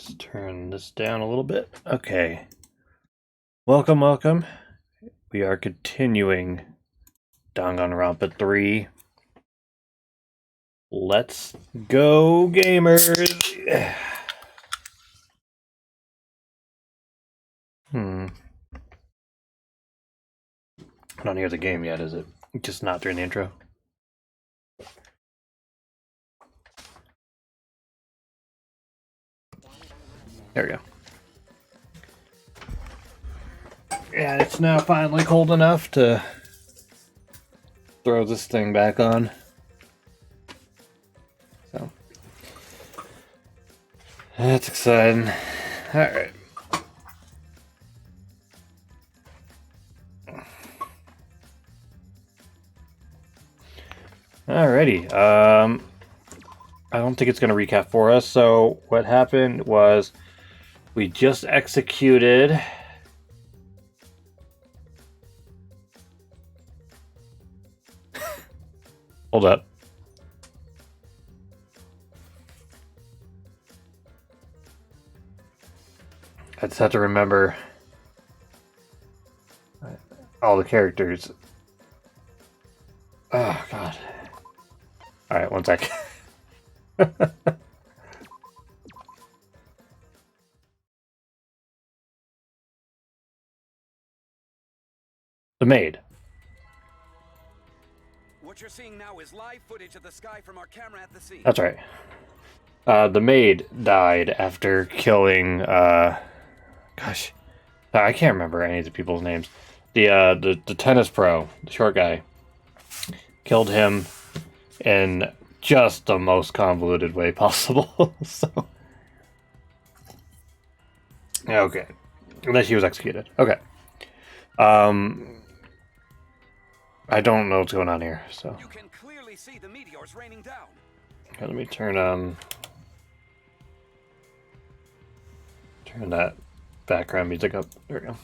Let's turn this down a little bit. Okay. Welcome. We are continuing Danganronpa 3. Let's go, gamers! I don't hear the game yet, is it? Just not during the intro? There we go. Yeah, it's now finally cold enough to throw this thing back on. So, that's exciting. Alright. Alrighty. I don't think it's going to recap for us. So, what happened was we just executed... Hold up. I just have to remember all the characters. Oh, God. Alright, one sec. The maid. What you're seeing now is live footage of the sky from our camera at the scene. That's right. The maid died after killing, gosh. I can't remember any of the people's names. The tennis pro, the short guy, killed him in just the most convoluted way possible. So, okay. And then she was executed. Okay. I don't know what's going on here, so. You can clearly see the meteors raining down. Okay, let me turn that background music up. There we go.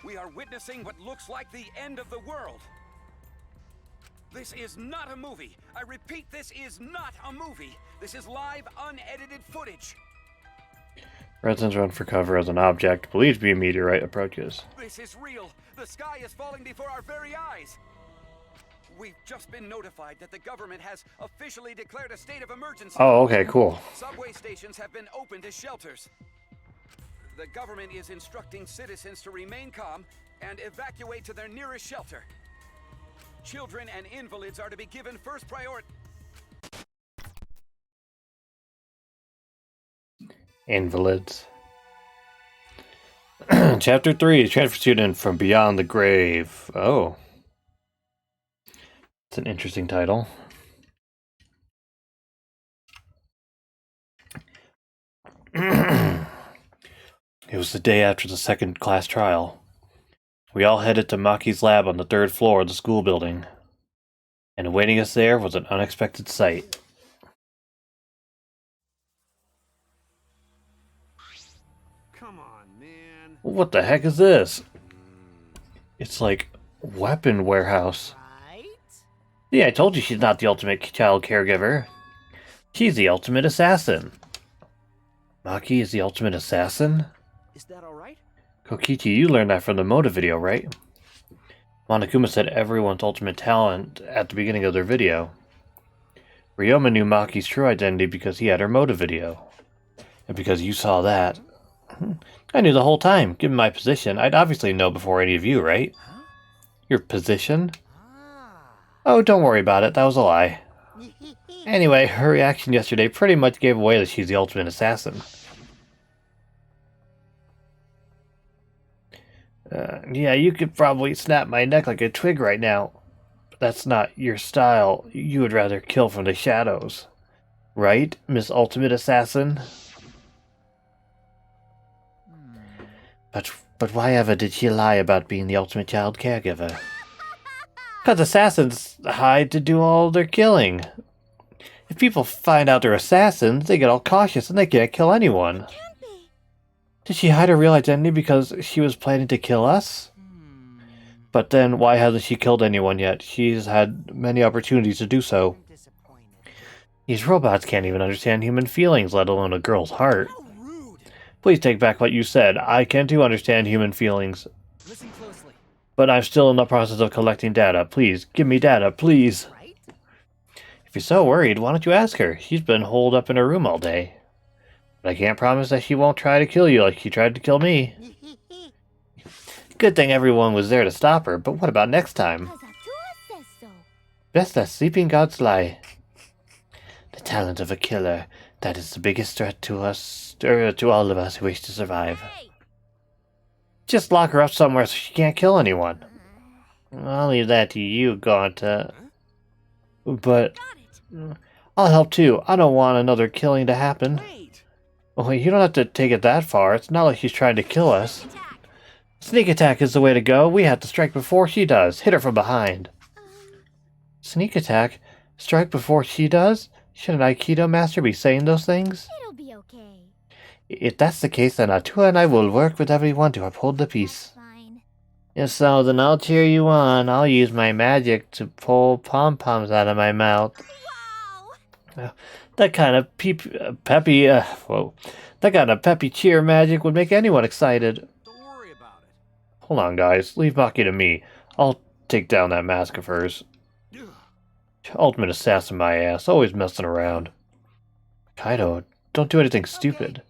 We are witnessing what looks like the end of the world. This is not a movie. I repeat, this is not a movie. This is live, unedited footage. Residents run for cover as an object believed to be a meteorite approaches. This is real. The sky is falling before our very eyes. We've just been notified that the government has officially declared a state of emergency. Oh, okay, cool. Subway stations have been opened as shelters. The government is instructing citizens to remain calm and evacuate to their nearest shelter. Children and invalids are to be given first priority. Invalids. Chapter 3, Transfer Student from Beyond the Grave. Oh. It's an interesting title. It was the day after the second class trial. We all headed to Maki's lab on the third floor of the school building. And awaiting us there was an unexpected sight. Come on, man. What the heck is this? It's like weapon warehouse. Right? Yeah, I told you she's not the ultimate child caregiver. She's the ultimate assassin. Maki is the ultimate assassin? Is that alright? Kokichi, you learned that from the Moda video, right? Monokuma said everyone's ultimate talent at the beginning of their video. Ryoma knew Maki's true identity because he had her Moda video. And because you saw that. I knew the whole time. Given my position, I'd obviously know before any of you, right? Huh? Your position? Ah. Oh, don't worry about it. That was a lie. Anyway, her reaction yesterday pretty much gave away that she's the ultimate assassin. Yeah, you could probably snap my neck like a twig right now. But that's not your style. You would rather kill from the shadows. Right, Miss Ultimate Assassin? But why ever did she lie about being the ultimate child caregiver? Because assassins hide to do all their killing. If people find out they're assassins, they get all cautious and they can't kill anyone. Did she hide her real identity because she was planning to kill us? But then why hasn't she killed anyone yet? She's had many opportunities to do so. These robots can't even understand human feelings, let alone a girl's heart. How rude. Please take back what you said. I can too understand human feelings. Listen closely. But I'm still in the process of collecting data. Please, give me data, please. Right? If you're so worried, why don't you ask her? She's been holed up in her room all day. But I can't promise that she won't try to kill you like she tried to kill me. Good thing everyone was there to stop her, but what about next time? Best that sleeping gods lie. The talent of a killer, that is the biggest threat to us, or to all of us who wish to survive. Just lock her up somewhere so she can't kill anyone. I'll leave that to you, Gaunta. But I'll help too. I don't want another killing to happen. Wait. Oh, you don't have to take it that far. It's not like she's trying to kill us. Sneak attack is the way to go. We have to strike before she does. Hit her from behind. Sneak attack? Strike before she does? Should an Aikido master be saying those things? It'll be okay. If that's the case, then Atua and I will work with everyone to uphold the peace. Fine. If so, then I'll cheer you on. I'll use my magic to pull pom-poms out of my mouth. Wow! That kind of that kind of peppy cheer magic would make anyone excited. Don't worry about it. Hold on, guys. Leave Maki to me. I'll take down that mask of hers. Ultimate assassin my ass, always messing around. Kaido, don't do anything stupid.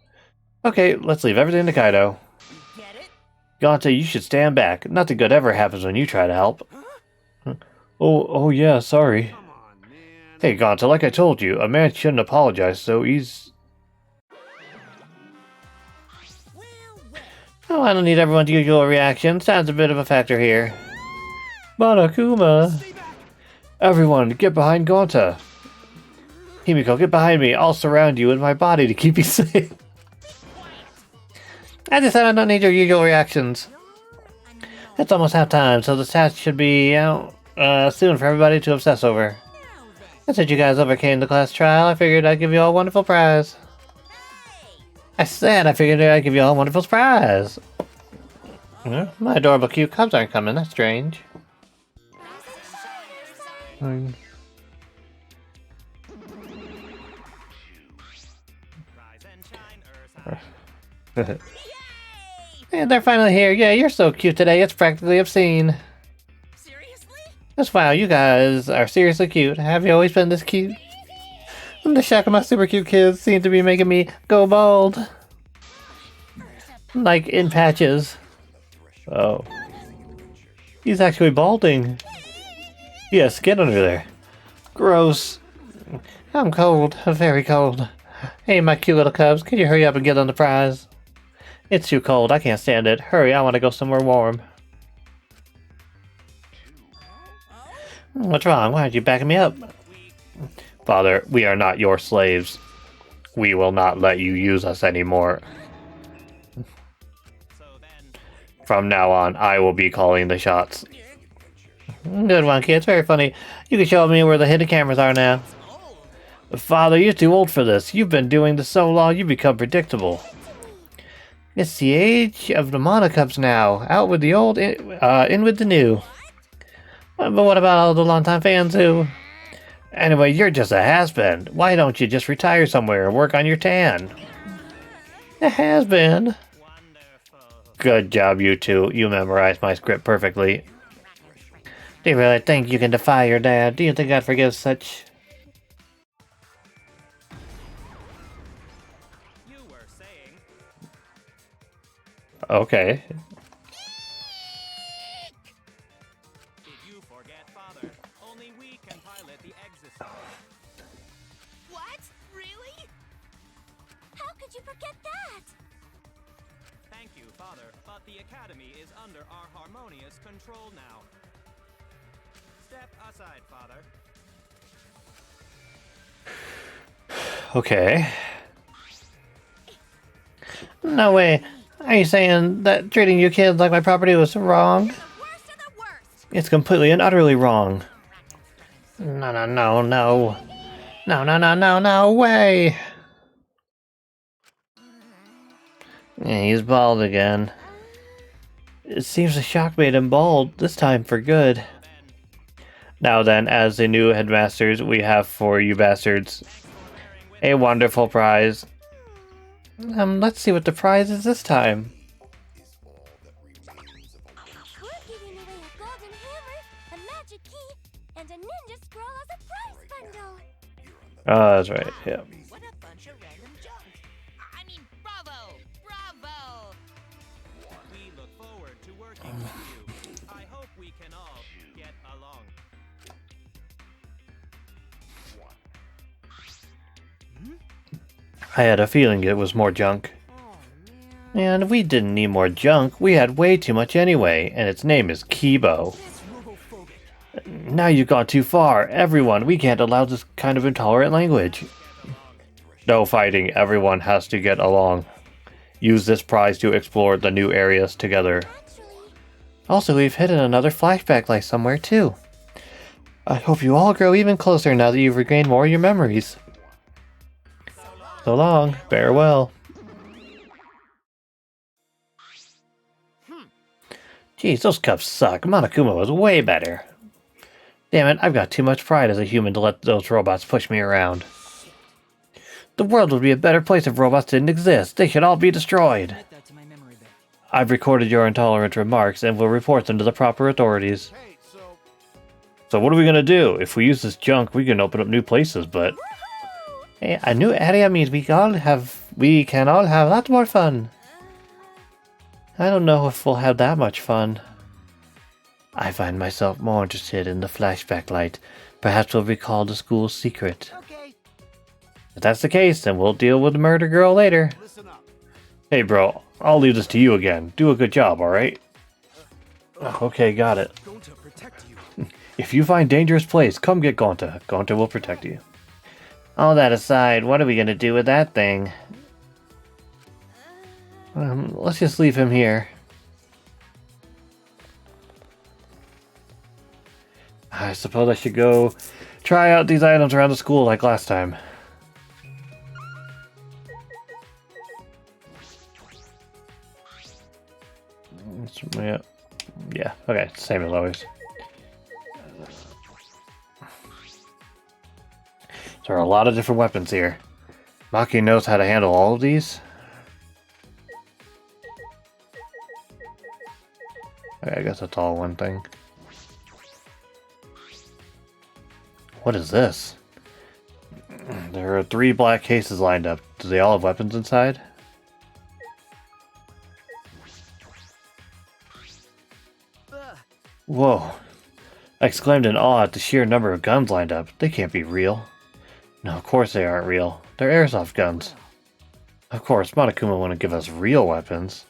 Okay, let's leave everything to Kaido. Get it? Gaunta, you should stand back. Nothing good ever happens when you try to help. Oh yeah, sorry. Come on, man. Hey, Gaunta, like I told you, a man shouldn't apologize so easy. Oh, I don't need everyone's usual reaction. Sounds a bit of a factor here. Monokuma! Stay back. Everyone, get behind Gaunta! Himiko, get behind me. I'll surround you with my body to keep you safe. I just said I don't need your usual reactions. It's almost half time, so the stats should be out soon for everybody to obsess over. And since you guys overcame the class trial, I figured I'd give you all a wonderful prize. I said I figured I'd give you all a wonderful prize. My adorable cute cubs aren't coming, that's strange. Fine. And they're finally here. Yeah, you're so cute today. It's practically obscene. Seriously? That's wow, you guys are seriously cute. Have you always been this cute? And the shock of my super cute kids seem to be making me go bald. Like in patches. Oh. He's actually balding. He has skin under there. Gross. I'm cold. Very cold. Hey, my cute little cubs, can you hurry up and get on the prize? It's too cold. I can't stand it. Hurry, I want to go somewhere warm. What's wrong? Why aren't you backing me up? Father, we are not your slaves. We will not let you use us anymore. From now on, I will be calling the shots. Good one, kids. Very funny. You can show me where the hidden cameras are now. Father, you're too old for this. You've been doing this so long, you've become predictable. It's the age of the Monocubs now. Out with the old, in with the new. But what about all the longtime fans who... Anyway, you're just a has-been. Why don't you just retire somewhere and work on your tan? A has-been? Good job, you two. You memorized my script perfectly. Do you really think you can defy your dad? Do you think I'd forgive such... You were saying. Okay. Did you forget, Father? Only we can pilot the exosuit. What? Really? How could you forget that? Thank you, Father, but the Academy is under our harmonious control now. Step aside, Father. Okay. No way. Are you saying that treating you kids like my property was wrong? The worst of the worst. It's completely and utterly wrong. No, no, no, no. No, no, no, no, no way. Yeah, he's bald again. It seems the shock made him bald, this time for good. Now then, as the new headmasters, we have for you bastards a wonderful prize. Let's see what the prize is this time. We're giving away a golden hammer, a magic key, and a ninja scroll as a prize bundle. Oh, that's right, yeah. What a bunch of random junk. I mean, bravo! Bravo! We look forward to working with you. I hope we can all get along. I had a feeling it was more junk. And we didn't need more junk, we had way too much anyway, and its name is Kibo. Now you've gone too far. Everyone, we can't allow this kind of intolerant language. No fighting, everyone has to get along. Use this prize to explore the new areas together. Also, we've hidden another flashback light somewhere too. I hope you all grow even closer now that you've regained more of your memories. So long, farewell. Geez, those cups suck. Monokuma was way better. Damn it, I've got too much pride as a human to let those robots push me around. The world would be a better place if robots didn't exist. They should all be destroyed. Add that to my memory bank. I've recorded your intolerant remarks and will report them to the proper authorities. So what are we gonna do? If we use this junk, we can open up new places, but... Hey, a new area means we can all have lots more fun. I don't know if we'll have that much fun. I find myself more interested in the flashback light. Perhaps we'll recall the school's secret. Okay. If that's the case, then we'll deal with the murder girl later. Listen up. Hey bro, I'll leave this to you again. Do a good job, alright? Okay, got it. Going to protect you. If you find dangerous place, come get Gonta. Gonta will protect you. All that aside, what are we gonna do with that thing? Let's just leave him here. I suppose I should go try out these items around the school like last time. Yeah, okay, same as always. There are a lot of different weapons here. Maki knows how to handle all of these. Okay, I guess that's all one thing. What is this? There are 3 black cases lined up. Do they all have weapons inside? Whoa. I exclaimed in awe at the sheer number of guns lined up. They can't be real. No, of course they aren't real. They're airsoft guns. Of course, Monokuma wouldn't give us real weapons.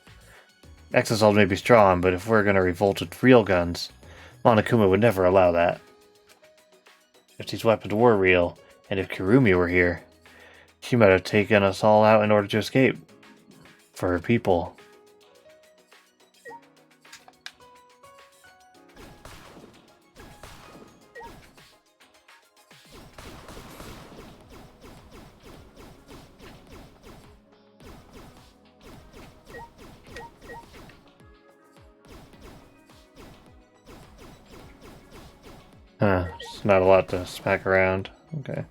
Exosols may be strong, but if we're gonna revolt with real guns, Monokuma would never allow that. If these weapons were real, and if Kirumi were here, she might have taken us all out in order to escape. For her people. Huh, it's not a lot to smack around. Okay.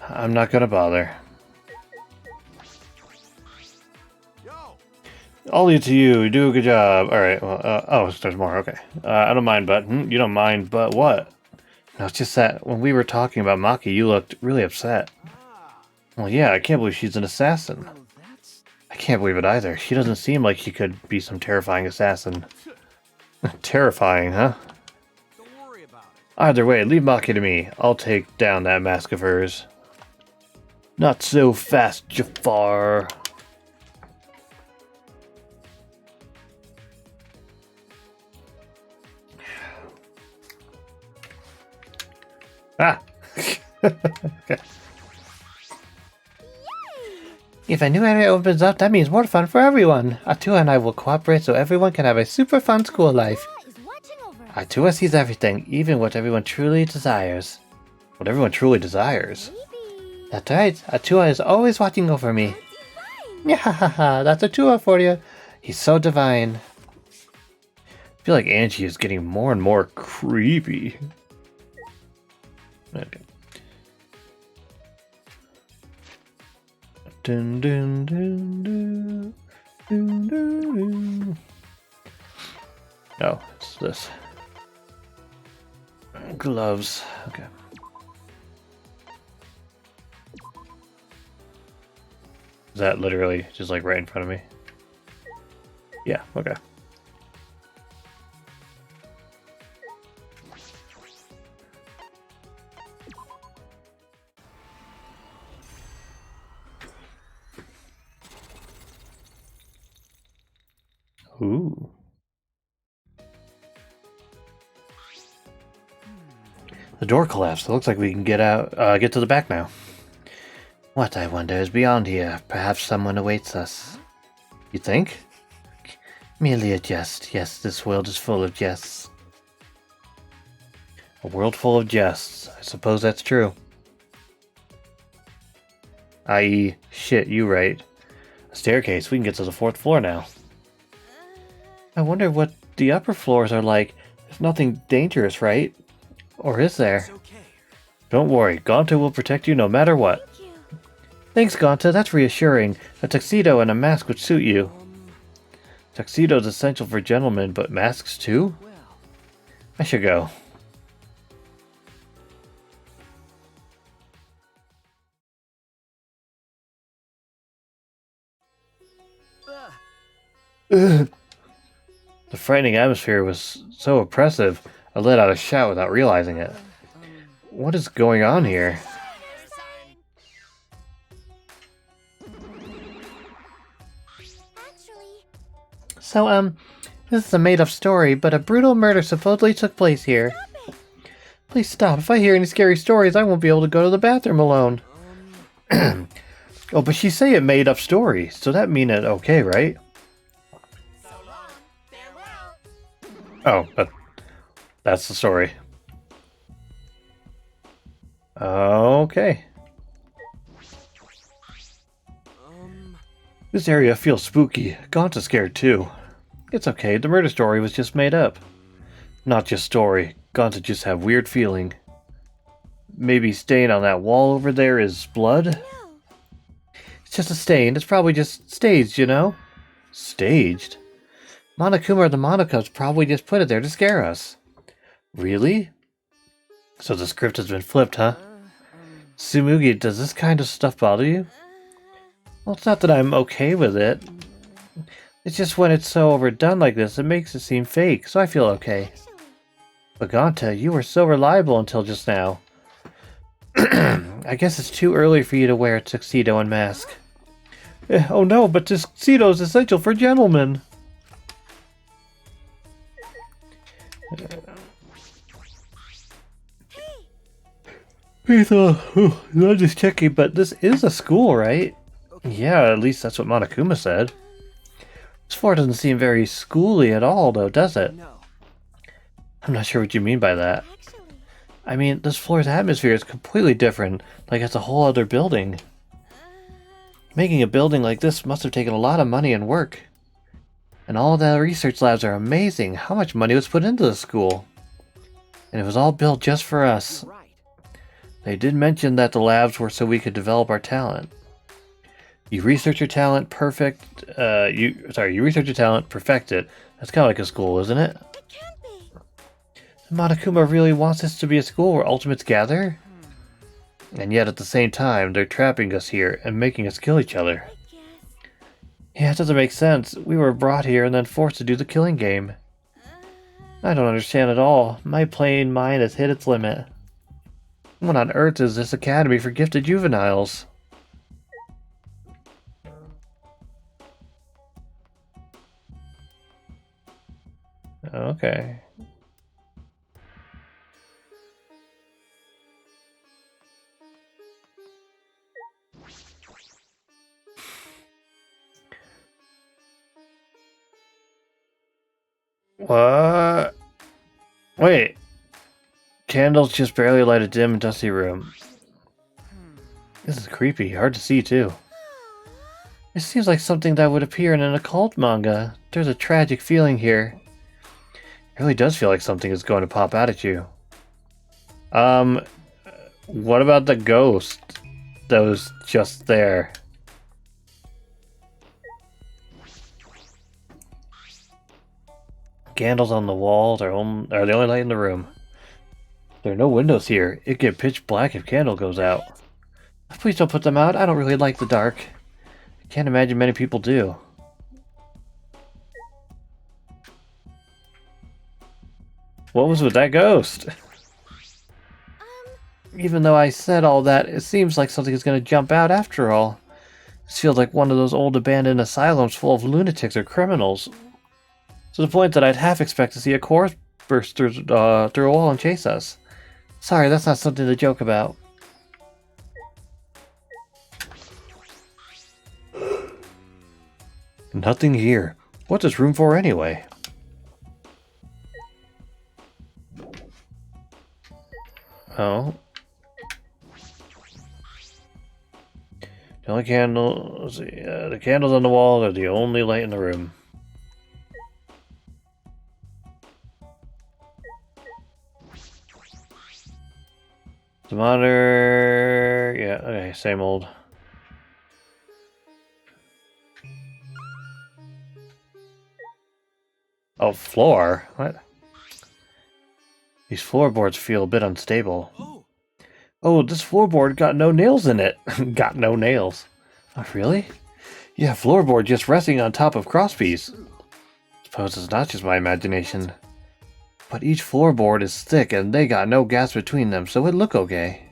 I'm not gonna bother. Yo. I'll leave it to you. Do a good job. Alright, well, oh, there's more. Okay. I don't mind, but... you don't mind, but what? No, it's just that when we were talking about Maki, you looked really upset. Well, yeah, I can't believe she's an assassin. Well, that's... I can't believe it either. She doesn't seem like she could be some terrifying assassin. Terrifying, huh? Don't worry about it. Either way, leave Maki to me. I'll take down that mask of hers. Not so fast, Jafar. Ah! Okay. If a new area opens up, that means more fun for everyone. Atua and I will cooperate so everyone can have a super fun school life. Is watching over us. Atua sees everything, even what everyone truly desires. What everyone truly desires? Maybe. That's right, Atua is always watching over me. Divine. Yeah, that's Atua for you. He's so divine. I feel like Angie is getting more and more creepy. Okay. Dun, dun, dun, dun, dun, dun, dun. Oh, it's this. Gloves. Okay. Is that literally just like right in front of me? Yeah, okay. Ooh. The door collapsed. It looks like we can get out, get to the back now. What, I wonder, is beyond here? Perhaps someone awaits us. You think? Merely a jest. Yes, this world is full of jests. A world full of jests. I suppose that's true. I.e., shit, you right. A staircase. We can get to the 4th floor now. I wonder what the upper floors are like. There's nothing dangerous, right? Or is there? It's okay. Don't worry, Gonta will protect you no matter what. Thank you. Thanks, Gonta, that's reassuring. A tuxedo and a mask would suit you. Tuxedo's essential for gentlemen, but masks too? Well, I should go. ugh. The frightening atmosphere was so oppressive, I let out a shout without realizing it. What is going on here? Actually, So, this is a made-up story, but a brutal murder supposedly took place here. Please stop. If I hear any scary stories, I won't be able to go to the bathroom alone. Oh, but she say it made-up story, so that mean it okay, right? So long. Farewell. Oh, but that's the story. Okay. This area feels spooky. Gonta's scared too. It's okay, the murder story was just made up. Not just story. Gonta just have weird feeling. Maybe stain on that wall over there is blood? no. It's just a stain. It's probably just staged, you know? Staged? Monokuma or the Monocups probably just put it there to scare us. Really? So the script has been flipped, huh? Tsumugi, does this kind of stuff bother you? Well, it's not that I'm okay with it. It's just when it's so overdone like this, it makes it seem fake, so I feel okay. Actually, But Gonta, you were so reliable until just now. I guess it's too early for you to wear a tuxedo and mask. Oh no, but tuxedo is essential for gentlemen. Peter, I'm just checking, but this is a school, right? Yeah, at least that's what Monokuma said. This floor doesn't seem very schooly at all, though, does it? No. I'm not sure what you mean by that. actually, I mean, this floor's atmosphere is completely different, like it's a whole other building. Making a building like this must have taken a lot of money and work. And all the research labs are amazing. How much money was put into the school? And it was all built just for us. Right. They did mention that the labs were so we could develop our talent. You research your talent, you research your talent, perfect it. That's kind of like a school, isn't it? it can't be. Monokuma really wants this to be a school where ultimates gather? And yet at the same time, they're trapping us here and making us kill each other. I guess. Yeah, it doesn't make sense. We were brought here and then forced to do the killing game. I don't understand at all. My plain mind has hit its limit. What on earth is this academy for gifted juveniles? Okay. What? Wait. Candles just barely light a dim and dusty room. This is creepy. Hard to see, too. It seems like something that would appear in an occult manga. There's a tragic feeling here. really does feel like something is going to pop out at you. What about the ghost that was just there? Candles on the walls are the only light in the room. There are no windows here. It get pitch black if candle goes out. Please don't put them out. I don't really like the dark. I can't imagine many people do. What was with that ghost? Even though I said all that, it seems like something is going to jump out after all. This feels like one of those old abandoned asylums full of lunatics or criminals. To the point that I'd half expect to see a corpse burst through a wall and chase us. Sorry, that's not something to joke about. Nothing here. What's this room for anyway? Oh. The only candles, the candles on the wall are the only light in the room. The monitor, yeah, okay, same old. Oh, floor? What? These floorboards feel a bit unstable. Oh, this floorboard got no nails in it. Got no nails. Oh, really? Yeah, floorboard just resting on top of crosspiece. Suppose it's not just my imagination. But each floorboard is thick and they got no gaps between them, so it'd look okay.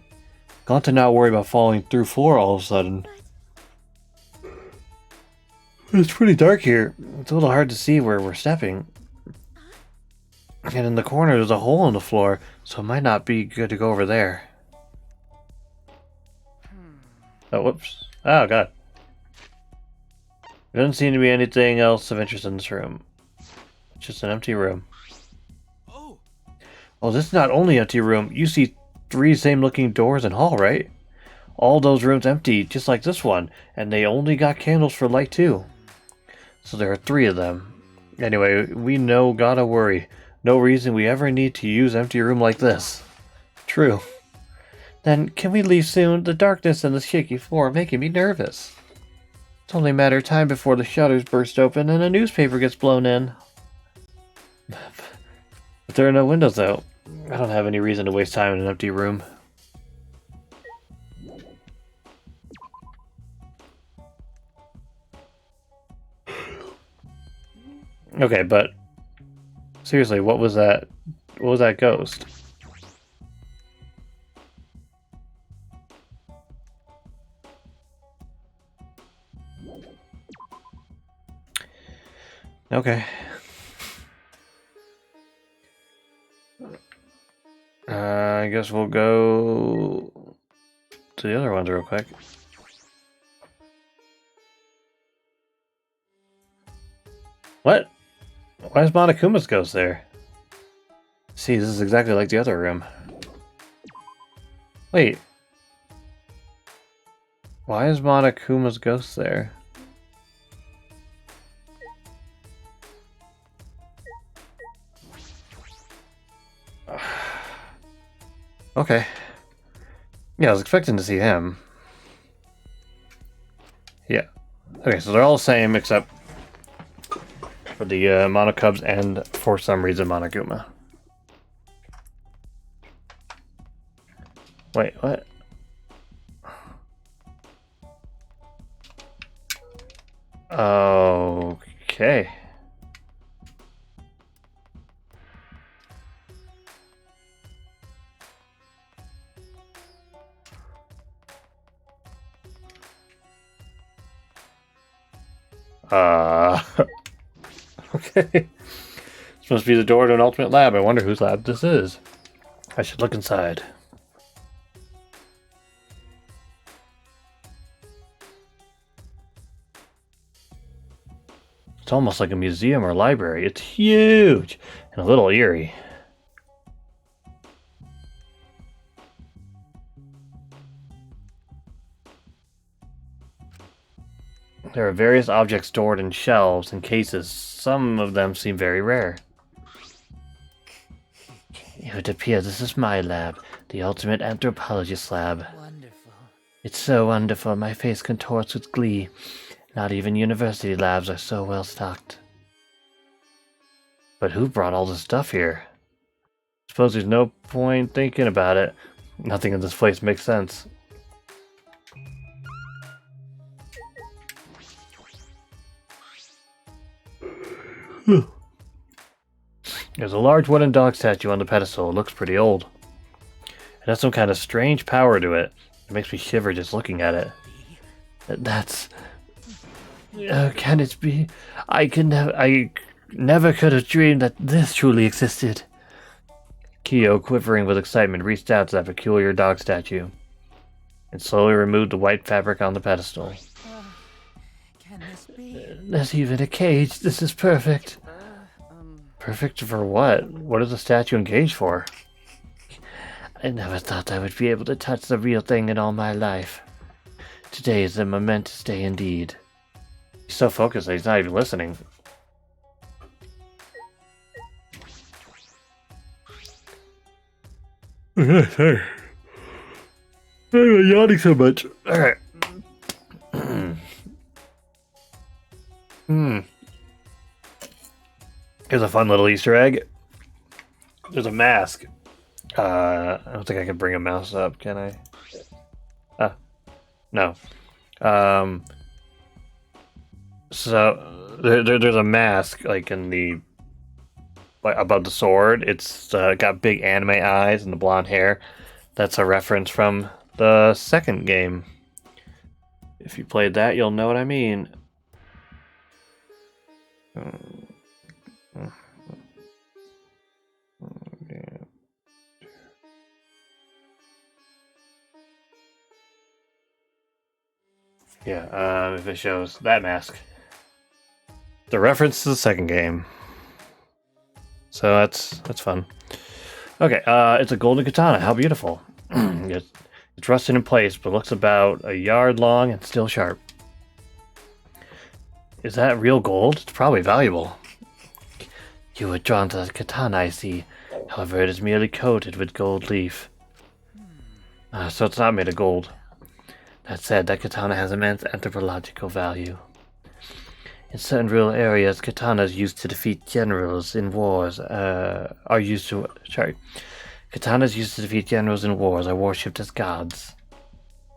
Got to not worry about falling through floor all of a sudden. It's pretty dark here. It's a little hard to see where we're stepping. And in the corner there's a hole in the floor, so it might not be good to go over there. Oh, whoops. Oh, God. There doesn't seem to be anything else of interest in this room. It's just an empty room. Oh, this is not only empty room. You see 3 same-looking doors and hall, right? All those rooms empty, just like this one, and they only got candles for light, too. So there are 3 of them. Anyway, we no gotta worry. No reason we ever need to use empty room like this. True. Then, can we leave soon? The darkness and the shaky floor are making me nervous. It's only a matter of time before the shutters burst open and a newspaper gets blown in. But there are no windows, though. I don't have any reason to waste time in an empty room. Okay, but seriously, what was that? What was that ghost? Okay. I guess we'll go to the other ones real quick. What? Why is Monokuma's ghost there? See, this is exactly like the other room. Wait. Why is Monokuma's ghost there? Okay. Yeah, I was expecting to see him. Yeah. Okay, so they're all the same except for the Monokubs and, for some reason, Monokuma. Wait, what? Okay. Okay. This must be the door to an ultimate lab. I wonder whose lab this is. I should look inside. It's almost like a museum or library. It's huge and a little eerie. There are various objects stored in shelves and cases. Some of them seem very rare. It would appear this is my lab, the ultimate anthropologist lab. Wonderful. It's so wonderful, my face contorts with glee. Not even university labs are so well stocked. But who brought all this stuff here? Suppose there's no point thinking about it. Nothing in this place makes sense. There's a large wooden dog statue on the pedestal. It looks pretty old. It has some kind of strange power to it. It makes me shiver just looking at it. That's... can it be? I never could have dreamed that this truly existed. Kyo, quivering with excitement, reached out to that peculiar dog statue and slowly removed the white fabric on the pedestal. Can this be? There's even a cage. This is perfect. Perfect for what? What is the statue engaged for? I never thought I would be able to touch the real thing in all my life. Today is a momentous day indeed. He's so focused that he's not even listening. Sorry. I'm yawning so much. Alright. Here's a fun little Easter egg. There's a mask. I don't think I can bring a mouse up, can I? No. So there's a mask like in the above the sword. It's got big anime eyes and the blonde hair. That's a reference from the second game. If you played that, you'll know what I mean. Yeah, if it shows that mask. The reference to the second game. So that's fun. Okay, it's a golden katana. How beautiful. It's rusted in place, but looks about a yard long and still sharp. Is that real gold? It's probably valuable. You were drawn to that katana, I see. However, it is merely coated with gold leaf. So it's not made of gold. That said, that katana has immense anthropological value. In certain rural areas, katanas used to defeat generals in wars Katanas used to defeat generals in wars are worshipped as gods.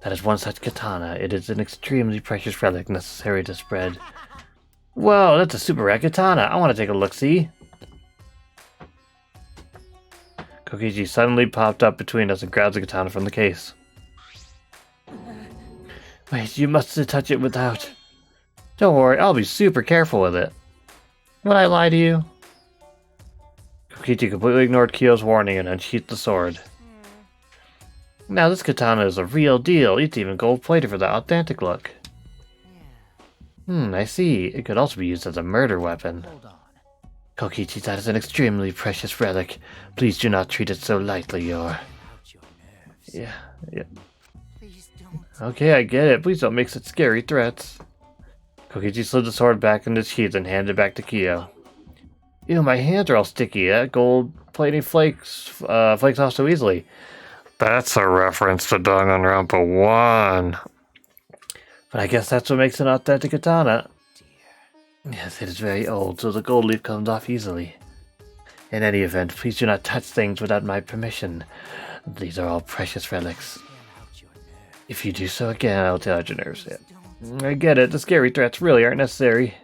That is one such katana. It is an extremely precious relic necessary to spread. Whoa, that's a super rare katana. I want to take a look-see. Kokichi suddenly popped up between us and grabbed the katana from the case. Wait, you must touch it without... Don't worry, I'll be super careful with it. Would I lie to you? Kokichi completely ignored Kyo's warning and unsheathed the sword. Now this katana is a real deal. It's even gold-plated for the authentic look. I see. It could also be used as a murder weapon. Hold on. Kokichi, that is an extremely precious relic. Please do not treat it so lightly, Out your nerves. Yeah. Please don't. Okay, I get it. Please don't make such scary threats. Kokichi slid the sword back into its sheath and handed it back to Kyo. Ew, my hands are all sticky. That gold plating flakes off so easily. That's a reference to Danganronpa 1. But I guess that's what makes an authentic katana. Yes, it is very old, so the gold leaf comes off easily. In any event, please do not touch things without my permission. These are all precious relics. If you do so again, I'll tear out your nerves. Yeah. I get it, the scary threats really aren't necessary.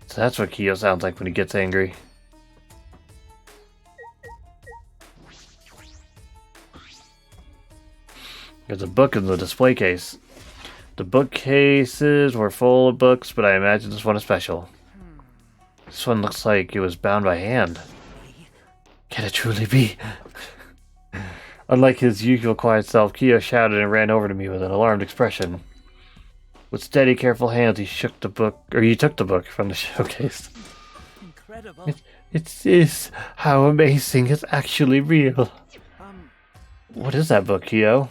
So that's what Kyo sounds like when he gets angry. There's a book in the display case. The bookcases were full of books, but I imagine this one is special. This one looks like it was bound by hand. Can it truly be? Unlike his usual quiet self, Kyo shouted and ran over to me with an alarmed expression. With steady, careful hands, he took the book from the showcase. Incredible. It is how amazing! It's actually real. What is that book, Kyo?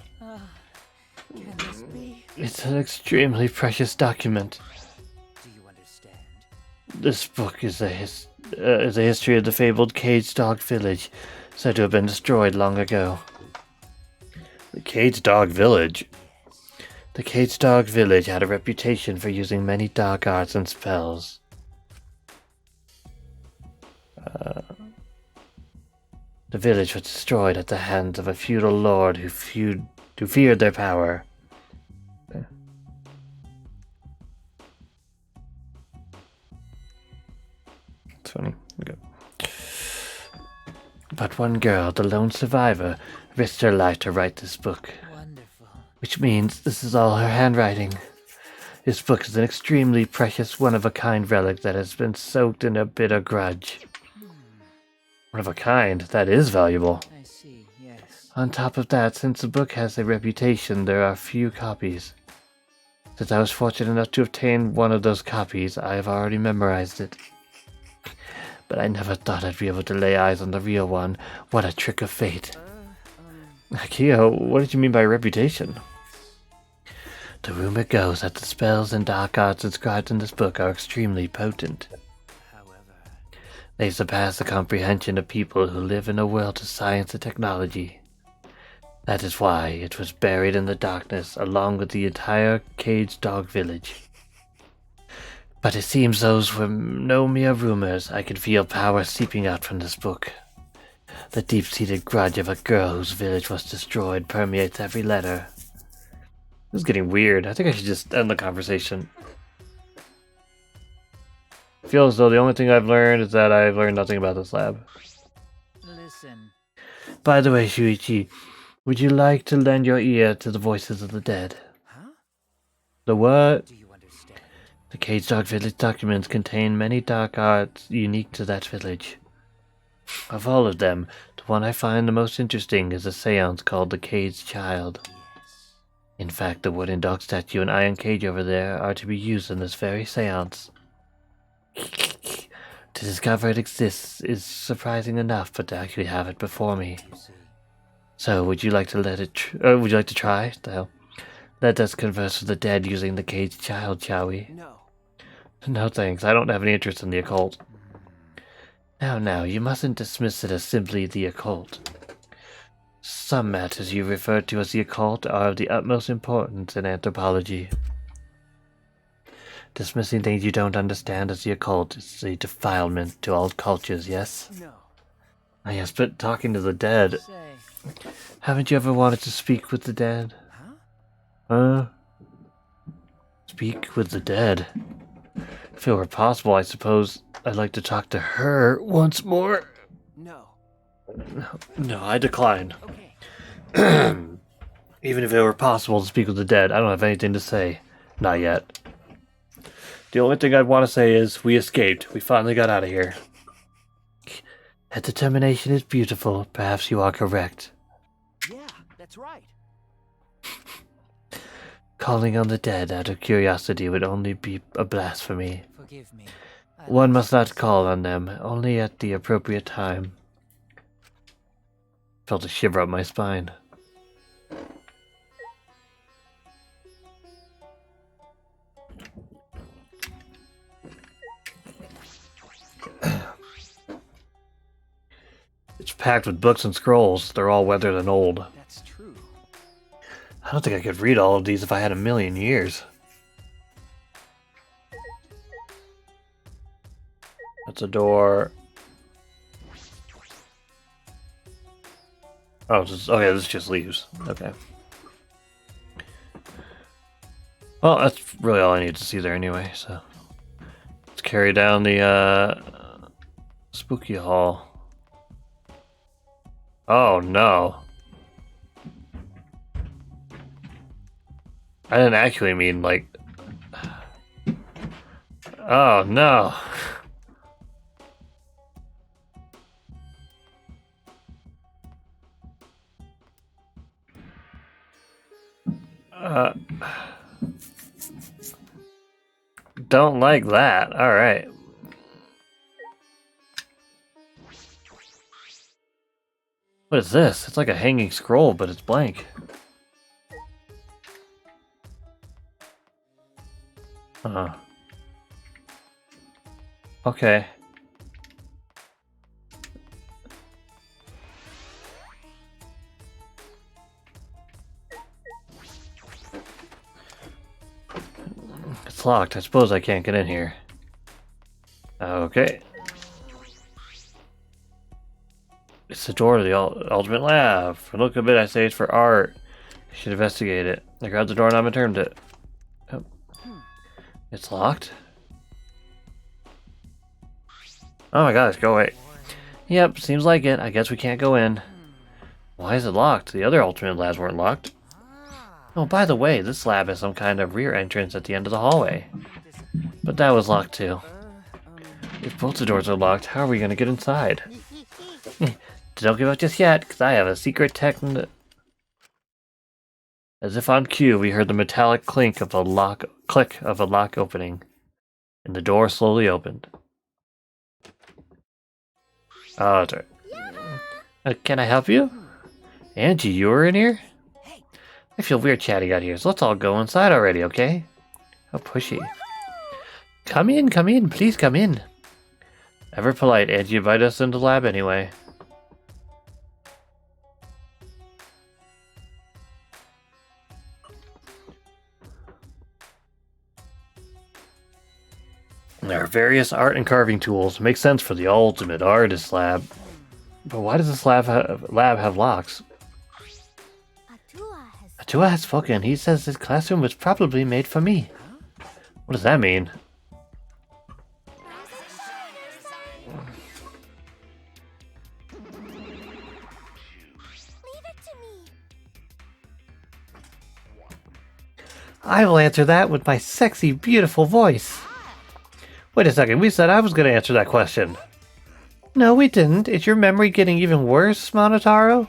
Can this be? It's an extremely precious document. Do you understand? This book is is a history of the fabled Caged Dog Village, said to have been destroyed long ago. The Caged Dog Village? The Caged Dog Village had a reputation for using many dark arts and spells. The village was destroyed at the hands of a feudal lord who feared their power. It's funny. Okay. But one girl, the lone survivor, risked her life to write this book. Wonderful. Which means this is all her handwriting. This book is an extremely precious, one-of-a-kind relic that has been soaked in a bitter grudge. One of a kind, that is valuable. I see, yes. On top of that, since the book has a reputation, there are few copies. Since I was fortunate enough to obtain one of those copies, I have already memorized it. But I never thought I'd be able to lay eyes on the real one. What a trick of fate. Akio, what did you mean by reputation? The rumor goes that the spells and dark arts inscribed in this book are extremely potent. They surpass the comprehension of people who live in a world of science and technology. That is why it was buried in the darkness along with the entire Caged Dog Village. But it seems those were no mere rumors. I can feel power seeping out from this book. The deep-seated grudge of a girl whose village was destroyed permeates every letter. This is getting weird. I think I should just end the conversation. I feel as though the only thing I've learned is that I've learned nothing about this lab. Listen. By the way, Shuichi, would you like to lend your ear to the voices of the dead? Huh? The what? Do you understand? The Caged Dog Village documents contain many dark arts unique to that village. Of all of them, the one I find the most interesting is a seance called the Caged Child. Yes. In fact, the wooden dog statue and iron cage over there are to be used in this very seance. To discover it exists is surprising enough, but to actually have it before me. You see. So, would you like to try? The hell? Let us converse with the dead using the Caged Child, shall we? No. No thanks, I don't have any interest in the occult. Now, you mustn't dismiss it as simply the occult. Some matters you refer to as the occult are of the utmost importance in anthropology. Dismissing things you don't understand as the occult is a defilement to all cultures, yes? No. Ah, yes, but talking to the dead... Say. Haven't you ever wanted to speak with the dead? Huh? Speak with the dead. If it were possible, I suppose I'd like to talk to her once more. No. No, I decline. Okay. Even if it were possible to speak with the dead, I don't have anything to say. Not yet. The only thing I'd want to say is, we escaped. We finally got out of here. That determination is beautiful. Perhaps you are correct. Yeah, that's right. Calling on the dead out of curiosity would only be a blasphemy. Forgive me. One must not call on them, only at the appropriate time. Felt a shiver up my spine. It's packed with books and scrolls. They're all weathered and old. That's true. I don't think I could read all of these if I had a million years. That's a door. Oh, okay, this just leaves. Okay. Well, that's really all I need to see there anyway, so... Let's carry down the, spooky hall. Oh, no. I didn't actually mean, like... Oh, no. Don't like that. Alright. What is this? It's like a hanging scroll, but it's blank. Okay. It's locked. I suppose I can't get in here. Okay. It's the door to the ultimate lab. For look a bit, I say it's for art. You should investigate it. I grabbed the doorknob and turned it. Oh. It's locked? Oh my gosh, go away. Yep, seems like it. I guess we can't go in. Why is it locked? The other alternate labs weren't locked. Oh, by the way, this lab has some kind of rear entrance at the end of the hallway. But that was locked too. If both the doors are locked, how are we going to get inside? Don't give up just yet, because I have a secret As if on cue, we heard the metallic click of a lock opening, and the door slowly opened. Oh, that's right. Can I help you? Angie, you were in here? I feel weird chatting out here, so let's all go inside already, okay? How pushy. Come in, please come in. Ever polite, Angie invited us into the lab anyway. There are various art and carving tools. Makes sense for the ultimate artist lab. But why does this lab have locks? Atua has spoken. He says this classroom was probably made for me. What does that mean? I will answer that with my sexy, beautiful voice. Wait a second, we said I was going to answer that question. No, we didn't. Is your memory getting even worse, Monotaro?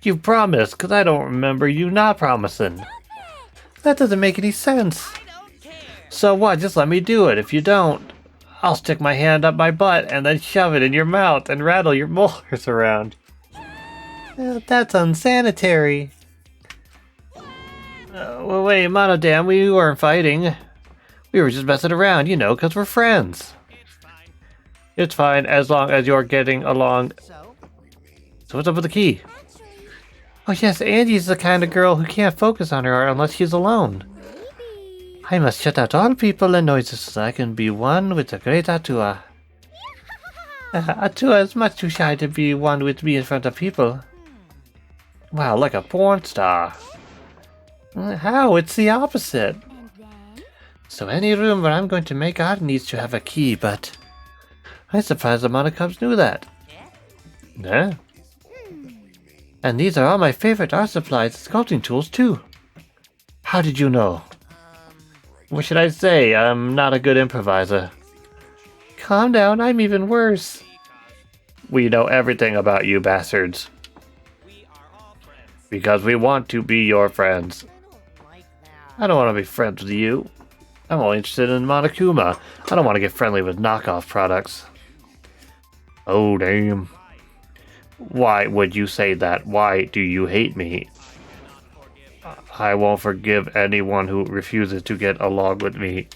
You promised, because I don't remember you not promising. That doesn't make any sense. So what, just let me do it. If you don't, I'll stick my hand up my butt and then shove it in your mouth and rattle your molars around. That's unsanitary. Well, wait, Monodam, we weren't fighting. We were just messing around, you know, because we're friends. It's fine, as long as you're getting along. So what's up with the key? Oh yes, Angie's the kind of girl who can't focus on her art unless she's alone. I must shut out all people and noises so I can be one with the great Atua. Atua is much too shy to be one with me in front of people. Wow, like a porn star. How? It's the opposite. So any room where I'm going to make art needs to have a key, but I'm surprised the Monocubs knew that. Yeah. And these are all my favorite art supplies and sculpting tools too. How did you know? What should I say? I'm not a good improviser. Calm down, I'm even worse. We know everything about you bastards. Because we want to be your friends. I don't want to be friends with you. I'm only interested in Monokuma. I don't want to get friendly with knockoff products. Oh, damn. Why would you say that? Why do you hate me? I won't forgive anyone who refuses to get along with me.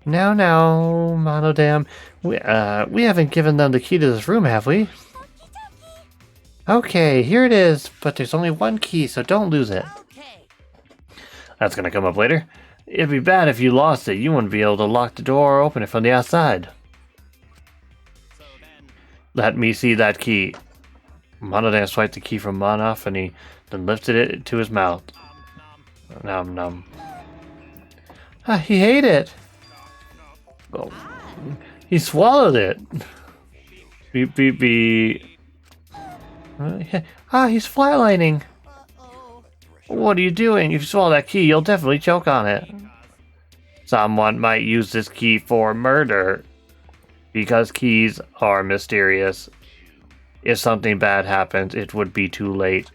Now, Monodam. We haven't given them the key to this room, have we? Okay, here it is. But there's only one key, so don't lose it. That's gonna come up later. It'd be bad if you lost it. You wouldn't be able to lock the door or open it from the outside. Let me see that key. Monodam swiped the key from Monoff and he then lifted it to his mouth. Nom nom. He ate it. Oh. He swallowed it. Beep beep beep. He's flatlining. What are you doing? If you swallow that key, you'll definitely choke on it. Someone might use this key for murder. Because keys are mysterious. If something bad happens, it would be too late.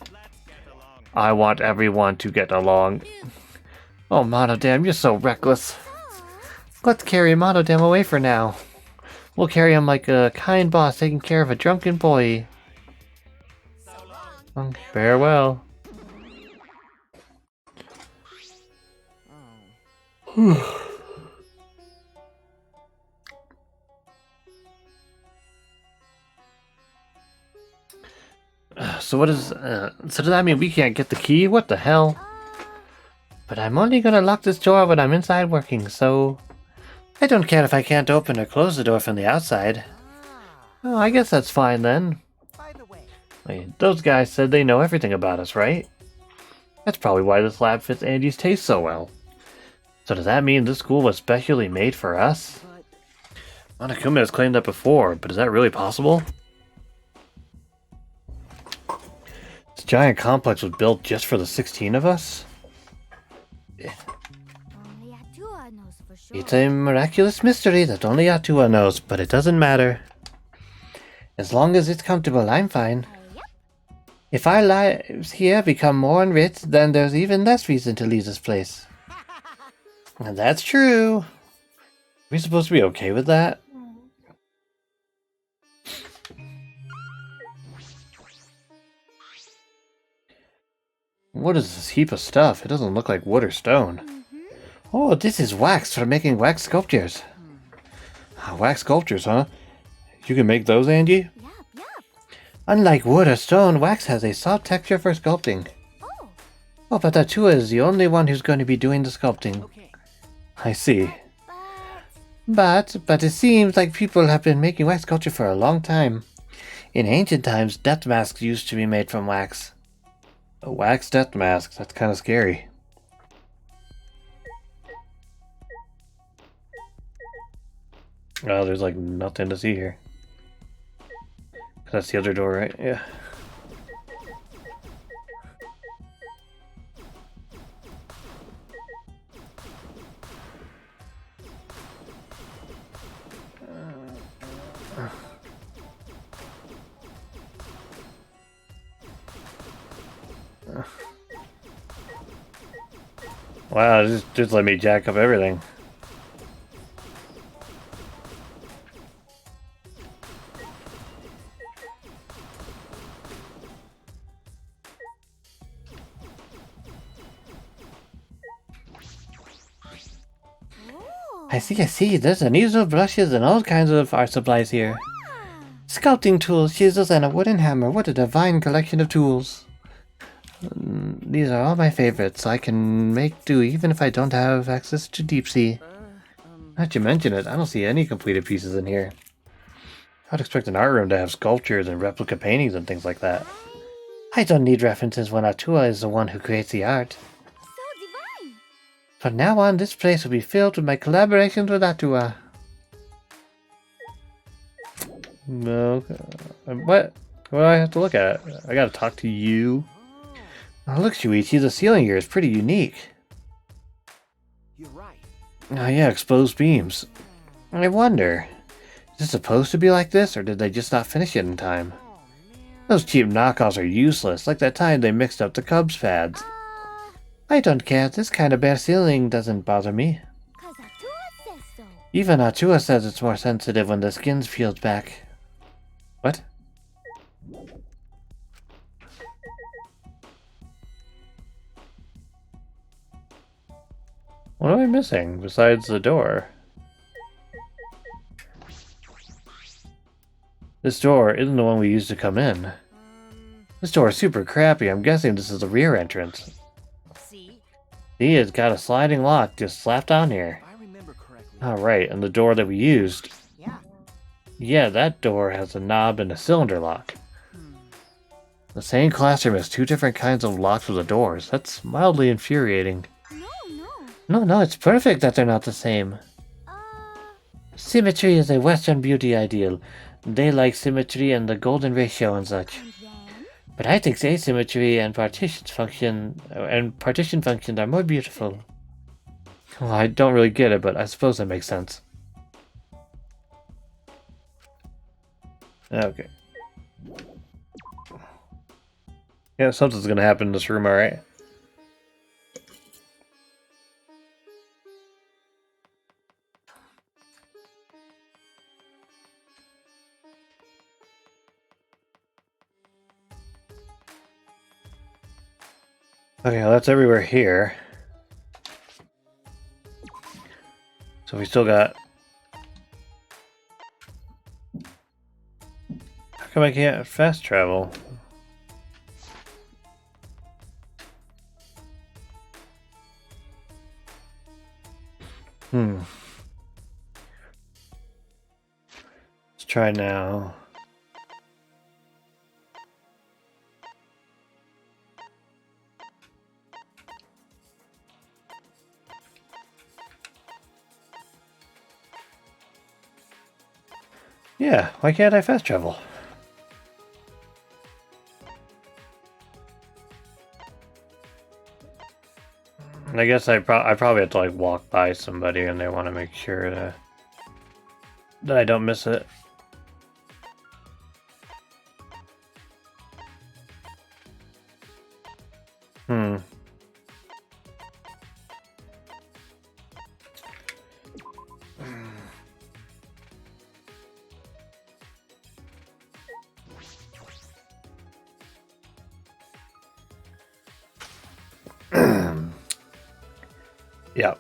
I want everyone to get along. Oh, Monodam, you're so reckless. Let's carry Monodam away for now. We'll carry him like a kind boss taking care of a drunken boy. Farewell. So what is... so does that mean we can't get the key? What the hell? But I'm only gonna lock this door when I'm inside working, so I don't care if I can't open or close the door from the outside. Oh, I guess that's fine then. By the way, Wait, those guys said they know everything about us, right? That's probably why this lab fits Andy's taste so well. So does that mean this school was specially made for us? but Monokuma has claimed that before, but is that really possible? This giant complex was built just for the 16 of us? Only Atua knows for sure. It's a miraculous mystery that only Atua knows, but it doesn't matter. As long as it's comfortable, I'm fine. Yep. If our lives here become more enriched, then there's even less reason to leave this place. And that's true. Are we supposed to be okay with that? What is this heap of stuff? It doesn't look like wood or stone. Oh, this is wax for making wax sculptures. Wax sculptures, huh? You can make those, Angie? Yep. Unlike wood or stone, wax has a soft texture for sculpting. Oh, Oh, but Atua is the only one who's going to be doing the sculpting. okay. I see. but But it seems like people have been making wax sculpture for a long time. In ancient times, death masks used to be made from wax. A wax death mask? That's kind of scary. Oh, there's like nothing to see here. That's the other door, right? Yeah. Wow, just let me jack up everything. I see. There's an easel, brushes, and all kinds of art supplies here. Sculpting tools, chisels, and a wooden hammer. What a divine collection of tools. These are all my favorites. I can make do even if I don't have access to deep sea. Not to mention it, I don't see any completed pieces in here. I'd expect an art room to have sculptures and replica paintings and things like that. I don't need references when Atua is the one who creates the art. so divine. From now on, this place will be filled with my collaborations with Atua. No, what? What do I have to look at? I gotta talk to you. Oh, look, Shuichi, the ceiling here is pretty unique. You're right. Oh yeah, exposed beams. I wonder, is it supposed to be like this, or did they just not finish it in time? Those cheap knockoffs are useless, like that time they mixed up the Cubs pads. I don't care, this kind of bare ceiling doesn't bother me. Cause Atua says so. Even Atua says it's more sensitive when the skin's peeled back. What? What am I missing besides the door? This door isn't the one we used to come in. This door is super crappy. I'm guessing this is the rear entrance. See? See, it's got a sliding lock just slapped on here. If I remember correctly. Alright, and the door that we used. Yeah. Yeah, that door has a knob and a cylinder lock. The same classroom has two different kinds of locks for the doors. That's mildly infuriating. No, it's perfect that they're not the same. Symmetry is a Western beauty ideal. They like symmetry and the golden ratio and such. And then, But I think asymmetry and partition functions are more beautiful. Well, I don't really get it, but I suppose that makes sense. Okay. Yeah, something's gonna happen in this room, alright? Okay, well, that's everywhere here. So we still got... How come I can't fast travel? Let's try now. Yeah, why can't I fast travel? I guess I probably have to like walk by somebody and they want to make sure that I don't miss it. Yep.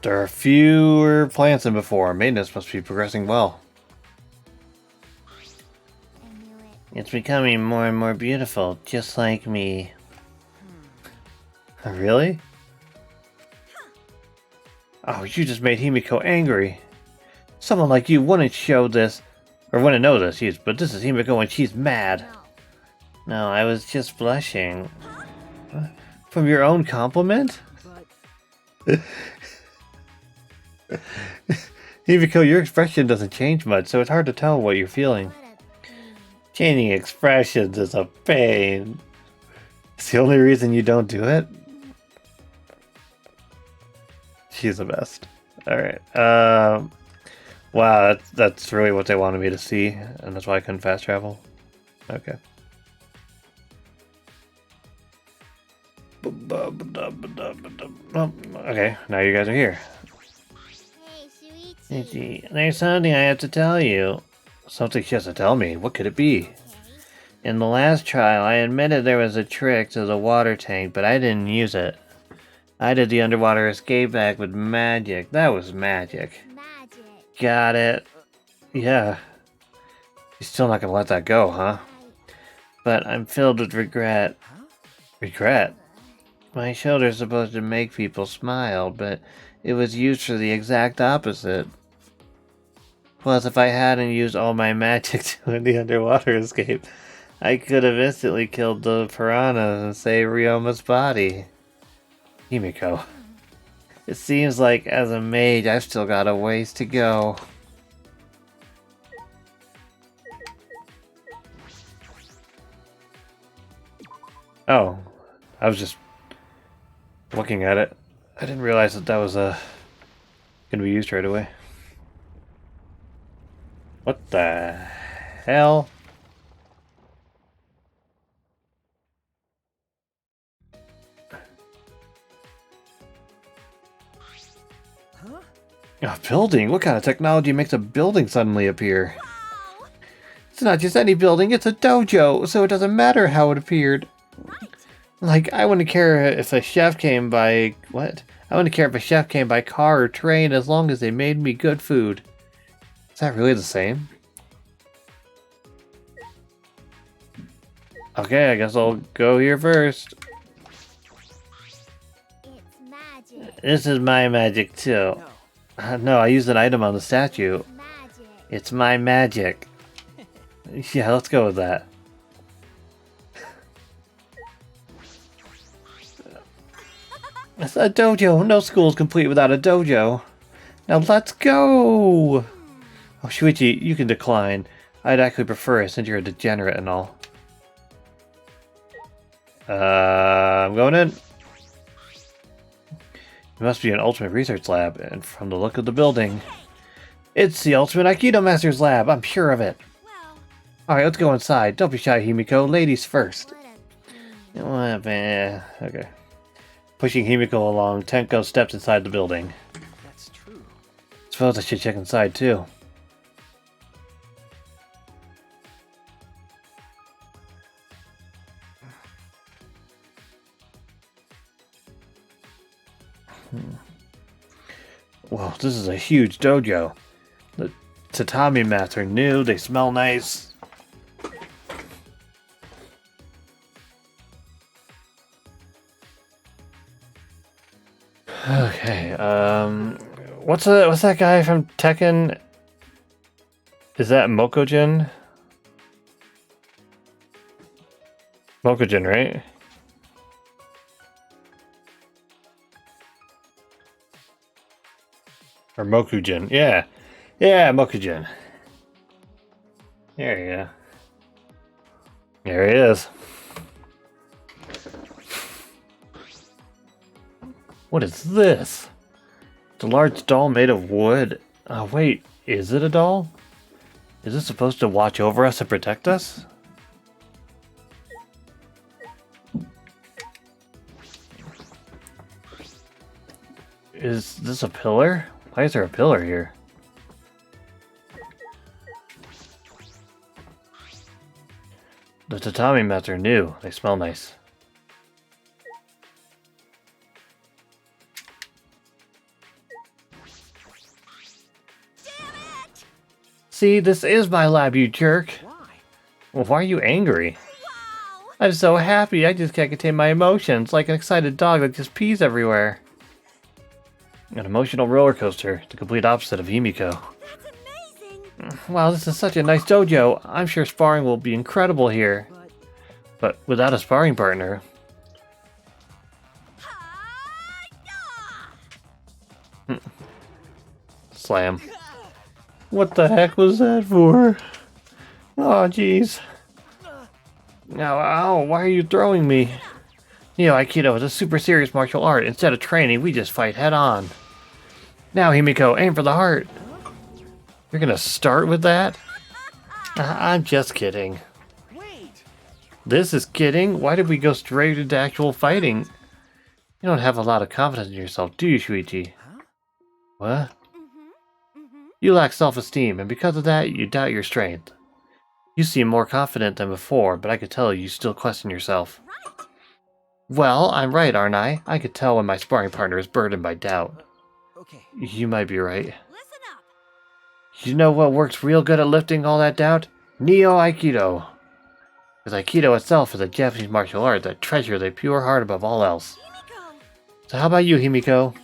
There are fewer plants than before. Maintenance must be progressing well. I knew it. It's becoming more and more beautiful, just like me. Really? Oh, you just made Himiko angry. Someone like you wouldn't show this, or wouldn't know this, but this is Himiko when she's mad. No. No, I was just blushing. From your own compliment? But Himiko, your expression doesn't change much, so it's hard to tell what you're feeling. What a pain. Changing expressions is a pain. It's the only reason you don't do it? She's the best. Alright. Wow, that's really what they wanted me to see, and that's why I couldn't fast travel. Okay. Okay, now you guys are here. Hey, sweetie. There's something I have to tell you. Something she has to tell me. What could it be? Okay. In the last trial, I admitted there was a trick to the water tank, but I didn't use it. I did the underwater escape back with magic. That was magic. Magic. Got it. Yeah. You're still not gonna let that go, huh? Right. But I'm filled with regret. huh? Regret? My shoulder's supposed to make people smile, but it was used for the exact opposite. Plus, if I hadn't used all my magic to win the underwater escape, I could have instantly killed the piranhas and saved Ryoma's body. Himiko. It seems like as a mage, I've still got a ways to go. Oh, I was just looking at it. I didn't realize that was gonna be used right away. What the hell? Huh? A building? What kind of technology makes a building suddenly appear? Wow. It's not just any building, it's a dojo, so it doesn't matter how it appeared. Right. Like, I wouldn't care if a chef came by... What? I wouldn't care if a chef came by car or train as long as they made me good food. Is that really the same? Okay, I guess I'll go here first. It's magic. This is my magic, too. No. No, I used an item on the statue. Magic. It's my magic. Yeah, let's go with that. It's a dojo. No school's complete without a dojo. Now let's go! Oh, Shuichi, you can decline. I'd actually prefer it since you're a degenerate and all. I'm going in. It must be an ultimate research lab, and from the look of the building, it's the ultimate Aikido Master's lab. I'm sure of it. Well, Alright, let's go inside. Don't be shy, Himiko. Ladies first. what a pain. Okay. Pushing Himiko along, Tenko steps inside the building. That's true. Suppose I should check inside too. Whoa, this is a huge dojo. The tatami mats are new, they smell nice. Okay, what's that guy from Tekken? Is that Mokojin? Mokojin, right? Or Mokujin, yeah. Yeah, Mokujin. There you go. There he is. What is this? It's a large doll made of wood. Oh, wait, is it a doll? Is it supposed to watch over us and protect us? Is this a pillar? Why is there a pillar here? The tatami mats are new. They smell nice. See, this is my lab, you jerk. Why? Well, why are you angry? I'm so happy, I just can't contain my emotions, like an excited dog that just pees everywhere. An emotional roller coaster, the complete opposite of Himiko. That's amazing! Wow, this is such a nice dojo. I'm sure sparring will be incredible here. But without a sparring partner... Slam. What the heck was that for? Oh, jeez. Ow, why are you throwing me? Aikido is a super serious martial art. Instead of training, we just fight head on. Now, Himiko, aim for the heart. You're gonna start with that? I'm just kidding. Wait. This is kidding? Why did we go straight into actual fighting? You don't have a lot of confidence in yourself, do you, Shuichi? Huh? What? You lack self-esteem, and because of that, you doubt your strength. You seem more confident than before, but I could tell you still question yourself. Well, I'm right, aren't I? I could tell when my sparring partner is burdened by doubt. Okay. You might be right. Listen up! You know what works real good at lifting all that doubt? Neo Aikido. Because Aikido itself is a Japanese martial art that treasures a pure heart above all else. Himiko! So how about you, Himiko?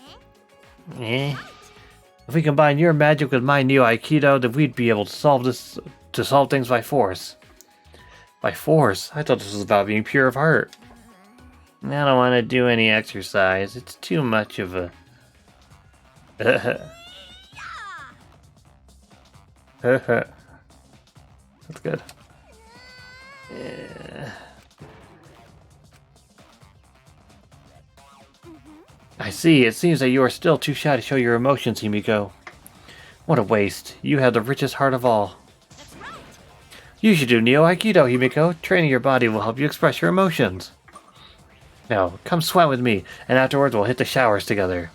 If we combine your magic with my Neo Aikido, then we'd be able to solve things by force. By force? I thought this was about being pure of heart. I don't want to do any exercise. It's too much of a... That's good. Yeah. I see. It seems that you are still too shy to show your emotions, Himiko. What a waste. You have the richest heart of all. You should do Neo Aikido, Himiko. Training your body will help you express your emotions. Now, come sweat with me, and afterwards we'll hit the showers together.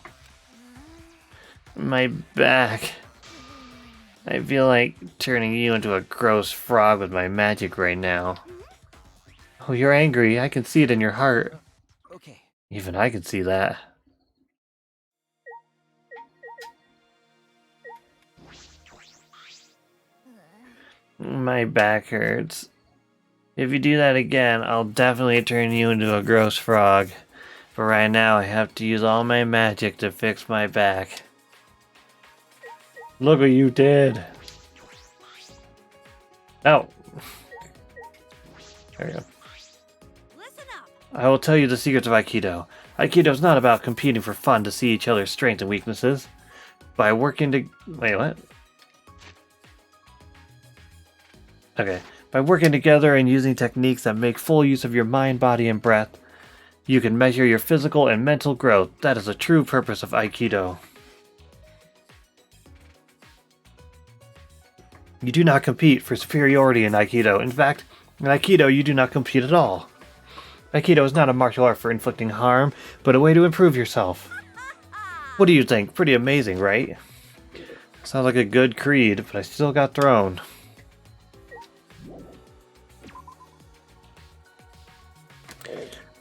My back. I feel like turning you into a gross frog with my magic right now. Oh, you're angry. I can see it in your heart. Okay. Even I can see that. My back hurts. If you do that again, I'll definitely turn you into a gross frog. But right now, I have to use all my magic to fix my back. Look what you did. Oh. There we go. Listen up! I will tell you the secrets of Aikido. Aikido is not about competing for fun to see each other's strengths and weaknesses. By working to... Wait, what? Okay. By working together and using techniques that make full use of your mind, body, and breath, you can measure your physical and mental growth. That is the true purpose of Aikido. You do not compete for superiority in Aikido. In fact, in Aikido, you do not compete at all. Aikido is not a martial art for inflicting harm, but a way to improve yourself. What do you think? Pretty amazing, right? Sounds like a good creed, but I still got thrown.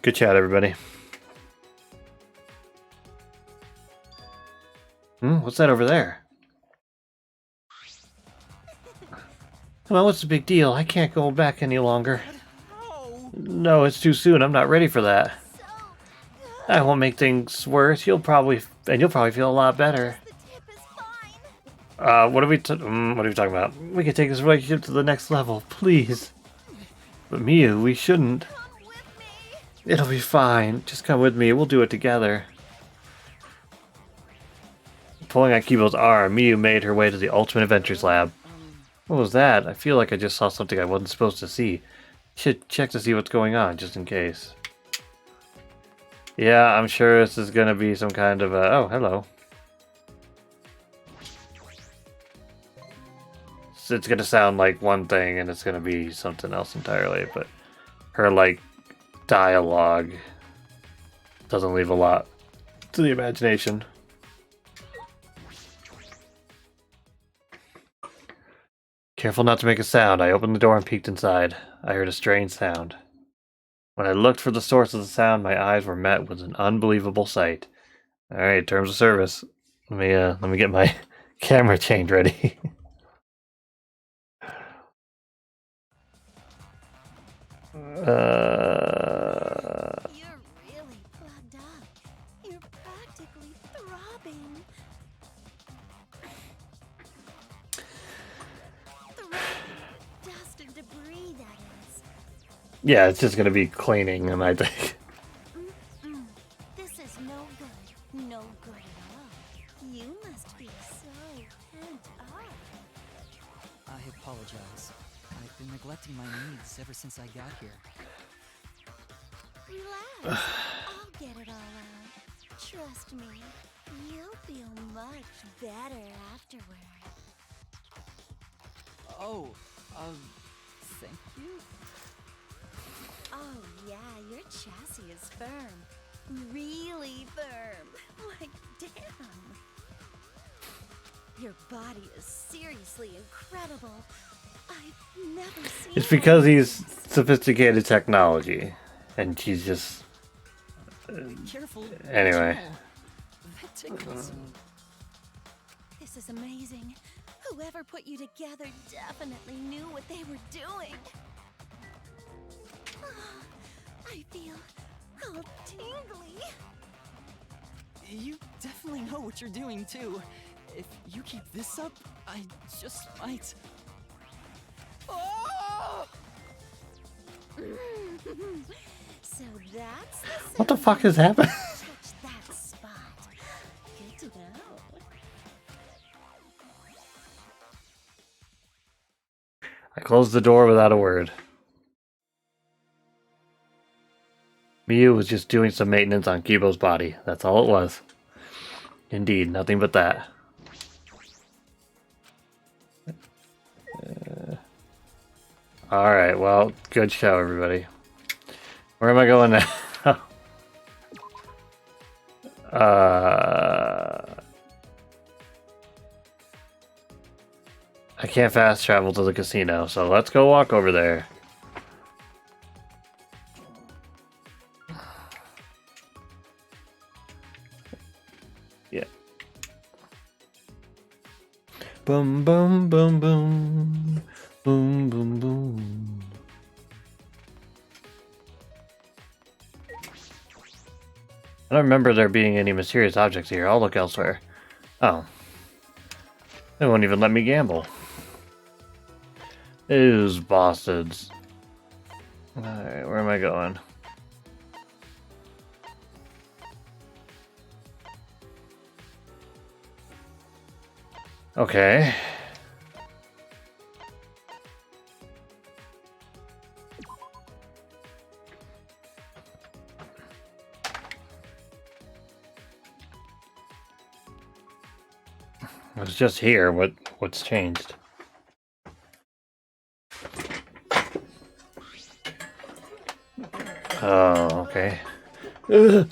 Good chat, everybody. What's that over there? Come on, what's the big deal? I can't go back any longer. No, it's too soon. I'm not ready for that. I won't make things worse. You'll probably feel a lot better. The tip is fine. What are we talking about? We can take this relationship to the next level, please. But Miyu, we shouldn't. Come with me. It'll be fine. Just come with me. We'll do it together. Pulling on Kibo's arm, Miyu made her way to the Ultimate Adventures Lab. What was that? I feel like I just saw something I wasn't supposed to see. Should check to see what's going on, just in case. Yeah, I'm sure this is gonna be some kind of oh, hello. So it's gonna sound like one thing and it's gonna be something else entirely, but her, like, dialogue doesn't leave a lot to the imagination. Careful not to make a sound. I opened the door and peeked inside. I heard a strange sound. When I looked for the source of the sound, my eyes were met with an unbelievable sight. Alright, terms of service. Let me get my camera chained ready. You're really plugged up. You're practically throbbing. Dust and debris, that is. Yeah, it's just gonna be cleaning, and I think. This is no good. No good at all. You must be so pent up. I apologize. I've been neglecting my needs ever since I got here. Relax. I'll get it all out. Trust me. You'll feel much better afterward. Oh, thank you? Oh yeah, your chassis is firm. Really firm. Like, damn. Your body is seriously incredible. I've never seen It's because one. he's sophisticated technology, and she's just. Careful. Anyway. That tickles. This is amazing. Whoever put you together definitely knew what they were doing. I feel all tingly. You definitely know what you're doing, too. If you keep this up, I just might... Oh! So that's What the fuck is happening? Touch that spot. Good to know. I closed the door without a word. Miyu was just doing some maintenance on Kibo's body. That's all it was. Indeed, nothing but that. Alright, well, good show, everybody. Where am I going now? I can't fast travel to the casino, so let's go walk over there. Yeah. Boom, boom, boom, boom. Boom, boom, boom. I don't remember there being any mysterious objects here. I'll look elsewhere. Oh. They won't even let me gamble. Those bastards. Alright, where am I going? Okay. I was just here. What's changed? Oh, okay. Ugh.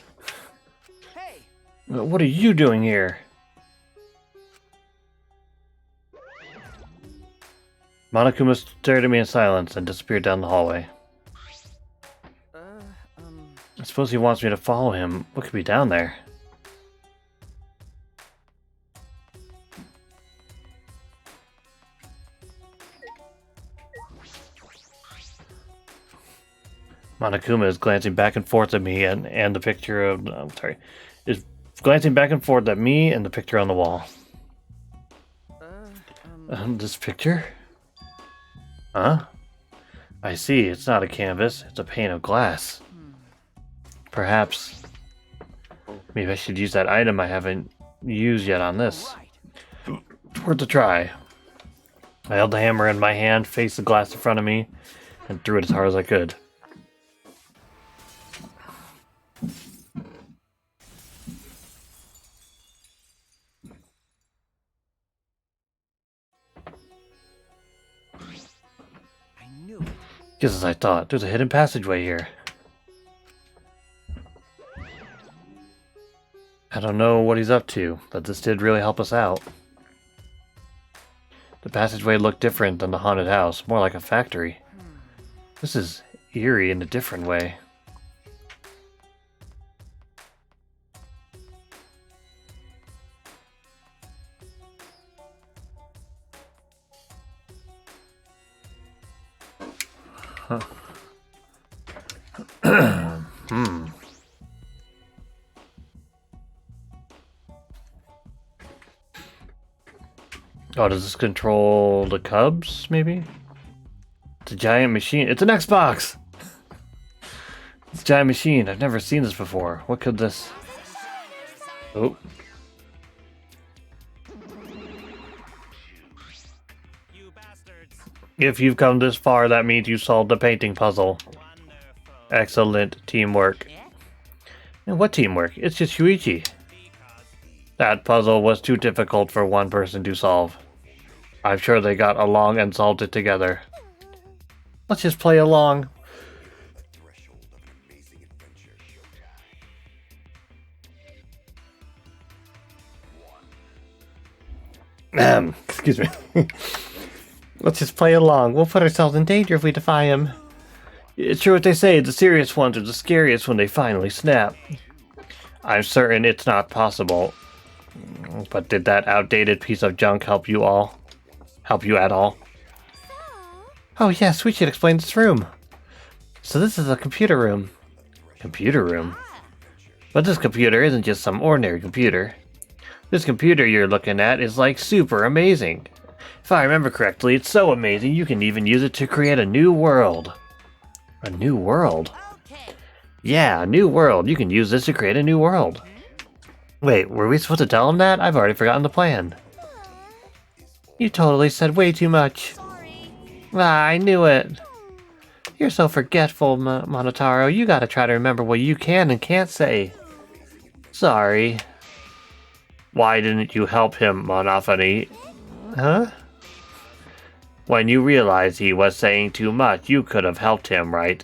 Hey! What are you doing here? Monokuma stared at me in silence and disappeared down the hallway. I suppose he wants me to follow him. What could be down there? Monokuma is glancing back and forth at me and the picture of... is glancing back and forth at me and the picture on the wall. This picture? Huh? I see, it's not a canvas, it's a pane of glass. Perhaps... maybe I should use that item I haven't used yet on this. Worth a try. I held the hammer in my hand, faced the glass in front of me, and threw it as hard as I could. Just as I thought, there's a hidden passageway here. I don't know what he's up to, but this did really help us out. The passageway looked different than the haunted house, more like a factory. This is eerie in a different way. Huh. Oh, does this control the Cubs, maybe? It's a giant machine. It's an Xbox! It's a giant machine. I've never seen this before. What could this... Oh. You bastards. If you've come this far, that means you solved the painting puzzle. Wonderful. Excellent teamwork. And what teamwork? It's just Shuichi. Because That puzzle was too difficult for one person to solve. I'm sure they got along and solved it together. Let's just play along. Excuse me. Let's just play along. We'll put ourselves in danger if we defy him. It's true what they say, the serious ones are the scariest when they finally snap. I'm certain it's not possible. But did that outdated piece of junk help you all? Help you at all? Oh yes, we should explain this room. So this is a computer room. Computer room? But this computer isn't just some ordinary computer. This computer you're looking at is like super amazing. If I remember correctly, it's so amazing you can even use it to create a new world. A new world? Yeah, a new world. You can use this to create a new world. Wait, were we supposed to tell him that? I've already forgotten the plan. You totally said way too much. Ah, I knew it. You're so forgetful, Monotaro. You gotta try to remember what you can and can't say. Sorry. Why didn't you help him, Monophony? Huh? When you realized he was saying too much, you could have helped him, right?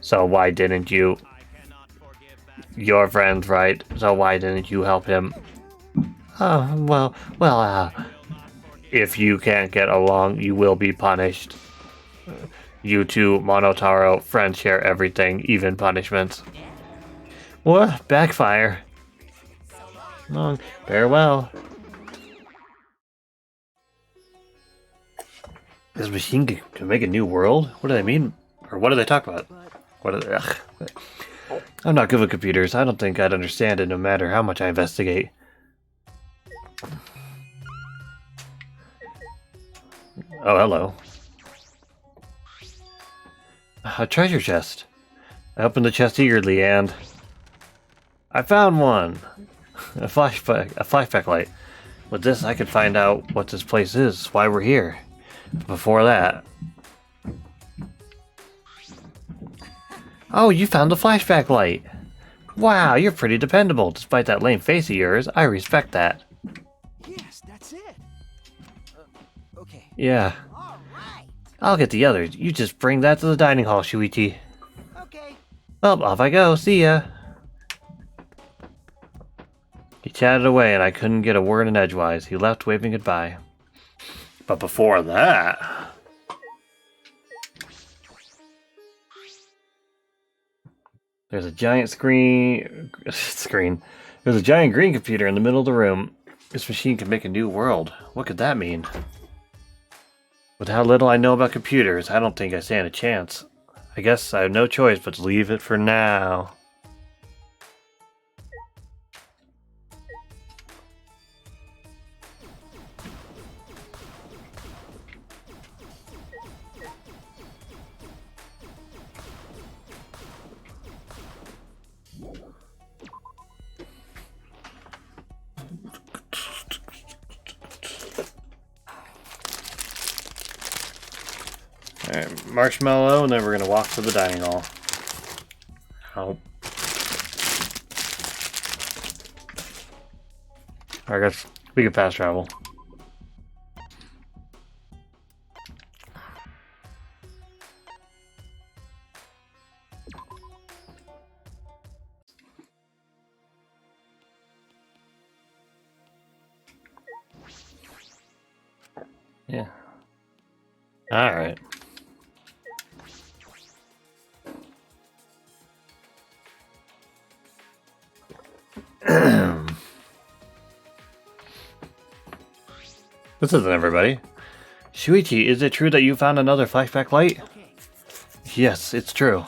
So why didn't you? I cannot forgive that. Your friend's right, so why didn't you help him? Oh, if you can't get along, you will be punished. You two, Monotaro, friends share everything, even punishments. What? Backfire. Long. Farewell. This machine can make a new world? What do they mean? Or what do they talk about? What are they, ugh. I'm not good with computers. I don't think I'd understand it no matter how much I investigate. Oh, hello. A treasure chest. I opened the chest eagerly and... I found one! A flashback light. With this, I could find out what this place is, why we're here. But before that... Oh, you found the flashback light! Wow, you're pretty dependable. Despite that lame face of yours, I respect that. Yes, that's it. Okay. Yeah. All right. I'll get the others. You just bring that to the dining hall, Shuichi. Okay. Well, off I go. See ya. He chatted away and I couldn't get a word in edgewise. He left waving goodbye. But before that... There's a giant screen. There's a giant green computer in the middle of the room. This machine can make a new world. What could that mean? With how little I know about computers, I don't think I stand a chance. I guess I have no choice but to leave it for now. Alright, marshmallow, and then we're gonna walk to the dining hall. Oh. I guess we can fast travel. Yeah. Alright. This isn't everybody. Shuichi, is it true that you found another flashback light? Yes, it's true.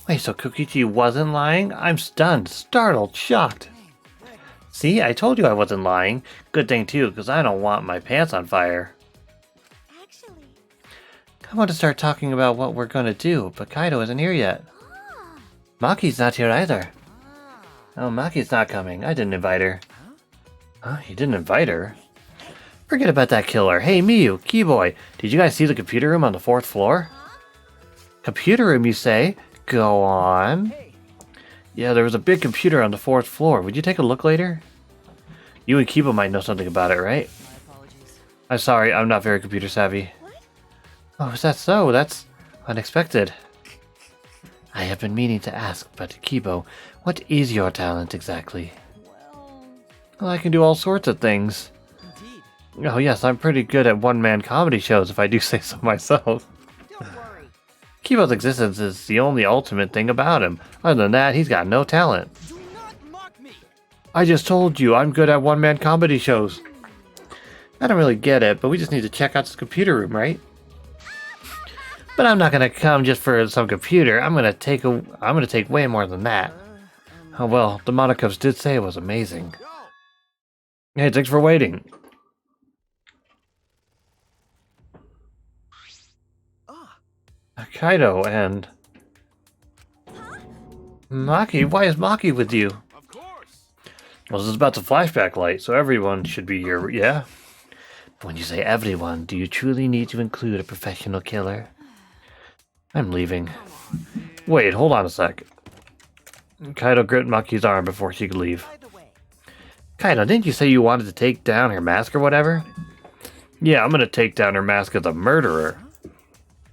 Wait, so Kokichi wasn't lying? I'm stunned, startled, shocked. See, I told you I wasn't lying. Good thing too, because I don't want my pants on fire. Actually, I want to start talking about what we're gonna do, but Kaido isn't here yet. Maki's not here either. Oh, Maki's not coming. I didn't invite her. Huh? You didn't invite her? Forget about that killer. Hey, Miyu, Keyboy, did you guys see the computer room on the 4th floor? Computer room, you say? Go on. Yeah, there was a big computer on the 4th floor. Would you take a look later? You and Kiba might know something about it, right? My apologies. I'm sorry, I'm not very computer savvy. Oh, is that so? That's unexpected. I have been meaning to ask, but Kibo, what is your talent exactly? Well, I can do all sorts of things. Indeed. Oh yes, I'm pretty good at one-man comedy shows if I do say so myself. Don't worry. Kibo's existence is the only ultimate thing about him. Other than that, he's got no talent. Do not mock me. I just told you, I'm good at one-man comedy shows. I don't really get it, but we just need to check out this computer room, right? But I'm not gonna come just for some computer. I'm gonna take way more than that. Oh well, the Monaco's did say it was amazing. Hey, thanks for waiting. Kaido and Maki. Why is Maki with you? Of course. Well, this is about the flashback light, so everyone should be here. Yeah. When you say everyone, do you truly need to include a professional killer? I'm leaving. Wait, hold on a sec. Kaido gripped Maki's arm before she could leave. By the way, Kaido, didn't you say you wanted to take down her mask or whatever? Yeah, I'm gonna take down her mask as a murderer.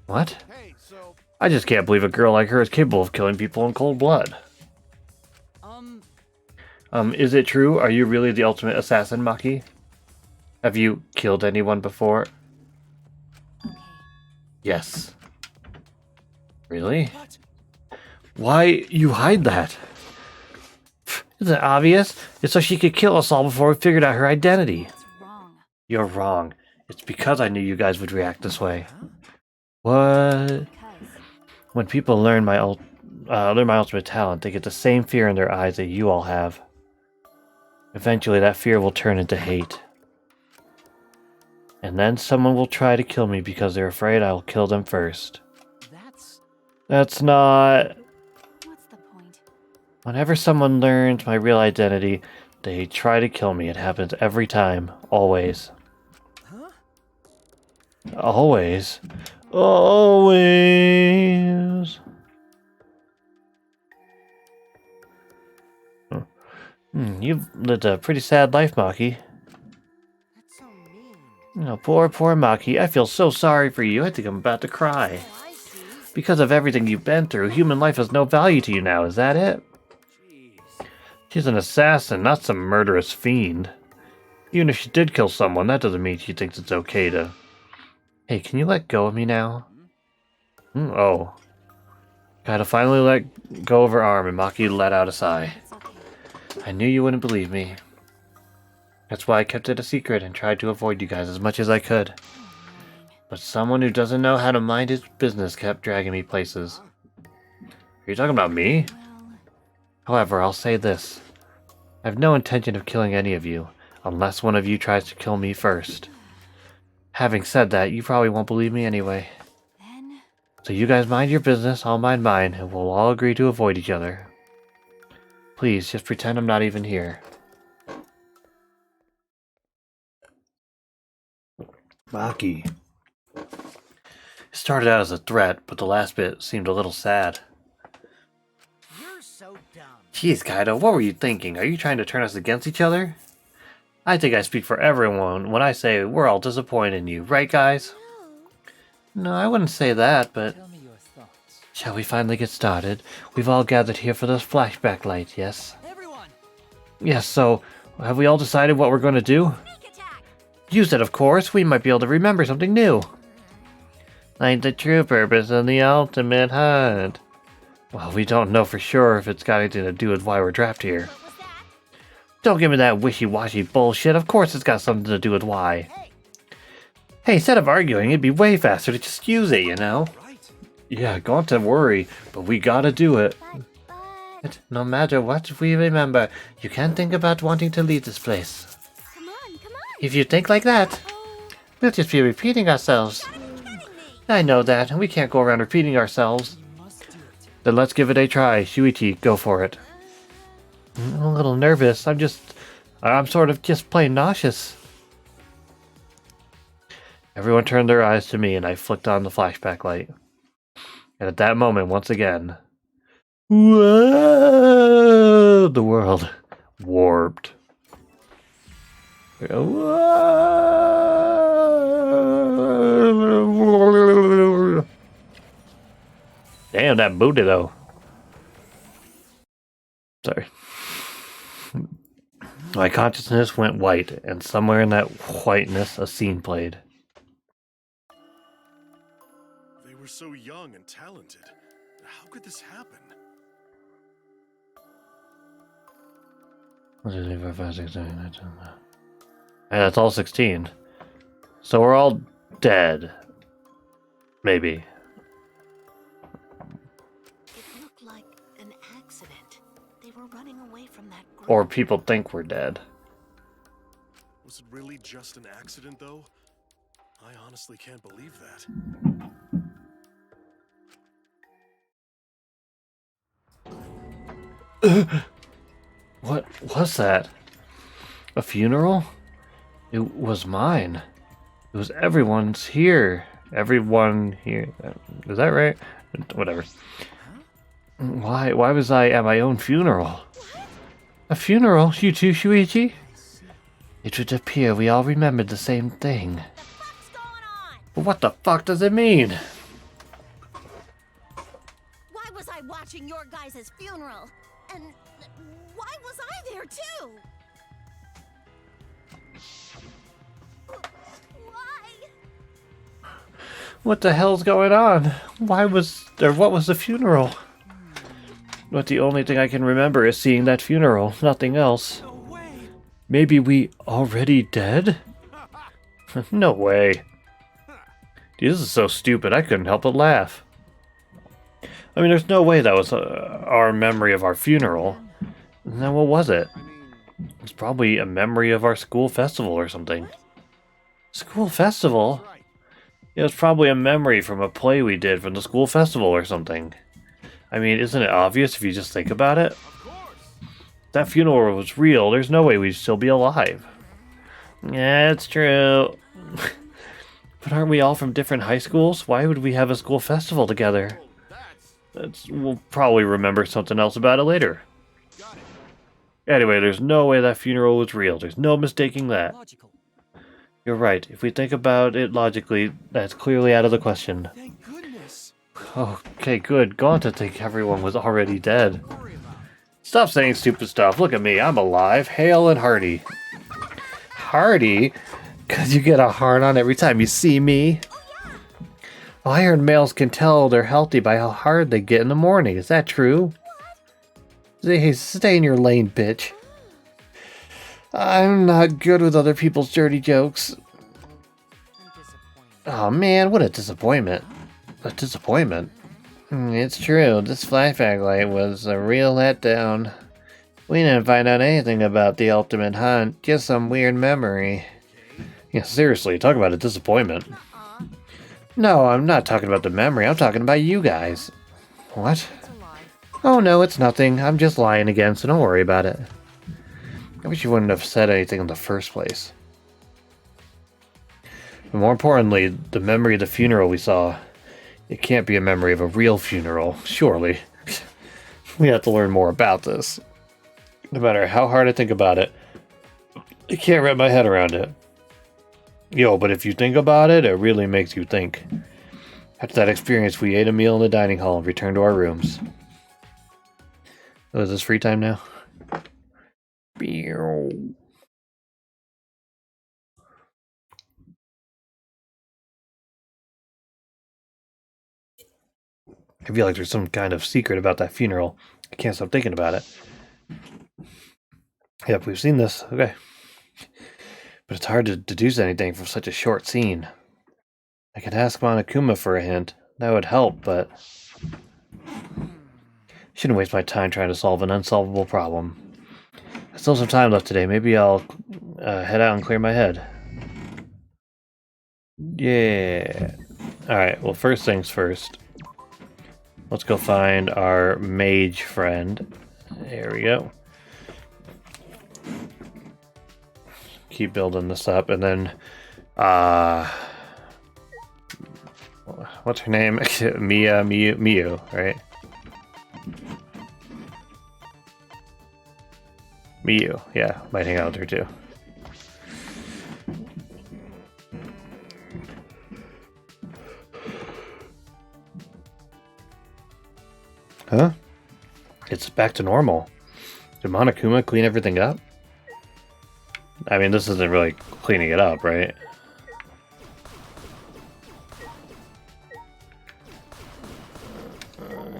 What? Hey, so I just can't believe a girl like her is capable of killing people in cold blood. Is it true? Are you really the ultimate assassin, Maki? Have you killed anyone before? Yes. Really? What? Why you hide that? Isn't it obvious? It's so she could kill us all before we figured out her identity. that's wrong. You're wrong. It's because I knew you guys would react this way. What? Because When people learn my ultimate talent, they get the same fear in their eyes that you all have. Eventually, that fear will turn into hate. And then someone will try to kill me because they're afraid I will kill them first. That's not... what's the point? Whenever someone learns my real identity, they try to kill me. It happens every time. Always. Huh? Always. Always. You've lived a pretty sad life, Maki. that's so mean. Oh, poor Maki. I feel so sorry for you. I think I'm about to cry. Oh, I see. Because of everything you've been through, human life has no value to you now. Is that it? jeez. She's an assassin, not some murderous fiend. Even if she did kill someone, that doesn't mean she thinks it's okay to... Hey, can you let go of me now? Oh. Kaido finally let go of her arm, and Maki let out a sigh. It's okay. I knew you wouldn't believe me. That's why I kept it a secret and tried to avoid you guys as much as I could. But someone who doesn't know how to mind his business kept dragging me places. Are you talking about me? However, I'll say this. I have no intention of killing any of you, unless one of you tries to kill me first. Having said that, you probably won't believe me anyway. Then So you guys mind your business, I'll mind mine, and we'll all agree to avoid each other. Please, just pretend I'm not even here. Maki. It started out as a threat, but the last bit seemed a little sad. You're so dumb. Jeez, Kaido, what were you thinking? Are you trying to turn us against each other? I think I speak for everyone when I say we're all disappointed in you, right guys? No, I wouldn't say that, but... Tell me your thoughts. Shall we finally get started? We've all gathered here for this flashback light, yes? Everyone! Yes, so, have we all decided what we're going to do? sneak attack. Use it, of course. We might be able to remember something new. Like the true purpose of the ultimate hunt. Well, we don't know for sure if it's got anything to do with why we're trapped here. What was that? Don't give me that wishy-washy bullshit. Of course it's got something to do with why. Hey, instead of arguing, it'd be way faster to just use it, you know? Right. Yeah, go on to worry, but we gotta do it. But No matter what we remember, you can't think about wanting to leave this place. come on, come on. If you think like that, Oh, we'll just be repeating ourselves. you're kidding me. I know that, and we can't go around repeating ourselves. You must do it. Then let's give it a try. Shuichi, go for it. I'm a little nervous. I'm sort of just plain nauseous. Everyone turned their eyes to me, and I flicked on the flashback light. And at that moment, once again, whoa, the world warped. Whoa. Damn, that booty though. Sorry. My consciousness went white, and somewhere in that whiteness, a scene played. They were so young and talented. How could this happen? 1, 2, 3, 4, 5, 6, 7, 8, 9, 10. Yeah, that's all 16. So we're all dead. Maybe. It looked like an accident. They were running away from that group. Or people think we're dead. Was it really just an accident, though? I honestly can't believe that. What was that? A funeral? It was mine. It was everyone's here. Everyone here. Is that right? Whatever. Why was I at my own funeral? A funeral? You too, Shuichi? It would appear we all remembered the same thing. What's going on? But what the fuck does it mean? Why was I watching your guys' funeral? And why was I there too? Why? What the hell's going on? What was the funeral? But the only thing I can remember is seeing that funeral, nothing else. No way! Maybe we already dead? No way. Dude, this is so stupid, I couldn't help but laugh. I mean, there's no way that was our memory of our funeral. Then what was it? It's probably a memory of our school festival or something. School festival? It was probably a memory from a play we did from the school festival or something. I mean, isn't it obvious if you just think about it? If that funeral was real, there's no way we'd still be alive. Yeah, it's true. But aren't we all from different high schools? Why would we have a school festival together? We'll probably remember something else about it later. Anyway, there's no way that funeral was real. There's no mistaking that. Logical. You're right. If we think about it logically, that's clearly out of the question. Thank goodness. Okay, good. Gone to think everyone was already dead. Stop saying stupid stuff. Look at me. I'm alive, hale and hearty. Hearty? Because you get a hard on every time you see me. Oh, I heard males can tell they're healthy by how hard they get in the morning. Is that true? Hey, stay in your lane, bitch. I'm not good with other people's dirty jokes. I'm disappointed. Oh man, what a disappointment. A disappointment. It's true, this flashback light was a real letdown. We didn't find out anything about the ultimate hunt, just some weird memory. Yeah, seriously, talk about a disappointment. No, I'm not talking about the memory, I'm talking about you guys. What? Oh no, it's nothing. I'm just lying again, so don't worry about it. I wish you wouldn't have said anything in the first place. But more importantly, the memory of the funeral we saw. It can't be a memory of a real funeral, surely. We have to learn more about this. No matter how hard I think about it, I can't wrap my head around it. Yo, but if you think about it, it really makes you think. After that experience, we ate a meal in the dining hall and returned to our rooms. Oh, is this free time now? I feel like there's some kind of secret about that funeral. I can't stop thinking about it. Yep, we've seen this. Okay. But it's hard to deduce anything from such a short scene. I could ask Monokuma for a hint. That would help, but... shouldn't waste my time trying to solve an unsolvable problem. There's still some time left today. Maybe I'll head out and clear my head. Yeah. Alright, well, first things first. Let's go find our mage friend. There we go. Keep building this up, and then, what's her name? Miyu, right? Miyu, yeah, might hang out with her too. Huh? It's back to normal. Did Monokuma clean everything up? I mean, this isn't really cleaning it up, right?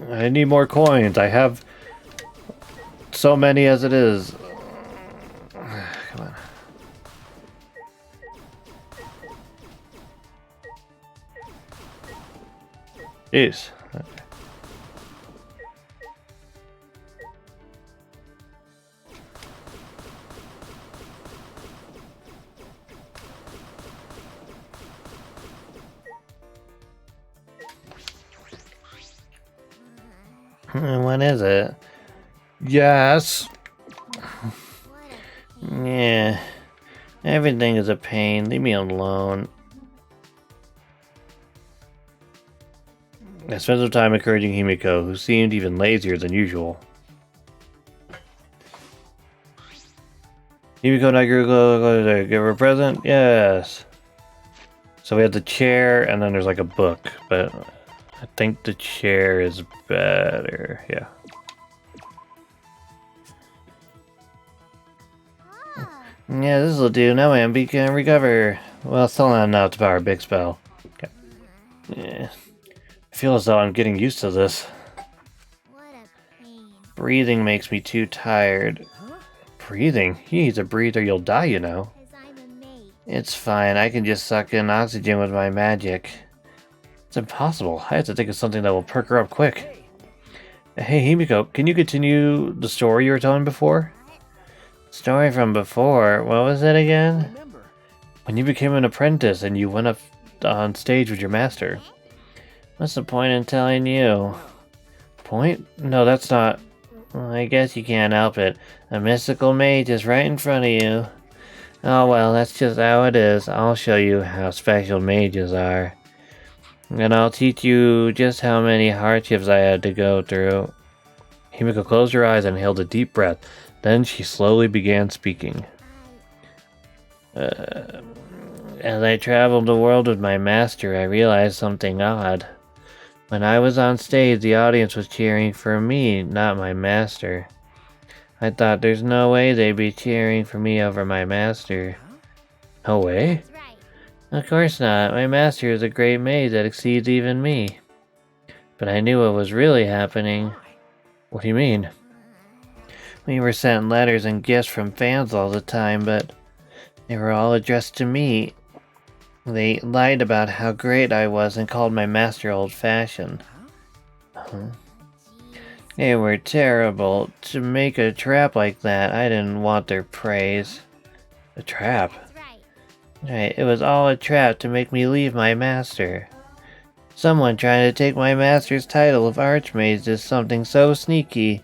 I need more coins. I have so many as it is. Come on. Jeez. What is it? Yes. Yeah. Everything is a pain. Leave me alone. I spent some time encouraging Himiko, who seemed even lazier than usual. Himiko and I give her a present? Yes. So we have the chair, and then there's like a book, but I think the chair is better. Yeah. Yeah, this will do. Now Ambi can recover. Well, still not enough to power a big spell. Okay. Yeah. I feel as though I'm getting used to this. What a pain. Breathing makes me too tired. Breathing? You need to breathe or you'll die, you know. 'Cause I'm a mate. It's fine. I can just suck in oxygen with my magic. It's impossible. I have to think of something that will perk her up quick. Hey, Himiko, can you continue the story you were telling before? Story from before? What was it again? When you became an apprentice and you went up on stage with your master. What's the point in telling you? Point? No, that's not... Well, I guess you can't help it. A mystical mage is right in front of you. Oh well, that's just how it is. I'll show you how special mages are. And I'll teach you just how many hardships I had to go through. Himiko closed her eyes and held a deep breath. Then she slowly began speaking. As I traveled the world with my master, I realized something odd. When I was on stage, the audience was cheering for me, not my master. I thought there's no way they'd be cheering for me over my master. No way? That's right. Of course not. My master is a great mage that exceeds even me. But I knew what was really happening. What do you mean? We were sent letters and gifts from fans all the time, but they were all addressed to me. They lied about how great I was and called my master old-fashioned. Huh? They were terrible. To make a trap like that, I didn't want their praise. A trap? That's right. Right, it was all a trap to make me leave my master. Someone trying to take my master's title of Archmage is something so sneaky.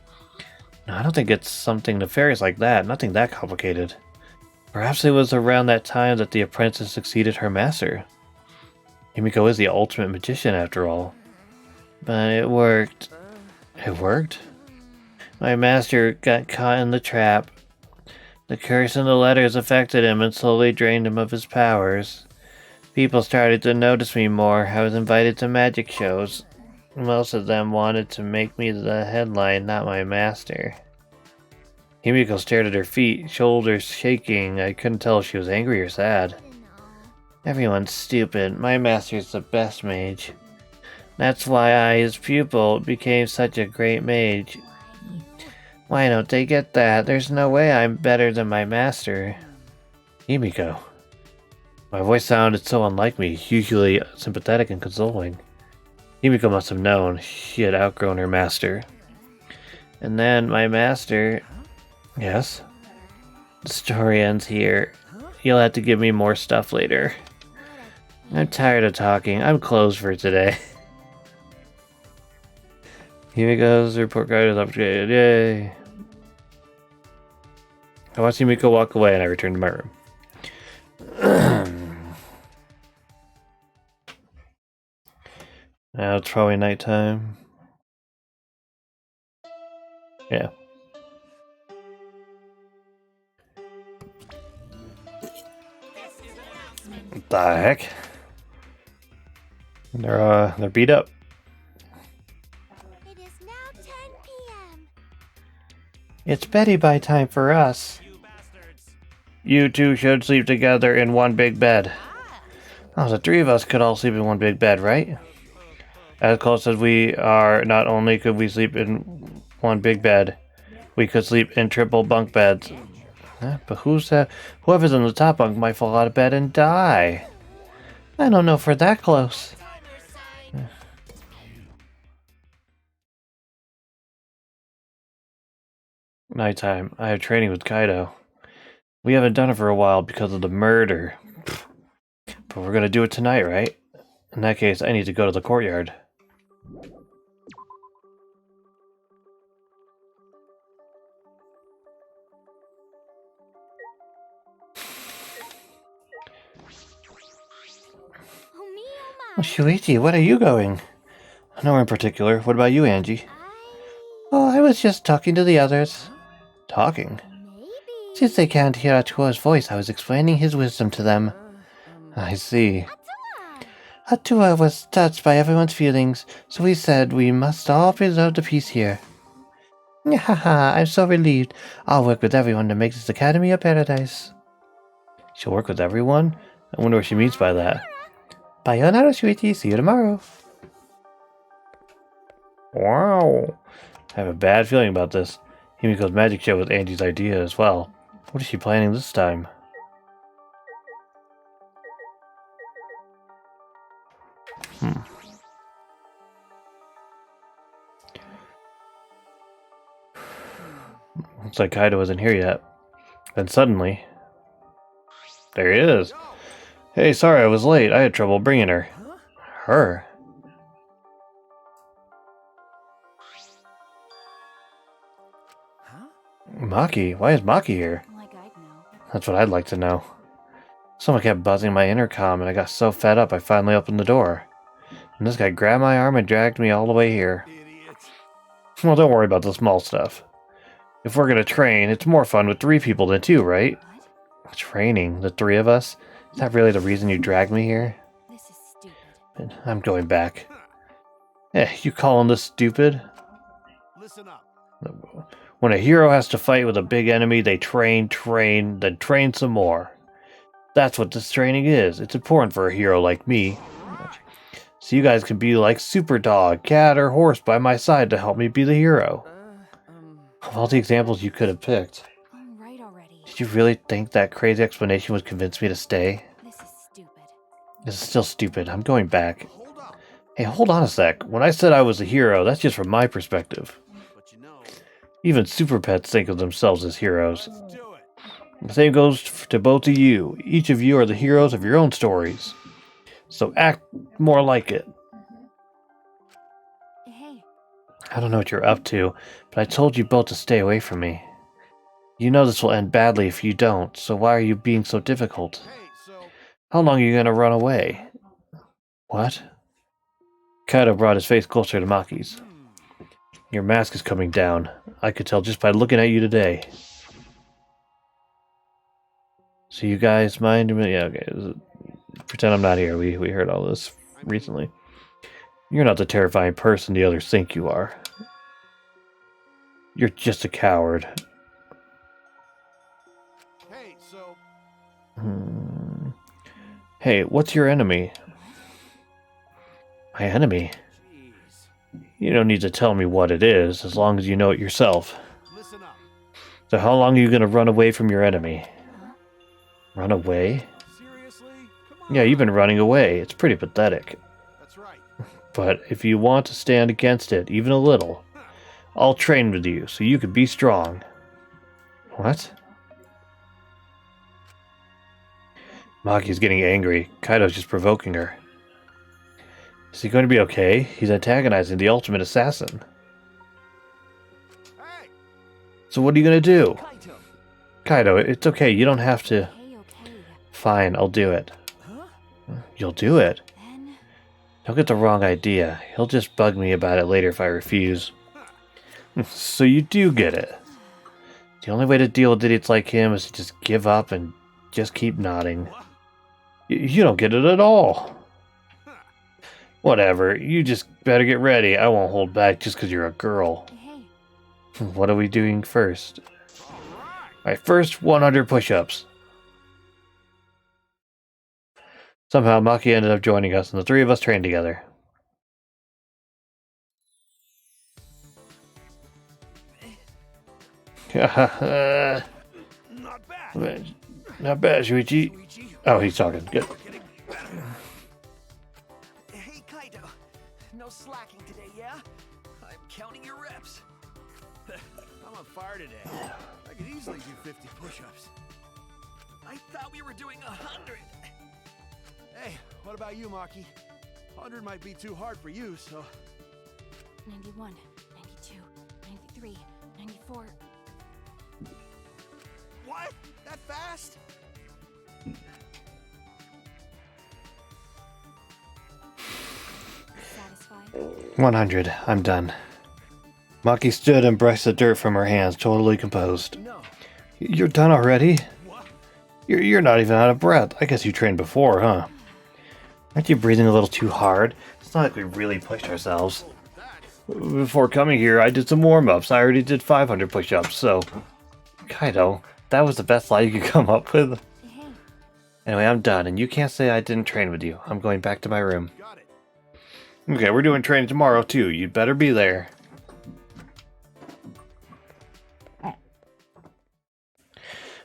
No, I don't think it's something nefarious like that. Nothing that complicated. Perhaps it was around that time that the apprentice succeeded her master. Himiko is the ultimate magician after all. But it worked. It worked? My master got caught in the trap. The curse in the letters affected him and slowly drained him of his powers. People started to notice me more. I was invited to magic shows. Most of them wanted to make me the headline, not my master. Himiko stared at her feet, shoulders shaking. I couldn't tell if she was angry or sad. Everyone's stupid. My master's the best mage. That's why I, his pupil, became such a great mage. Why don't they get that? There's no way I'm better than my master. Himiko. My voice sounded so unlike me, usually sympathetic and consoling. Himiko must have known she had outgrown her master. And then my master... Yes? The story ends here. You'll have to give me more stuff later. I'm tired of talking. I'm closed for today. Himiko's report card is upgraded. Yay! I watched Himiko walk away and I returned to my room. Now it's probably nighttime. Yeah. What the heck? They're beat up. It is now 10 p.m. It's Betty by time for us. You bastards! You two should sleep together in one big bed. Oh, the three of us could all sleep in one big bed, right? As close as we are, not only could we sleep in one big bed, we could sleep in triple bunk beds. But whoever's in the top bunk might fall out of bed and die. I don't know if we're that close. Nighttime. I have training with Kaido. We haven't done it for a while because of the murder. But we're gonna do it tonight, right? In that case, I need to go to the courtyard. Oh me, oh Oh, my. Shuichi, what are you going? Nowhere in particular. What about you, Angie? Oh, I was just talking to the others. Talking? Maybe. Since they can't hear Atua's voice, I was explaining his wisdom to them. I see. Atua was touched by everyone's feelings, so he said we must all preserve the peace here. Haha, I'm so relieved. I'll work with everyone to make this academy a paradise. She'll work with everyone? I wonder what she means by that. Sayonara, Shuichi. See you tomorrow. Wow. I have a bad feeling about this. Himiko's magic show was Angie's idea as well. What is she planning this time? Looks like Kaido isn't here yet. Then suddenly... There he is! Hey, sorry I was late. I had trouble bringing her. Her? Maki? Why is Maki here? Like I'd know. That's what I'd like to know. Someone kept buzzing my intercom and I got so fed up I finally opened the door. And this guy grabbed my arm and dragged me all the way here. Well, don't worry about the small stuff. If we're gonna train, it's more fun with 3 people than 2, right? Training? The 3 of us? Is that really the reason you dragged me here? This is stupid. I'm going back. You calling this stupid? Listen up. When a hero has to fight with a big enemy, they train, then train some more. That's what this training is. It's important for a hero like me. So you guys can be like Super Dog, Cat, or Horse by my side to help me be the hero. Of all the examples you could have picked, All right already. did you really think that crazy explanation would convince me to stay? This is stupid. This is still stupid. I'm going back. Hey, hold on a sec. When I said I was a hero, that's just from my perspective. But you know, Even super pets think of themselves as heroes. let's do it. The same goes to both of you. Each of you are the heroes of your own stories. So act more like it. Hey, I don't know what you're up to, but I told you both to stay away from me. You know this will end badly if you don't, so why are you being so difficult? Hey, so How long are you gonna run away? What? Kaido brought his face closer to Maki's. Your mask is coming down. I could tell just by looking at you today. So you guys mind me? Yeah, okay. Pretend I'm not here. We heard all this recently. You're not the terrifying person the others think you are. You're just a coward. hey, so Hey, what's your enemy? My enemy? jeez. You don't need to tell me what it is, as long as you know it yourself. Listen up. So how long are you gonna run away from your enemy? Run away? Seriously? Come on. Yeah, you've been running away. It's pretty pathetic. That's right. But if you want to stand against it, even a little, I'll train with you so you can be strong. What? Maki's getting angry. Kaido's just provoking her. Is he going to be okay? He's antagonizing the ultimate assassin. Hey, So what are you going to do? Kaito! Kaido, it's okay. You don't have to... okay. Fine, I'll do it. Huh? You'll do it? Then, Don't get the wrong idea. He'll just bug me about it later if I refuse. So you do get it. The only way to deal with idiots like him is to just give up and just keep nodding. You don't get it at all. Whatever, you just better get ready. I won't hold back just because you're a girl. hey, What are we doing first? Alright, first 100 push-ups. Somehow Maki ended up joining us and the three of us trained together. not bad. Not bad, Shuichi. Luigi, Oh, he's talking. Good. getting better. Hey, Kaito. No slacking today, yeah? I'm counting your reps. I'm on fire today. I could easily do 50 push-ups. I thought we were doing 100. Hey, what about you, Maki? 100 might be too hard for you, so 91, 92, 93, 94. what? That fast? Satisfied? 100. I'm done. Maki stood and brushed the dirt from her hands, totally composed. No. You're done already? What? You're not even out of breath. I guess you trained before, huh? Aren't you breathing a little too hard? It's not like we really pushed ourselves. Before coming here, I did some warm-ups. I already did 500 push-ups, so... Kaido, that was the best lie you could come up with. Hey, Anyway, I'm done, and you can't say I didn't train with you. I'm going back to my room. Got it. Okay, we're doing training tomorrow, too. You'd better be there.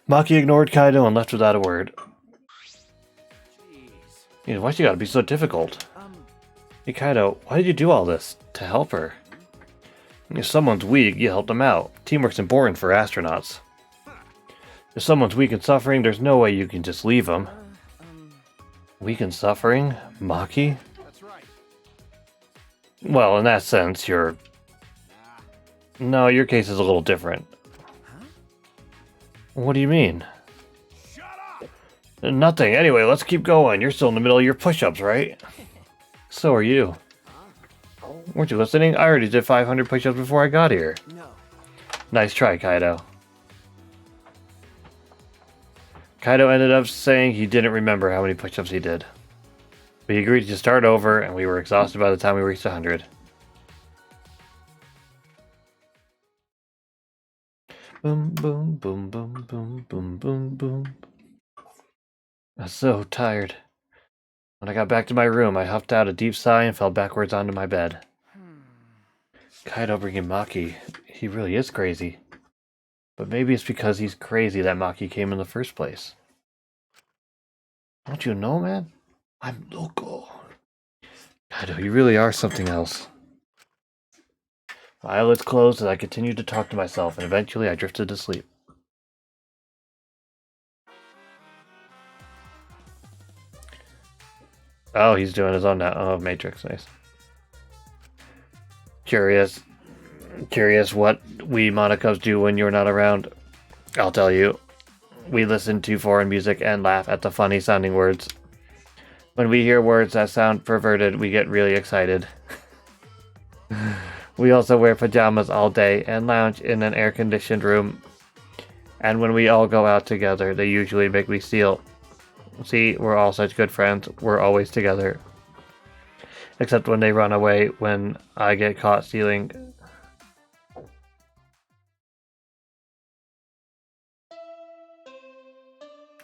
Maki ignored Kaido and left without a word. Jeez. Yeah, why'd you gotta be so difficult? Hey Kaido, why did you do all this? To help her. If someone's weak, you help them out. Teamwork's important for astronauts. If someone's weak and suffering, there's no way you can just leave them. Weak and suffering? Maki? That's right. Well, in that sense, you're... No, your case is a little different. What do you mean? Shut up! Nothing. Anyway, let's keep going. You're still in the middle of your push-ups, right? So are you. Weren't you listening? I already did 500 push-ups before I got here. No. Nice try, Kaido. Kaido ended up saying he didn't remember how many push-ups he did. But he agreed to start over, and we were exhausted by the time we reached 100. Boom, boom, boom, boom, boom, boom, boom, boom. I was so tired. When I got back to my room, I huffed out a deep sigh and fell backwards onto my bed. Kaido bringing Maki. He really is crazy. But maybe it's because he's crazy that Maki came in the first place. Don't you know, man? I'm local. God, you really are something else. My eyelids closed as I continued to talk to myself, and eventually I drifted to sleep. Oh, he's doing his own now. Oh, Matrix, nice. Curious what we Monacos do when you're not around. I'll tell you. We listen to foreign music and laugh at the funny sounding words. When we hear words that sound perverted, we get really excited. We also wear pajamas all day and lounge in an air-conditioned room. And when we all go out together, they usually make me steal. See, we're all such good friends. We're always together. Except when they run away when I get caught stealing.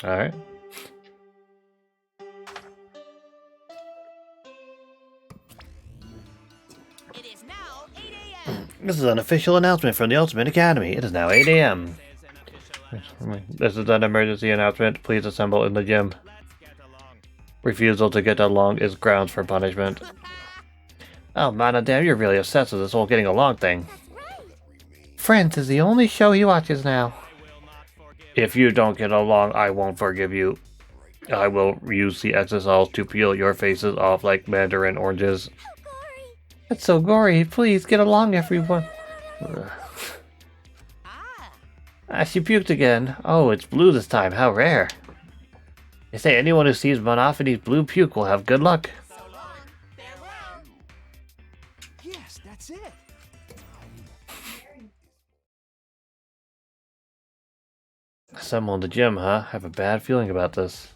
Alright. It is now 8 a.m. This is an official announcement from the Ultimate Academy. It is now 8 a.m. This is an emergency announcement. Please assemble in the gym. Refusal to get along is grounds for punishment. Oh, man, damn, you're really obsessed with this whole getting along thing. Friends is the only show he watches now. If you don't get along, I won't forgive you. I will use the exosols to peel your faces off like mandarin oranges. That's so gory. Please get along, everyone. She puked again. Oh, it's blue this time. How rare. They say anyone who sees Monophady's blue puke will have good luck. Yes, that's it. Assemble in the gym, huh? I have a bad feeling about this.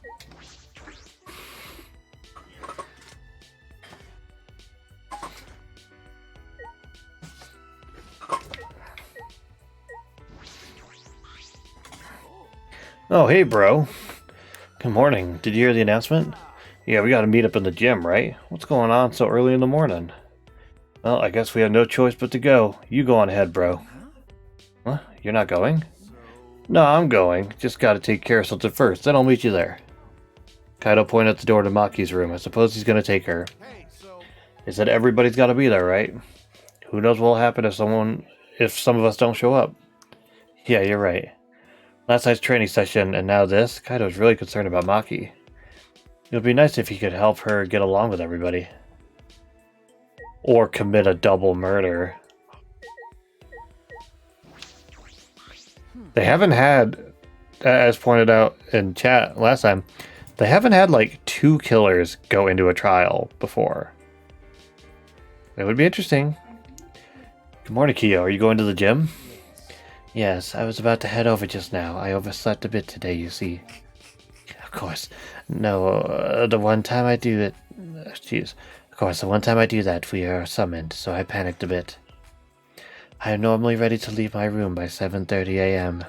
Oh, hey, bro. Good morning. Did you hear the announcement? Yeah, we gotta meet up in the gym, right? What's going on so early in the morning? Well, I guess we have no choice but to go. You go on ahead, bro. What? You're not going? No, I'm going. Just gotta take care of something first, then I'll meet you there. Kaido pointed at the door to Maki's room. I suppose he's gonna take her. He said everybody's gotta be there, right? Who knows what'll happen if some of us don't show up? Yeah, you're right. Last night's training session and now this, Kaido's really concerned about Maki. It would be nice if he could help her get along with everybody. Or commit a double murder. They haven't had, as pointed out in chat last time, they haven't had like 2 killers go into a trial before. It would be interesting. Good morning, Kiyo. Are you going to the gym? Yes, I was about to head over just now. I overslept a bit today, you see. Of course. No, the one time I do it... Jeez. Of course, the one time I do that, we are summoned, so I panicked a bit. I am normally ready to leave my room by 7:30 a.m.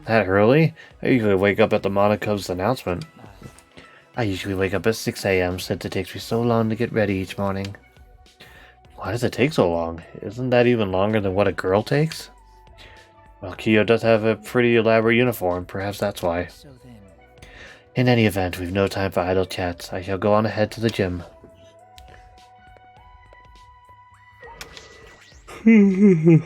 That early? I usually wake up at the Monaco's announcement. I usually wake up at 6 a.m. since it takes me so long to get ready each morning. Why does it take so long? Isn't that even longer than what a girl takes? Well, Kiyo does have a pretty elaborate uniform, perhaps that's why. So then, In any event, we've no time for idle chats. I shall go on ahead to the gym. Good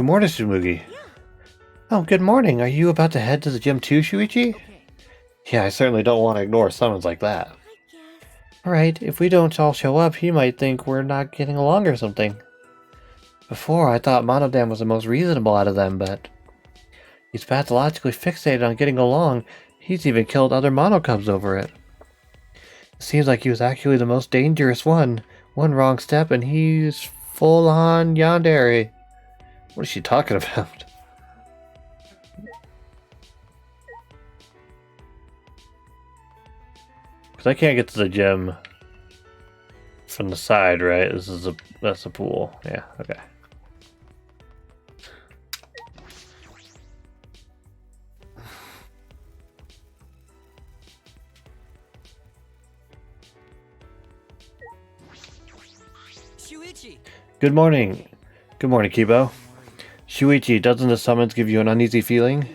morning, Shumugi. Oh, good morning. Are you about to head to the gym too, Shuichi? Yeah, I certainly don't want to ignore summons like that. Alright, if we don't all show up, he might think we're not getting along or something. Before, I thought Monodam was the most reasonable out of them, but... he's pathologically fixated on getting along. He's even killed other monocubs over it. It seems like he was actually the most dangerous one. One wrong step and he's full-on yandere. What is she talking about? Because I can't get to the gym from the side, right? That's the pool. Yeah, okay. Shuichi! Good morning. Good morning, Kibo. Shuichi, doesn't the summons give you an uneasy feeling?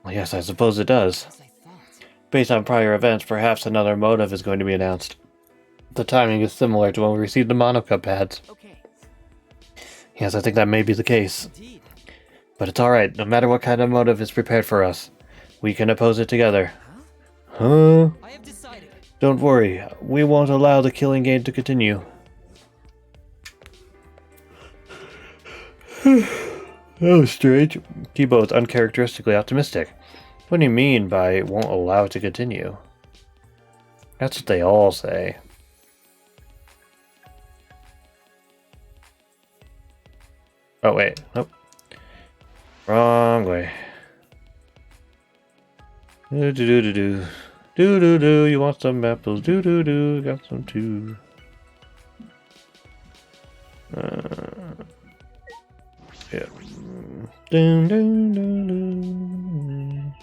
Well, yes, I suppose it does. As I thought. Based on prior events, perhaps another motive is going to be announced. The timing is similar to when we received the Monocup pads. Okay. Yes, I think that may be the case. Indeed. But it's alright, no matter what kind of motive is prepared for us. We can oppose it together. Huh? I have decided. Don't worry, we won't allow the killing game to continue. Oh, strange. Kibo is uncharacteristically optimistic. What do you mean by won't allow it to continue? That's what they all say. Oh, wait. Nope. Wrong way. Do-do-do-do-do. Do-do-do. You want some apples? Do-do-do. Got some too. Yeah. Dun, dun, dun, dun.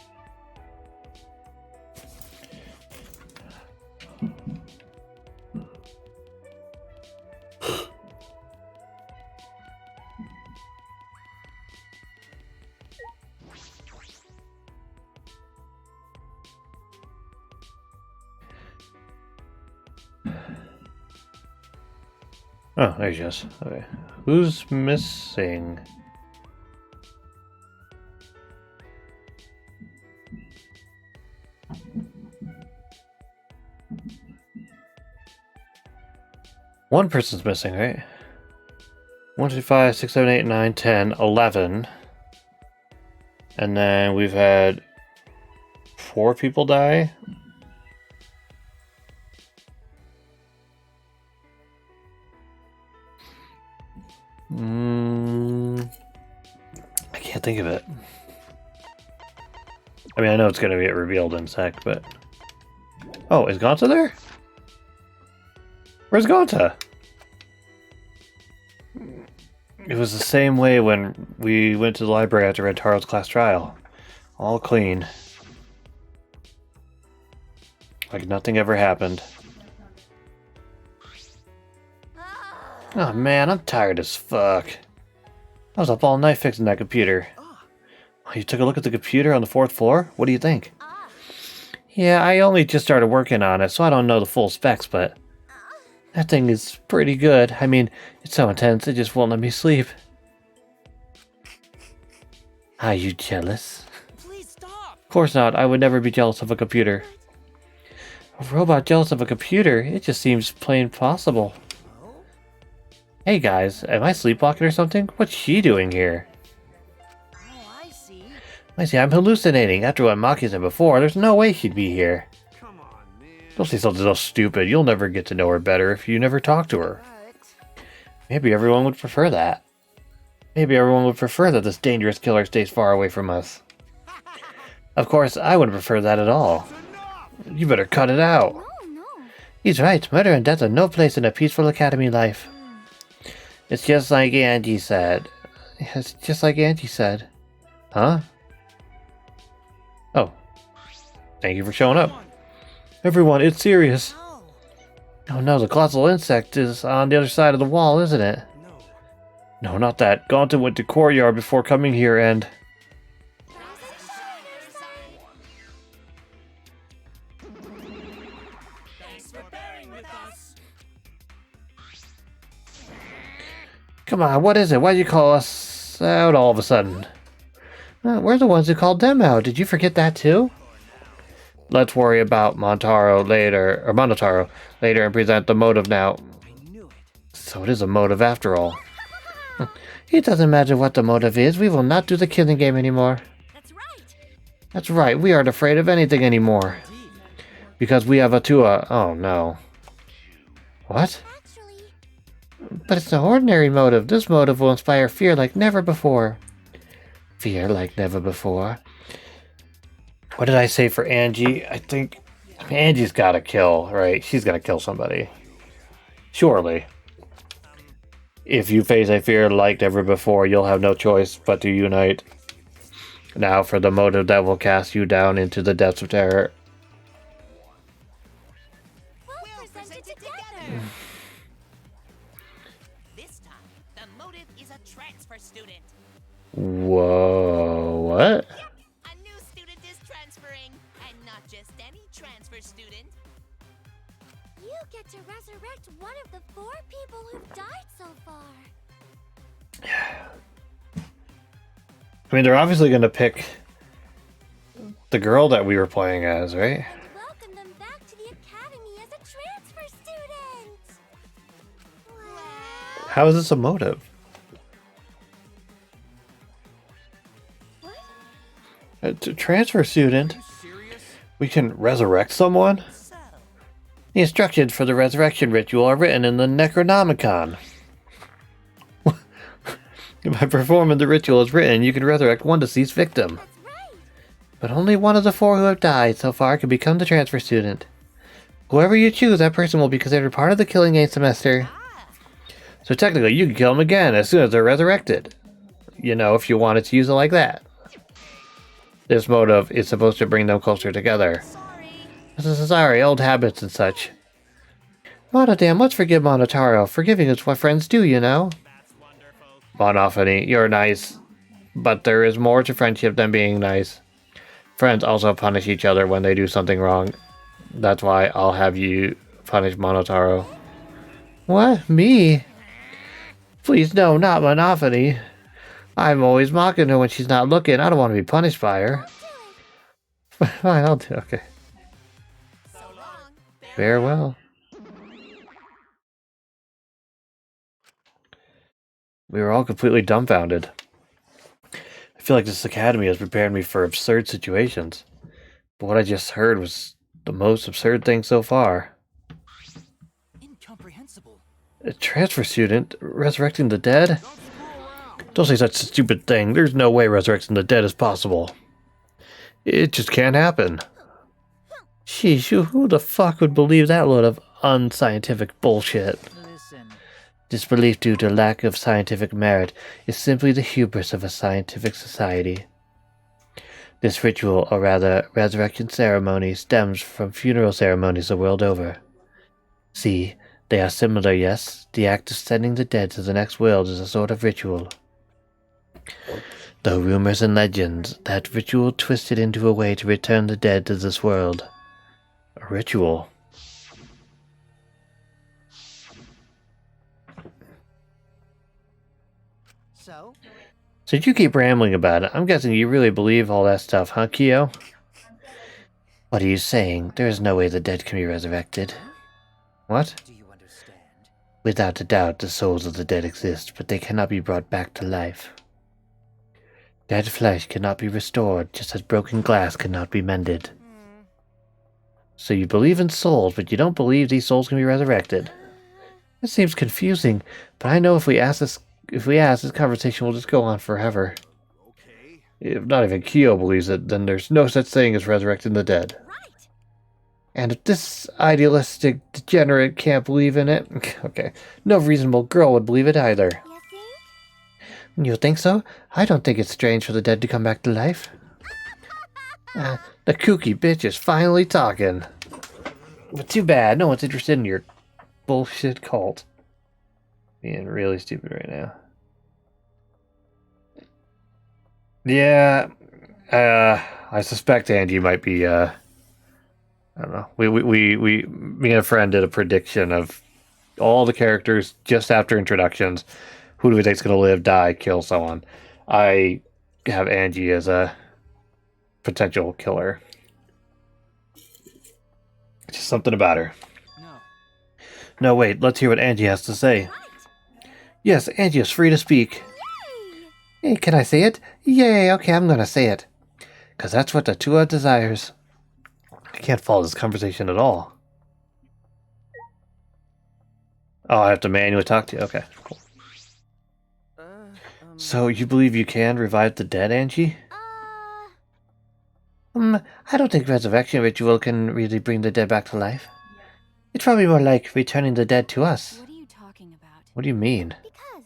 Oh, there she is. Okay. Who's missing? One person's missing, right? 1, 2, 5, 6, 7, 8, 9, 10, 11. And then we've had 4 people die. I can't think of it. I mean, I know it's going to get revealed in a sec, but... Oh, is Gonta there? Where's Gonta? It was the same way when we went to the library after Red Taro's class trial. All clean. Like nothing ever happened. Oh man, I'm tired as fuck. I was up all night fixing that computer. Oh, you took a look at the computer on the 4th floor? What do you think? Yeah, I only just started working on it, so I don't know the full specs, but... that thing is pretty good. I mean, it's so intense, it just won't let me sleep. Are you jealous? Please stop! Of course not, I would never be jealous of a computer. A robot jealous of a computer? It just seems plain possible. Hey guys, am I sleepwalking or something? What's she doing here? Oh, I see. I see, I'm hallucinating. After what Maki said before, there's no way she'd be here. Come on, man. Don't say something so stupid. You'll never get to know her better if you never talk to her. But Maybe everyone would prefer that. Maybe everyone would prefer that this dangerous killer stays far away from us. Of course, I wouldn't prefer that at all. You better cut it out. No. He's right. Murder and death have no place in a peaceful academy life. It's just like Angie said. It's just like Angie said. Huh? Oh. Thank you for showing up. Everyone, it's serious. no. Oh no, the colossal insect is on the other side of the wall, isn't it? No. No, not that. Gonta went to courtyard before coming here and... Thanks for bearing with us. Come on, what is it? Why'd you call us out all of a sudden? We're the ones who called them out. Did you forget that too? Let's worry about Monotaro later and present the motive now. I knew it. So it is a motive after all. It doesn't matter what the motive is. We will not do the killing game anymore. That's right. That's right. We aren't afraid of anything anymore. Indeed. Because we have a Tua. Oh no. What? Actually, But it's an ordinary motive. This motive will inspire fear like never before. Fear like never before. What did I say for Angie? I think Angie's gotta kill, right? She's gotta kill somebody. Surely. If you face a fear like never before, you'll have no choice but to unite. Now for the motive that will cast you down into the depths of terror. we'll present it together. one of the 4 people who've died so far. I mean, they're obviously going to pick the girl that we were playing as, right? And welcome them back to the academy as a transfer student. Well, How is this a motive? what? To transfer student, we can resurrect someone? So, The instructions for the resurrection ritual are written in the Necronomicon. By performing the ritual as written, you can resurrect one deceased victim. That's right. But only one of the 4 who have died so far can become the transfer student. Whoever you choose, that person will be considered part of the killing aid semester. So technically, you can kill them again as soon as they're resurrected. You know, if you wanted to use it like that. This motive is supposed to bring them closer together. Sorry, old habits and such. Monodam, let's forgive Monotaro. Forgiving is what friends do, you know. Monophony, you're nice. But there is more to friendship than being nice. Friends also punish each other when they do something wrong. That's why I'll have you punish Monotaro. What? Me? Please no, not Monophony. I'm always mocking her when she's not looking. I don't want to be punished by her. Fine, I'll do it. Okay. so long. Farewell. We were all completely dumbfounded. I feel like this academy has prepared me for absurd situations. But what I just heard was the most absurd thing so far. Incomprehensible. A transfer student resurrecting the dead? Don't say such a stupid thing. There's no way resurrecting the dead is possible. It just can't happen. Sheesh, who the fuck would believe that load of unscientific bullshit? Listen. Disbelief due to lack of scientific merit is simply the hubris of a scientific society. This ritual, or rather, resurrection ceremony, stems from funeral ceremonies the world over. See, they are similar, yes. The act of sending the dead to the next world is a sort of ritual. Though rumors and legends, that ritual twisted into a way to return the dead to this world. A ritual. So you keep rambling about it. I'm guessing you really believe all that stuff, huh, Kyo? What are you saying? There is no way the dead can be resurrected. What? Do you understand? Without a doubt, the souls of the dead exist, but they cannot be brought back to life. Dead flesh cannot be restored, just as broken glass cannot be mended. So you believe in souls, but you don't believe these souls can be resurrected. It seems confusing, but I know if we ask, this conversation will just go on forever. Okay. If not even Kyo believes it, then there's no such thing as resurrecting the dead. Right. And if this idealistic degenerate can't believe in it, okay, no reasonable girl would believe it either. You think? You think so? I don't think it's strange for the dead to come back to life. The kooky bitch is finally talking. But too bad, no one's interested in your bullshit cult. Being really stupid right now. Yeah, I suspect Angie might be, I don't know. Me and a friend did a prediction of all the characters just after introductions. Who do we think's gonna live, die, kill someone? I have Angie as a potential killer. Just something about her. No. No, wait, let's hear what Angie has to say. Yes, Angie is free to speak. Hey, can I say it? Yay, okay, I'm gonna say it. 'Cause that's what the Tua desires. I can't follow this conversation at all. Oh, I have to manually talk to you? Okay, cool. So, you believe you can revive the dead, Angie? I don't think resurrection ritual can really bring the dead back to life. It's probably more like returning the dead to us. What are you talking about? What do you mean? Because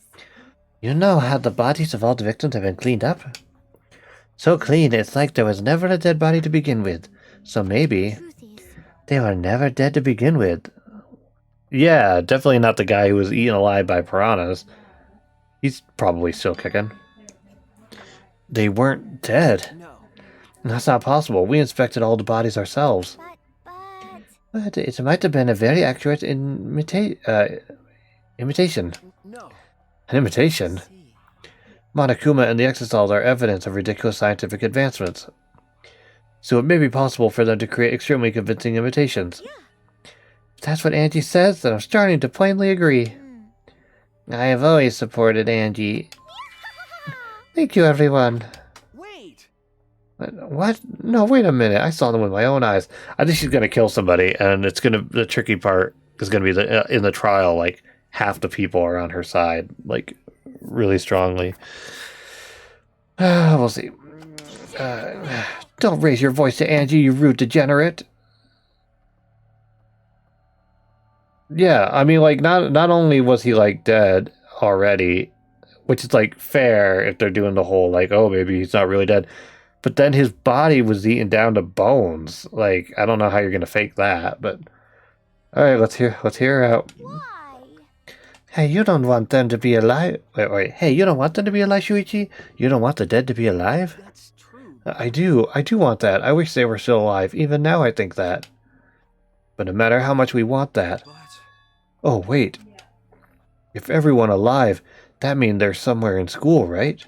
You know how the bodies of all the victims have been cleaned up? So clean, it's like there was never a dead body to begin with. So maybe truth is, they were never dead to begin with. Yeah, definitely not the guy who was eaten alive by piranhas. He's probably still kicking. They weren't dead. No. That's not possible. We inspected all the bodies ourselves. but But it might have been a very accurate imitation. No. An imitation? See. Monokuma and the Exisals are evidence of ridiculous scientific advancements. So it may be possible for them to create extremely convincing imitations. Yeah. If that's what Angie says, then I'm starting to plainly agree. I have always supported Angie. Thank you, everyone. Wait. What? No, wait a minute. I saw them with my own eyes. I think she's gonna kill somebody, and the tricky part is gonna be in the trial, like, half the people are on her side, like, really strongly. We'll see. Don't raise your voice to Angie, you rude degenerate. Yeah, I mean, like, not only was he, like, dead already, which is, like, fair if they're doing the whole, like, oh, maybe he's not really dead, but then his body was eaten down to bones. Like, I don't know how you're gonna fake that, but... Alright, let's hear her out. Why? Hey, you don't want them to be alive. Wait. Hey, you don't want them to be alive, Shuichi? You don't want the dead to be alive? That's true. I do want that. I wish they were still alive. Even now I think that. But no matter how much we want that... But Oh, wait. If everyone alive, that means they're somewhere in school, right?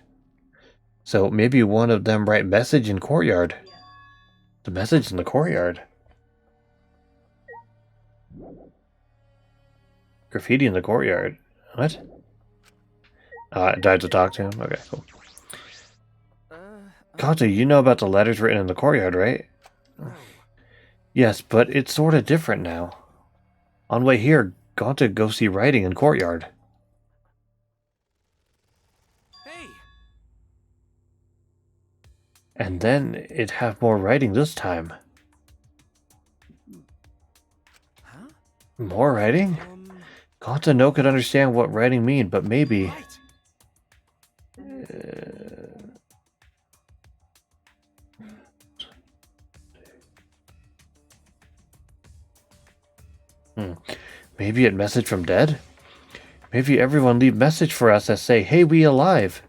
So maybe one of them write message in courtyard. The message in the courtyard. Graffiti in the courtyard. What? I died to talk to him? Okay, cool. Kanto, you know about the letters written in the courtyard, right? no. Yes, but it's sort of different now. On way here, got to go see writing in courtyard. Hey. And then it have more writing this time. Huh? More writing? Kanta no could understand what writing mean, but maybe... Right. Maybe a message from dead? Maybe everyone leave message for us that say, hey, we alive.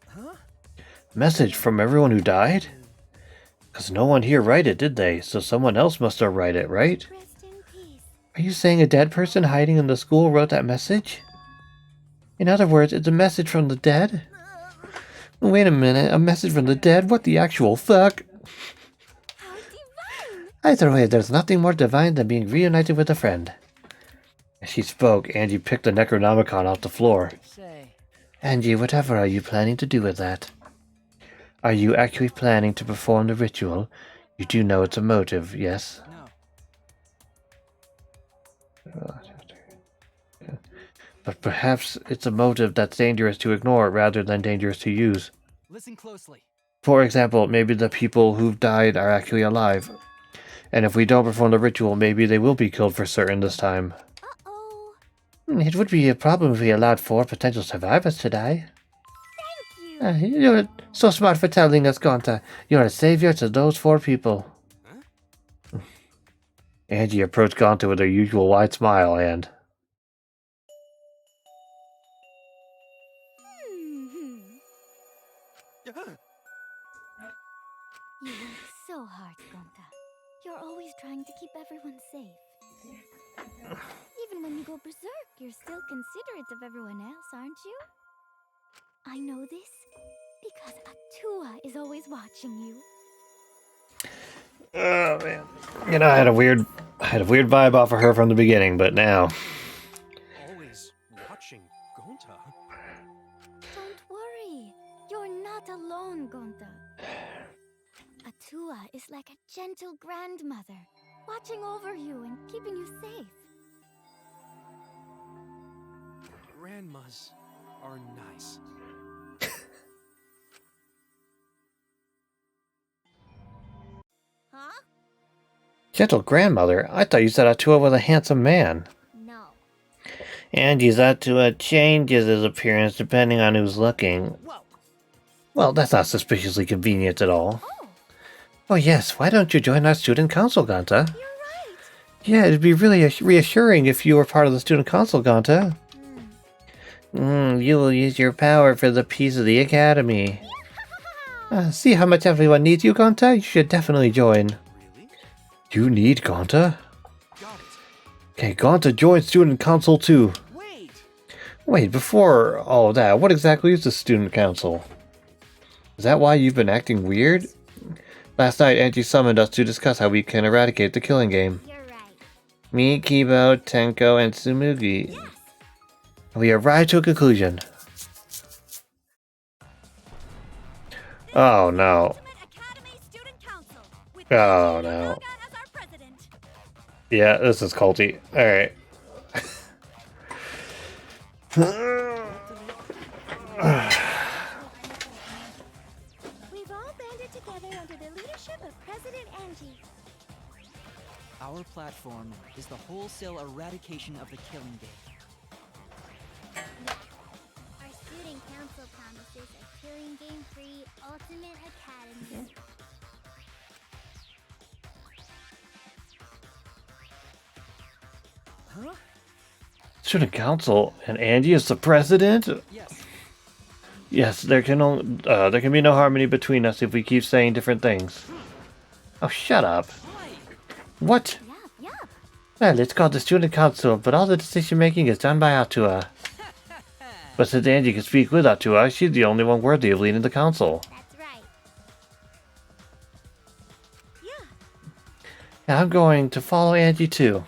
Huh? Message from everyone who died? Because no one here write it, did they? So someone else must have write it, right? Rest in peace. Are you saying a dead person hiding in the school wrote that message? In other words, it's a message from the dead? Wait a minute, a message from the dead? What the actual fuck? How divine! Either way, there's nothing more divine than being reunited with a friend. As she spoke, Angie picked the Necronomicon off the floor. Say, Angie, whatever are you planning to do with that? Are you actually planning to perform the ritual? You do know it's a motive, yes? no. But perhaps it's a motive that's dangerous to ignore rather than dangerous to use. Listen closely. For example, maybe the people who've died are actually alive. And if we don't perform the ritual, maybe they will be killed for certain this time. Uh-oh. It would be a problem if we allowed 4 potential survivors to die. Thank you. You're so smart for telling us, Gonta. You're a savior to those 4 people. Huh? Angie approached Gonta with her usual wide smile and... Mhm. Yeah. You work so hard, Gonta. You're always trying to keep everyone safe. Even when you go berserk, you're still considerate of everyone else, aren't you? I know this because Atua is always watching you. Oh man. You know, I had a weird vibe off of her from the beginning, but now... Always watching Gonta. Don't worry. You're not alone, Gonta. Atua is like a gentle grandmother, watching over you and keeping you safe. Grandmas are nice. Huh? Gentle grandmother? I thought you said Atua was a handsome man. No. Angie's Atua changes his appearance depending on who's looking. Whoa. Well, that's not suspiciously convenient at all. Oh, Oh yes, why don't you join our student council, Gonta? you're right. Yeah, it'd be really reassuring if you were part of the student council, Gonta. You will use your power for the peace of the academy. See how much everyone needs you, Gonta? You should definitely join. Really? You need Gonta? Got it. Okay, Gonta joins Student Council too. Wait! Wait, before all of that, what exactly is the Student Council? Is that why you've been acting weird? Last night, Angie summoned us to discuss how we can eradicate the killing game. You're right. Me, Kibo, Tenko, and Tsumugi. Yes. We arrived to a conclusion. Oh no. Academy Student Council with Oh no. as our president. Yeah, this is culty. Alright. We've all banded together under the leadership of President Angie. Our platform is the wholesale eradication of the killing game. Our student council promises a killing game-free ultimate academy. Huh? Student Council and Angie is the president? Yes. Yes, there can be no harmony between us if we keep saying different things. Oh, shut up. Why? What? Yup. Well, it's called the Student Council, but all the decision making is done by Atua. But since Angie can speak with Atua, she's the only one worthy of leading the council. That's right. And I'm going to follow Angie too.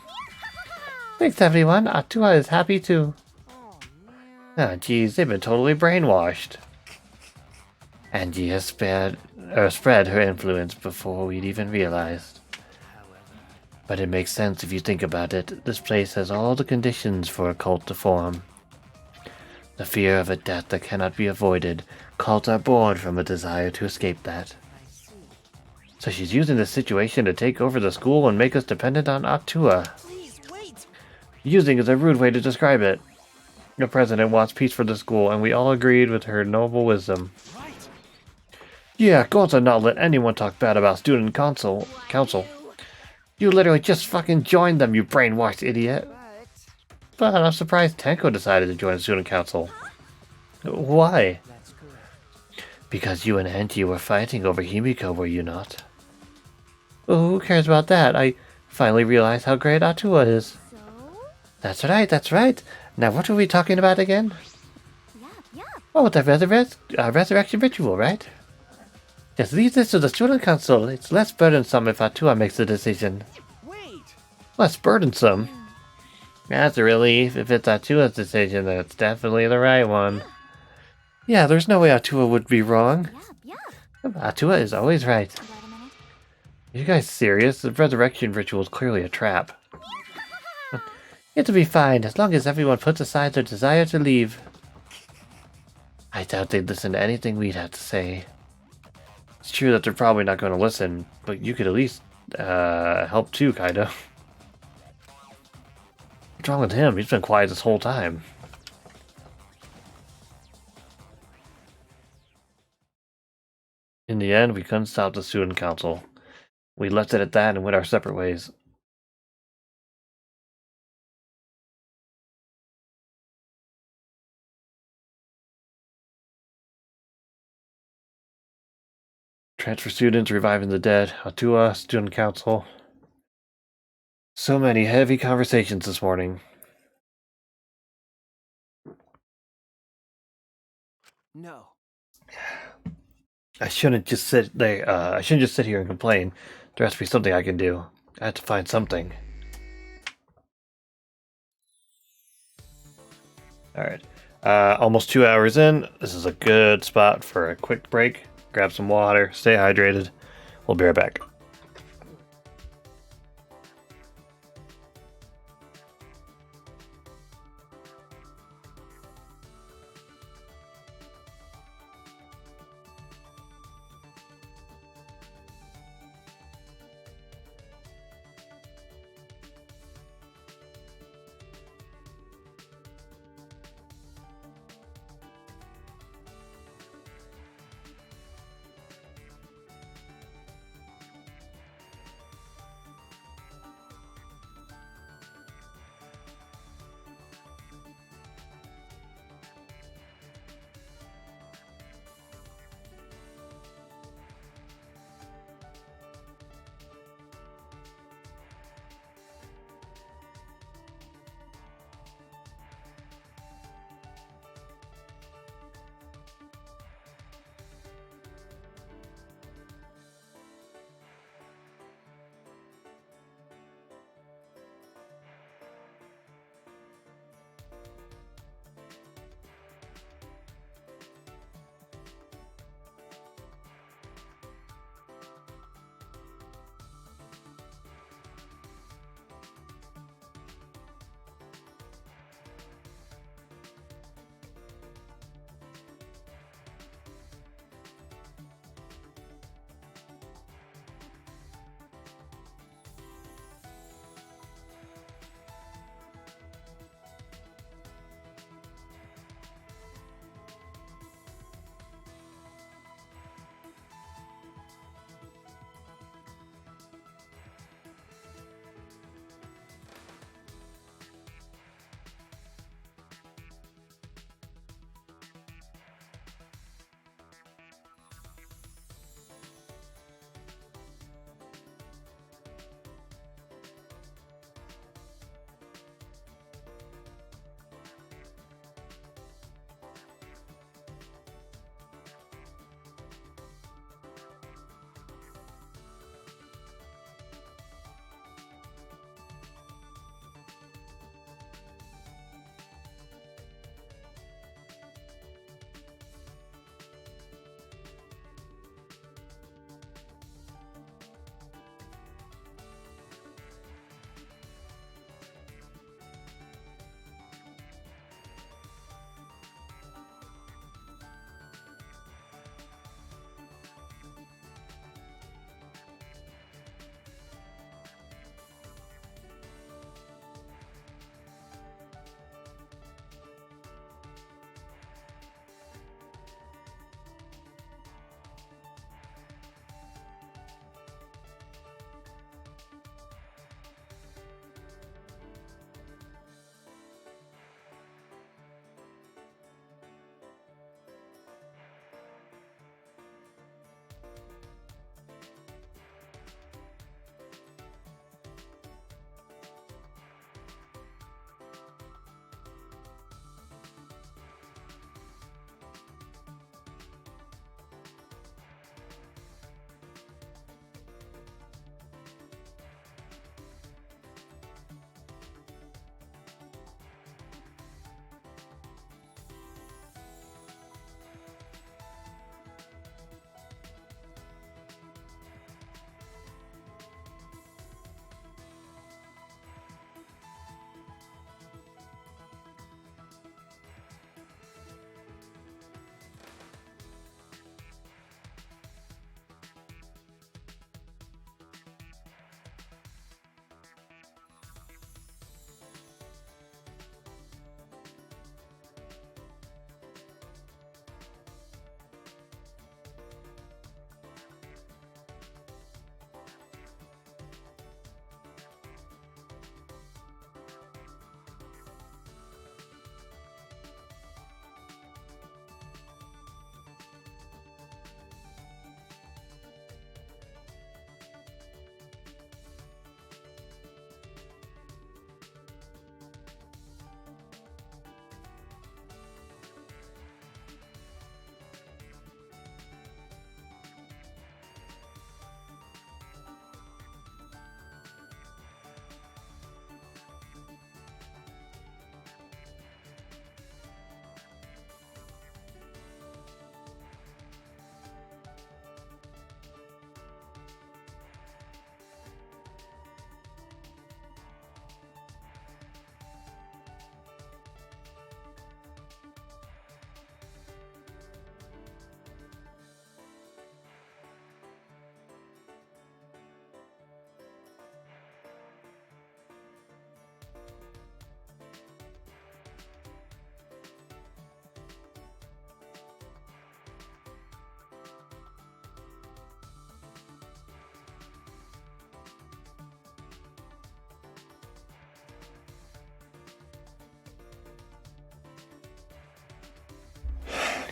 Thanks everyone, Atua is happy too. Ah, geez, they've been totally brainwashed. Angie has spread her influence before we'd even realized. But it makes sense if you think about it. This place has all the conditions for a cult to form. The fear of a death that cannot be avoided. Cults are born from a desire to escape that. So she's using this situation to take over the school and make us dependent on Atua. Please, wait! Using is a rude way to describe it. The president wants peace for the school, and we all agreed with her noble wisdom. Right! Yeah, Gonza not let anyone talk bad about student council. You literally just fucking joined them, you brainwashed idiot. But I'm surprised Tenko decided to join the student council. Why? That's correct. Because you and Angie were fighting over Himiko, were you not? Well, who cares about that? I finally realized how great Atua is. So? That's right. Now what were we talking about again? Yup. Oh, the resurrection ritual, right? Just leave this to the student council. It's less burdensome if Atua makes the decision. Wait! Less burdensome? That's a relief. If it's Atua's decision, then it's definitely the right one. Yeah, there's no way Atua would be wrong. Yup. Atua is always right. Wait a minute. Are you guys serious? The resurrection ritual is clearly a trap. It'll be fine, as long as everyone puts aside their desire to leave. I doubt they'd listen to anything we'd have to say. It's true that they're probably not going to listen, but you could at least help too, kinda. What's wrong with him? He's been quiet this whole time. In the end, we couldn't stop the student council. We left it at that and went our separate ways. Transfer students reviving the dead, Atua, student council. So many heavy conversations this morning. No. I shouldn't just sit there. I shouldn't just sit here and complain. There has to be something I can do. I have to find something. All right. Almost 2 hours in. This is a good spot for a quick break. Grab some water. Stay hydrated. We'll be right back.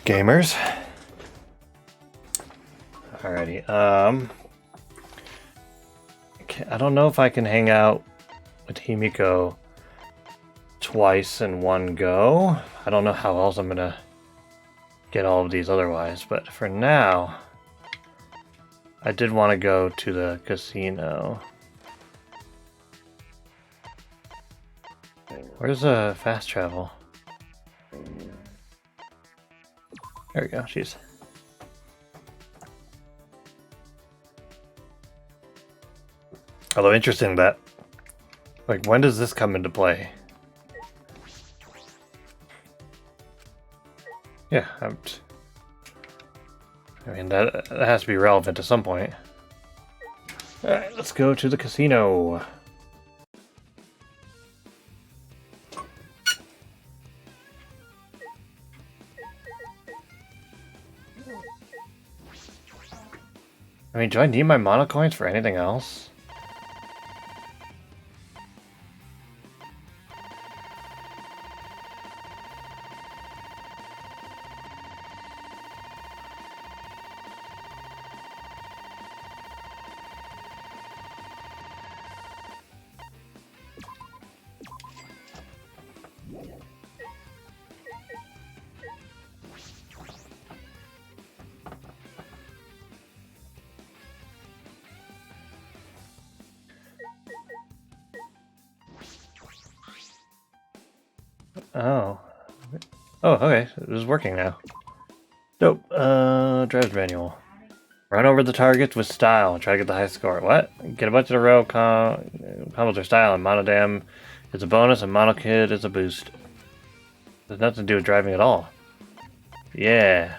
Gamers. Alrighty, I don't know if I can hang out with Himiko twice in one go. I don't know how else I'm gonna get all of these otherwise, but for now, I did want to go to the casino. Where's fast travel? There we go, jeez. Although interesting that, like, when does this come into play? Yeah, I mean, that has to be relevant at some point. Alright, let's go to the casino. I mean, do I need my mana coins for anything else? Oh. Oh, okay. It is working now. Dope. Drives manual. Run over the targets with style and try to get the high score. What? Get a bunch in a row. Combos are style and monodam is a bonus and monokid is a boost. There's nothing to do with driving at all. Yeah.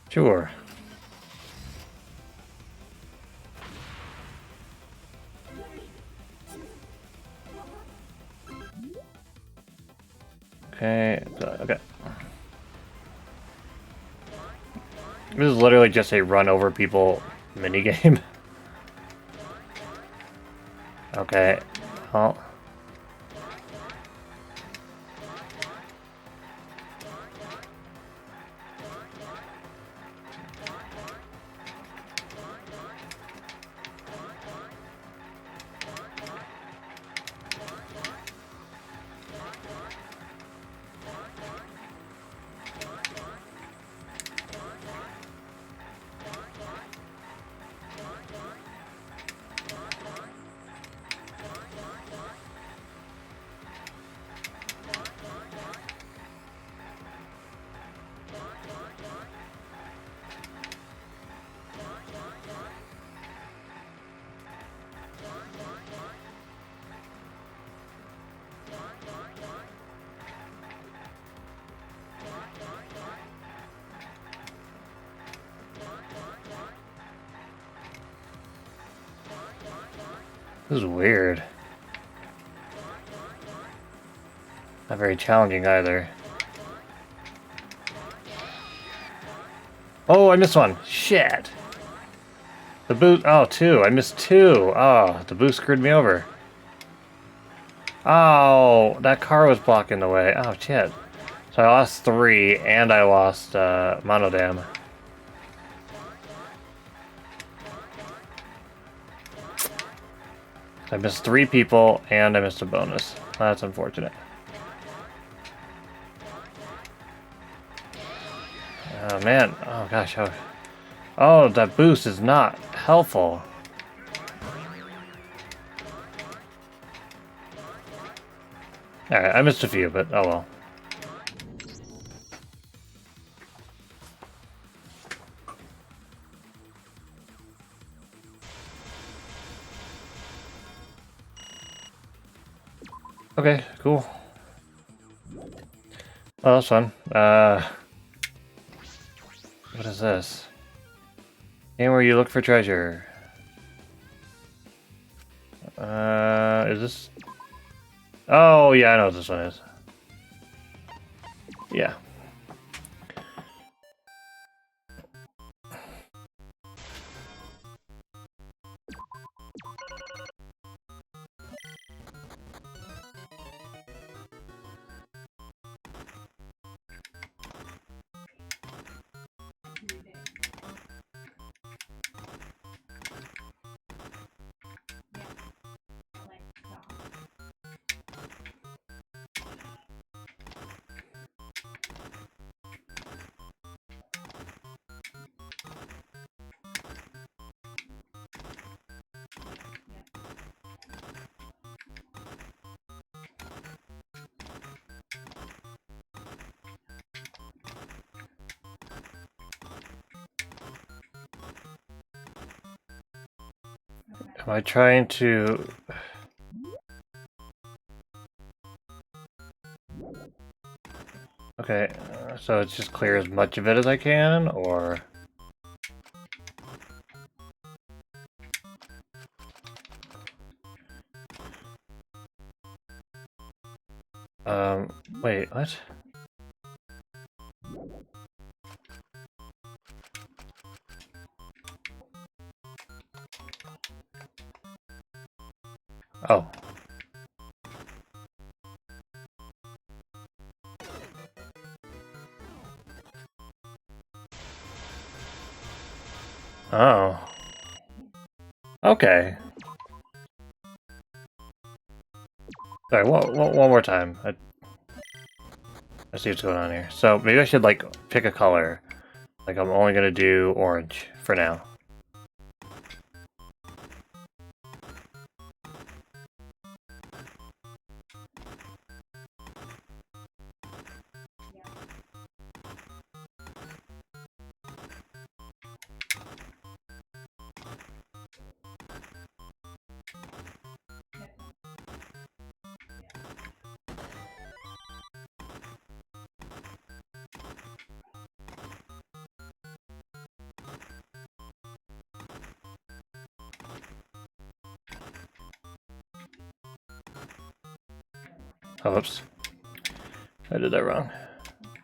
Sure. Okay, okay. This is literally just a run over people minigame. Okay. Well. This is weird. Not very challenging either. Oh, I missed one. Shit. The boost. Oh, two. I missed two. Oh, the boost screwed me over. Oh, that car was blocking the way. Oh, shit. So I lost 3 and I lost monodam. I missed 3 people, and I missed a bonus. That's unfortunate. Oh, man. Oh, gosh. Oh, that boost is not helpful. Alright, I missed a few, but oh well. Okay, cool. Well, that's fun. What is this? Game where you look for treasure. Is this? Oh, yeah, I know what this one is. Yeah. Am I trying to... Okay, so it's just clear as much of it as I can, or... Wait, what? Oh. Oh. Okay. Sorry, one more time. I see what's going on here. So maybe I should like pick a color. Like I'm only gonna do orange for now. Oh, oops. I did that wrong.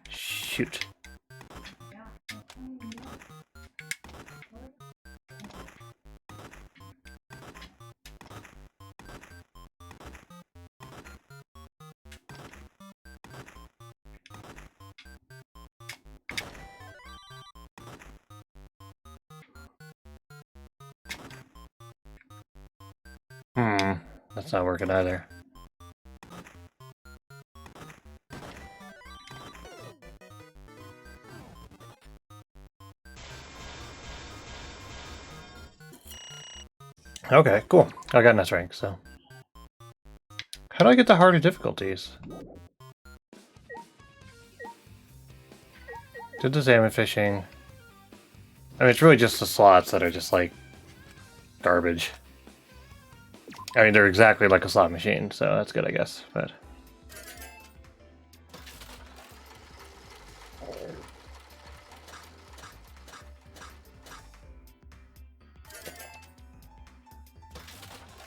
Shoot. That's not working either. Okay, cool. I got an S rank, so. How do I get the harder difficulties? Did the salmon fishing. I mean, it's really just the slots that are just like garbage. I mean, they're exactly like a slot machine, so that's good, I guess, but...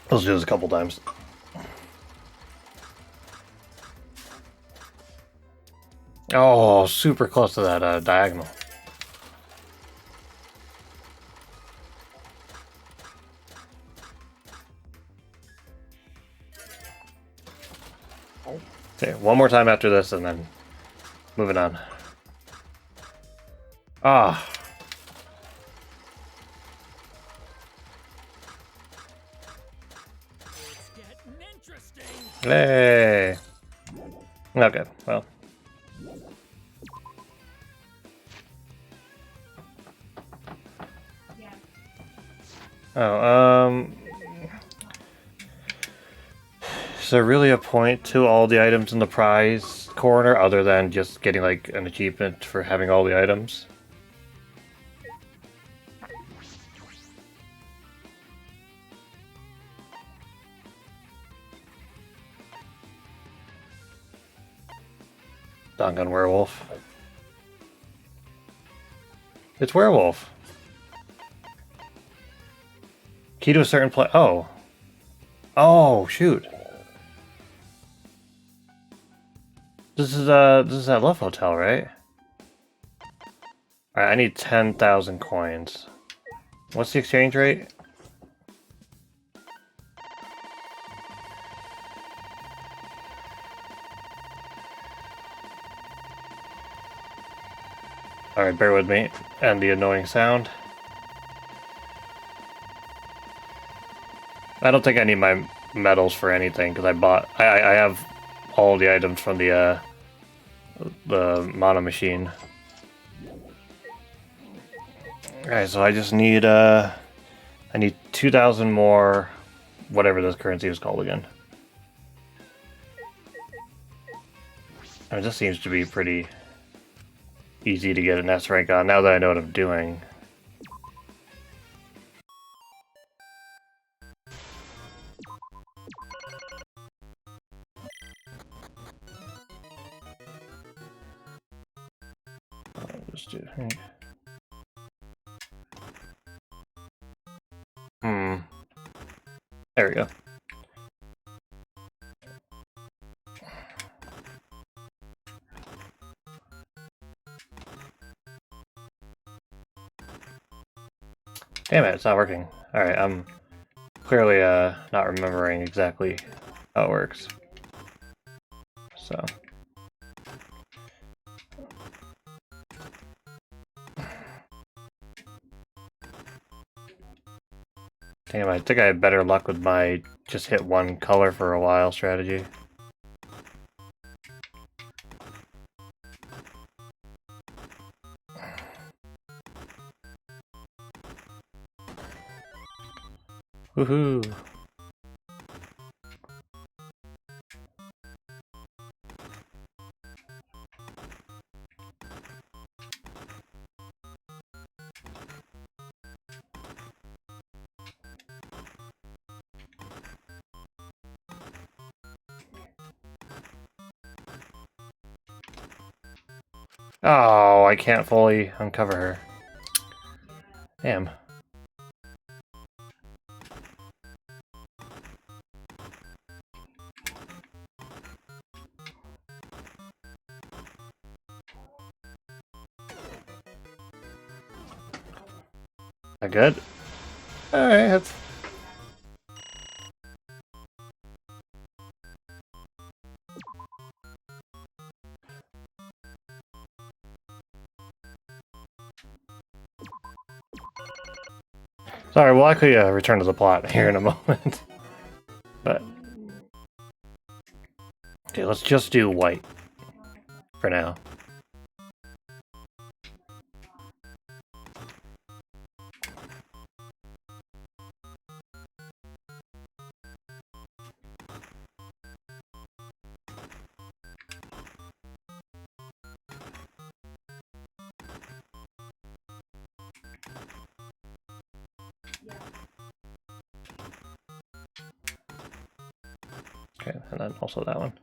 Let's do this a couple times. Oh, super close to that diagonal. Okay, one more time after this and then moving on. Ah. It's getting interesting. Hey. Okay, well. Oh, is there really a point to all the items in the prize corner other than just getting like an achievement for having all the items? Dangan werewolf. It's werewolf. Key to a certain place. Oh. Oh, shoot. This is that Love Hotel, right? Alright, I need 10,000 coins. What's the exchange rate? Alright, bear with me. And the annoying sound. I don't think I need my medals for anything, because I have all the items from the mono machine. Alright, so I just need, I need 2,000 more, whatever this currency is called again. I mean, this seems to be pretty easy to get an S rank on, now that I know what I'm doing. just do. There we go. Damn it, it's not working. Alright, I'm clearly not remembering exactly how it works. So. Damn, I think I had better luck with my just hit one color for a while strategy. Woohoo! Oh, I can't fully uncover her. Damn. That good? Alright, that's... Sorry, we'll actually return to the plot here in a moment. But... Okay, let's just do white. For now. Okay, and then also that one.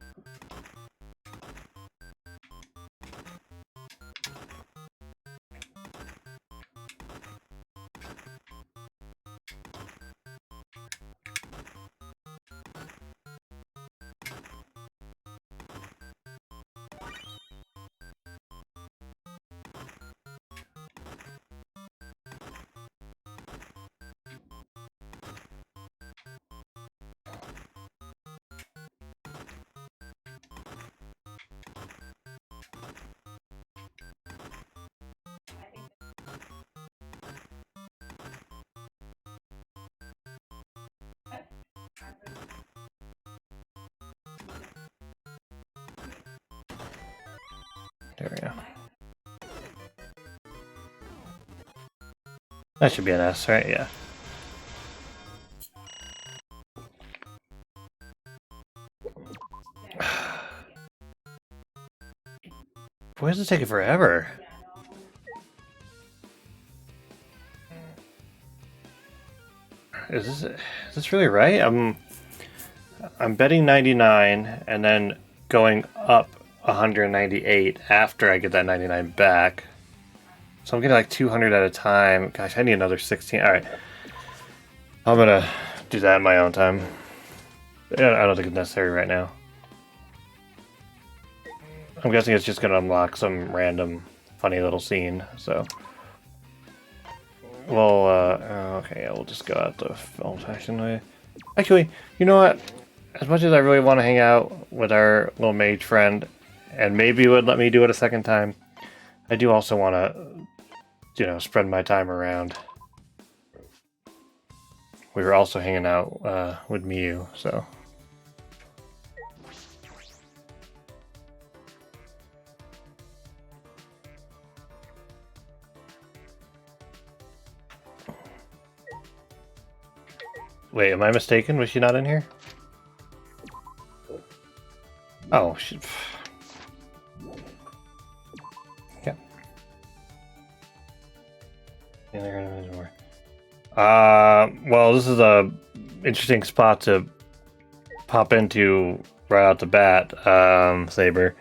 There we go. That should be an S, right? Yeah. Why does it take forever? Is this really right? I'm betting 99 and then going up 198 after I get that 99 back. So I'm getting like 200 at a time. Gosh, I need another 16. Alright. I'm gonna do that in my own time. I don't think it's necessary right now. I'm guessing it's just gonna unlock some random funny little scene, so... Well, okay, yeah, we'll just go out the old-fashioned way. Actually, you know what? As much as I really want to hang out with our little mage friend, and maybe it would let me do it a second time, I do also want to, you know, spread my time around. We were also hanging out with Miyu, so... Wait, am I mistaken? Was she not in here? Oh, she... Yeah. Well, this is a interesting spot to pop into right out the bat, Saber.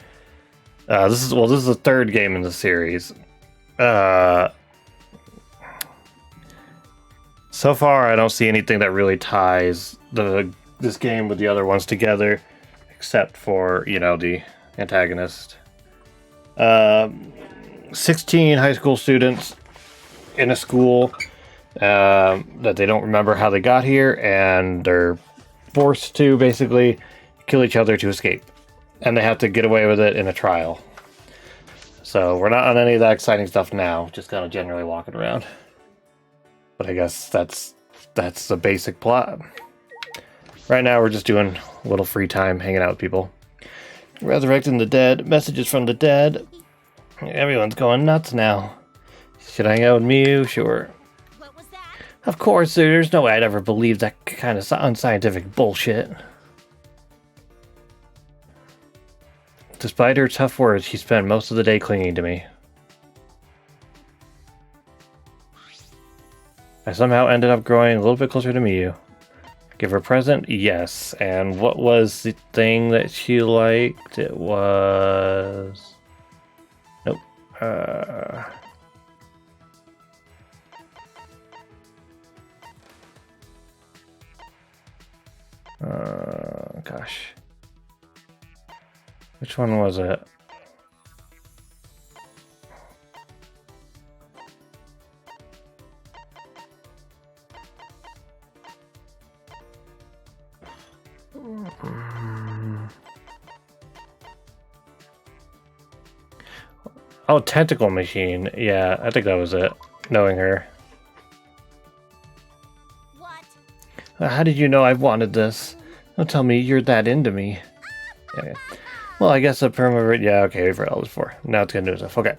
This is the third game in the series. So far, I don't see anything that really ties this game with the other ones together, except for, you know, the antagonist. 16 high school students in a school that they don't remember how they got here, and they're forced to basically kill each other to escape. And they have to get away with it in a trial. So we're not on any of that exciting stuff now, just kind of generally walking around. But I guess that's the basic plot. Right now we're just doing a little free time hanging out with people. Resurrecting the dead, messages from the dead. Everyone's going nuts now. Should I hang out with Miu? Sure. What was that? Of course, there's no way I'd ever believe that kind of unscientific bullshit. Despite her tough words, she spent most of the day clinging to me. I somehow ended up growing a little bit closer to Miu. Give her a present? Yes. And what was the thing that she liked? It was... Nope. Gosh. Which one was it? Oh, Tentacle Machine. Yeah, I think that was it. Knowing her. What? How did you know I wanted this? Don't tell me you're that into me. Yeah. Well, I guess a perma... Yeah, okay, we've read all this before. Now it's gonna do stuff. Okay.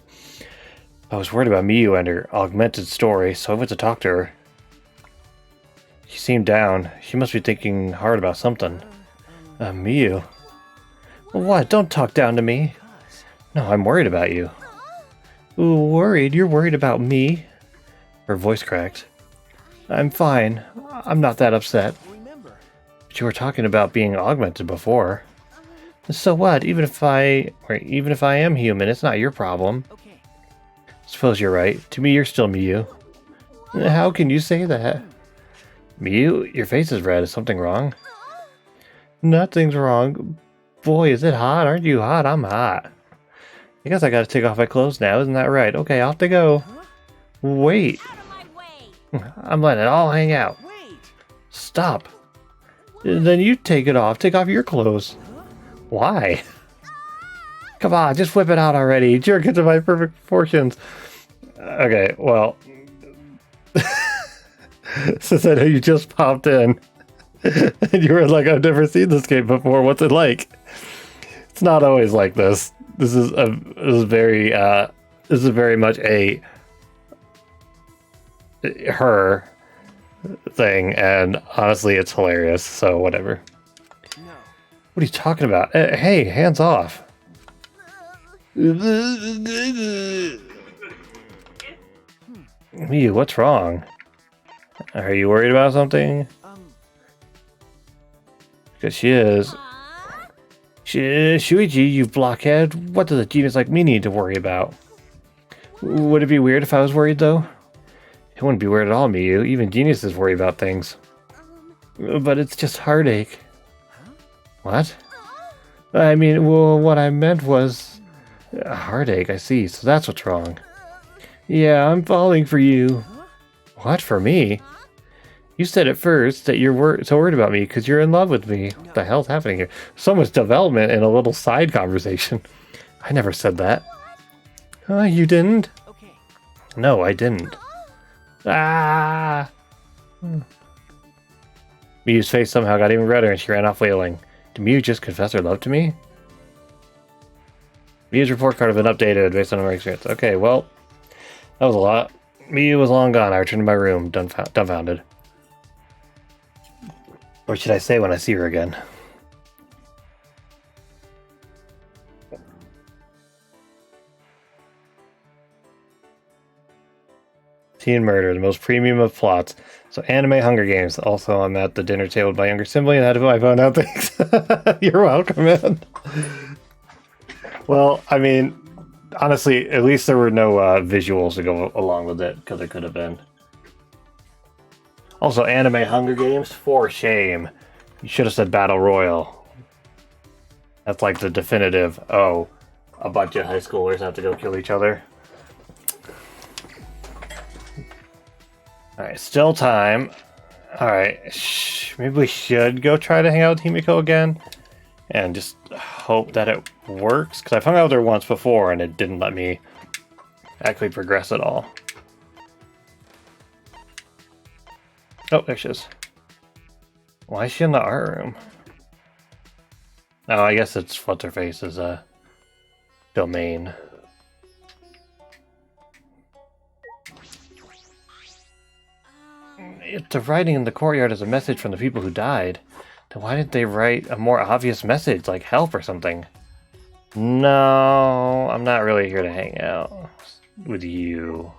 I was worried about Miu and her augmented story, so I went to talk to her. She seemed down. She must be thinking hard about something. Miu? What? Don't talk down to me. No, I'm worried about you. Ooh, worried? You're worried about me? Her voice cracked. I'm fine. I'm not that upset. But you were talking about being augmented before. So what? Even if I am human, it's not your problem. Okay. Suppose you're right. To me, you're still Miu. How can you say that? Miu, your face is red. Is something wrong? Nothing's wrong. Boy, is it hot? Aren't you hot? I'm hot. I guess I gotta take off my clothes now. Isn't that right? Okay, off to go. Wait. Out of my way! I'm letting it all hang out. Wait. Stop. Then you take it off. Take off your clothes. Why? Come on, just whip it out already. Jerk it to my perfect proportions. Okay, well. Since I know you just popped in. And you were like, I've never seen this game before. What's it like? It's not always like this. This is very much a her thing, and honestly, it's hilarious. So whatever. No. What are you talking about? Hey, hands off. Miu, what's wrong? Are you worried about something? Because she is. Shuichi, you blockhead. What does a genius like me need to worry about? Would it be weird if I was worried, though? It wouldn't be weird at all, Miu. Even geniuses worry about things. But it's just heartache. What? I mean, well, what I meant was... heartache, I see. So that's what's wrong. Yeah, I'm falling for you. What, for me? You said at first that you're so worried about me because you're in love with me. What the hell's happening here? So much development in a little side conversation. I never said that. You didn't? Okay. No, I didn't. Ah! Miu's face somehow got even redder and she ran off wailing. Did Miu just confess her love to me? Miu's report card has been updated based on our experience. Okay, well, that was a lot. Miu was long gone. I returned to my room, dumbfounded. Or should I say when I see her again? Teen murder, the most premium of plots. So anime Hunger Games. Also, I'm at the dinner table with my younger sibling and had to put my phone out. Thanks. You're welcome, man. Well, I mean, Honestly, at least there were no visuals to go along with it, because it could have been. Also, anime Hunger Games, for shame. You should have said Battle Royale. That's like the definitive, oh, a bunch of high schoolers have to go kill each other. Alright, still time. Alright, maybe we should go try to hang out with Himiko again. And just hope that it works. Because I've hung out with her once before and it didn't let me actually progress at all. Oh, there she is. Why is she in the art room? Oh, I guess it's What's-Her-Face's domain. If the writing in the courtyard is a message from the people who died, then why didn't they write a more obvious message, like help or something? No, I'm not really here to hang out with you.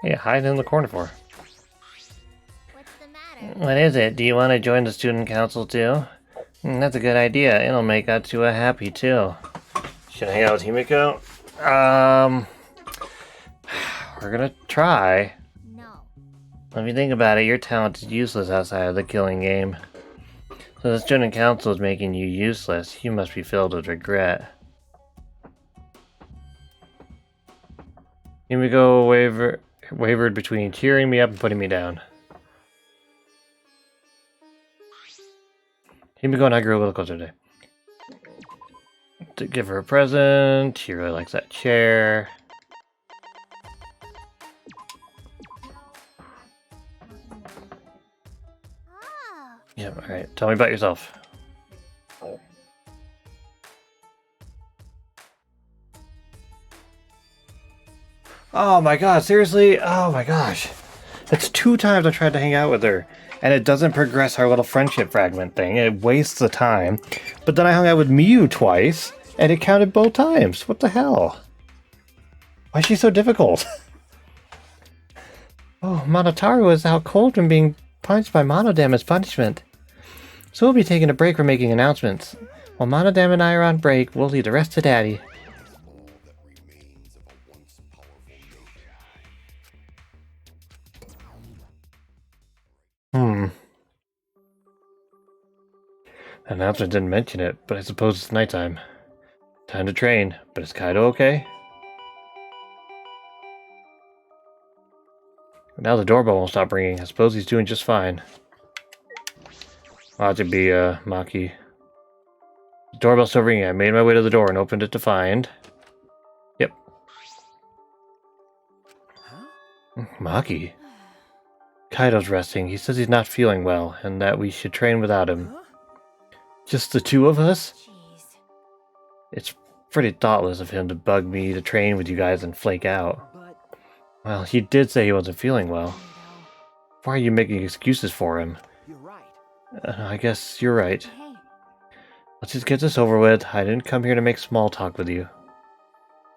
Yeah, hide in the corner for. What's the matter? What is it? Do you want to join the student council too? That's a good idea. It'll make Atsua happy too. Should I hang out with Himiko? We're gonna try. No. If you think about it, your talent is useless outside of the killing game. So the student council is making you useless. You must be filled with regret. Himiko wavered between cheering me up and putting me down. Himiko and I grew a little closer today. To give her a present. She really likes that chair. Oh. Yeah, alright. Tell me about yourself. Oh my god, seriously? Oh my gosh. That's 2 times I tried to hang out with her. And it doesn't progress our little friendship fragment thing. It wastes the time. But then I hung out with Miyu twice, and it counted both times. What the hell? Why is she so difficult? Oh, Monotaru is out cold from being punched by Monodam as punishment. So we'll be taking a break from making announcements. While Monodam and I are on break, we'll leave the rest to Daddy. The announcement didn't mention it, but I suppose it's nighttime. Time to train, but is Kaido okay? Now the doorbell won't stop ringing. I suppose he's doing just fine. Ought to be, Maki. The doorbell's still ringing. I made my way to the door and opened it to find... Yep. Maki? Kaido's resting. He says he's not feeling well, and that we should train without him. Just the 2 of us? Jeez. It's pretty thoughtless of him to bug me to train with you guys and flake out. But Well, he did say he wasn't feeling well. Kaido. Why are you making excuses for him? you're right. I guess you're right. Hey. Let's just get this over with. I didn't come here to make small talk with you.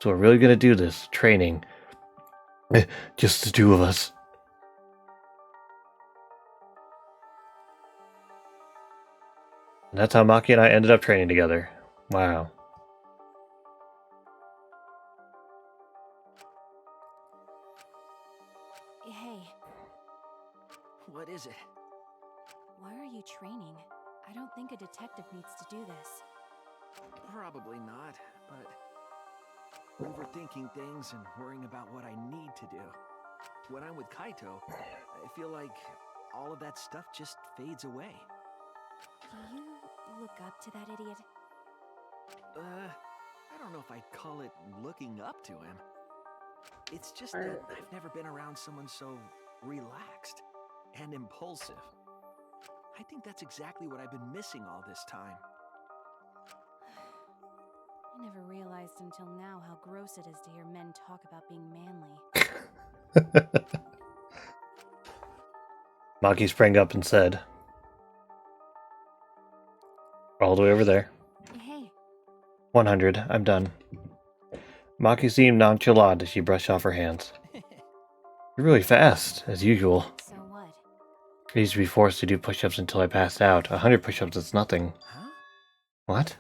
So we're really gonna do this. Training. Just the 2 of us. And that's how Maki and I ended up training together. Wow. Hey, What is it? why are you training? I don't think a detective needs to do this. Probably not, but overthinking things and worrying about what I need to do. When I'm with Kaito, I feel like all of that stuff just fades away. Do you look up to that idiot? I don't know if I'd call it looking up to him. It's just that I've never been around someone so relaxed and impulsive. I think that's exactly what I've been missing all this time. I never realized until now how gross it is to hear men talk about being manly. Maki sprang up and said, all the way over there. Hey, 100. I'm done. Maki seemed nonchalant as she brushed off her hands. You're really fast, as usual. so what? I used to be forced to do push-ups until I passed out. 100 push-ups is nothing. Huh? What?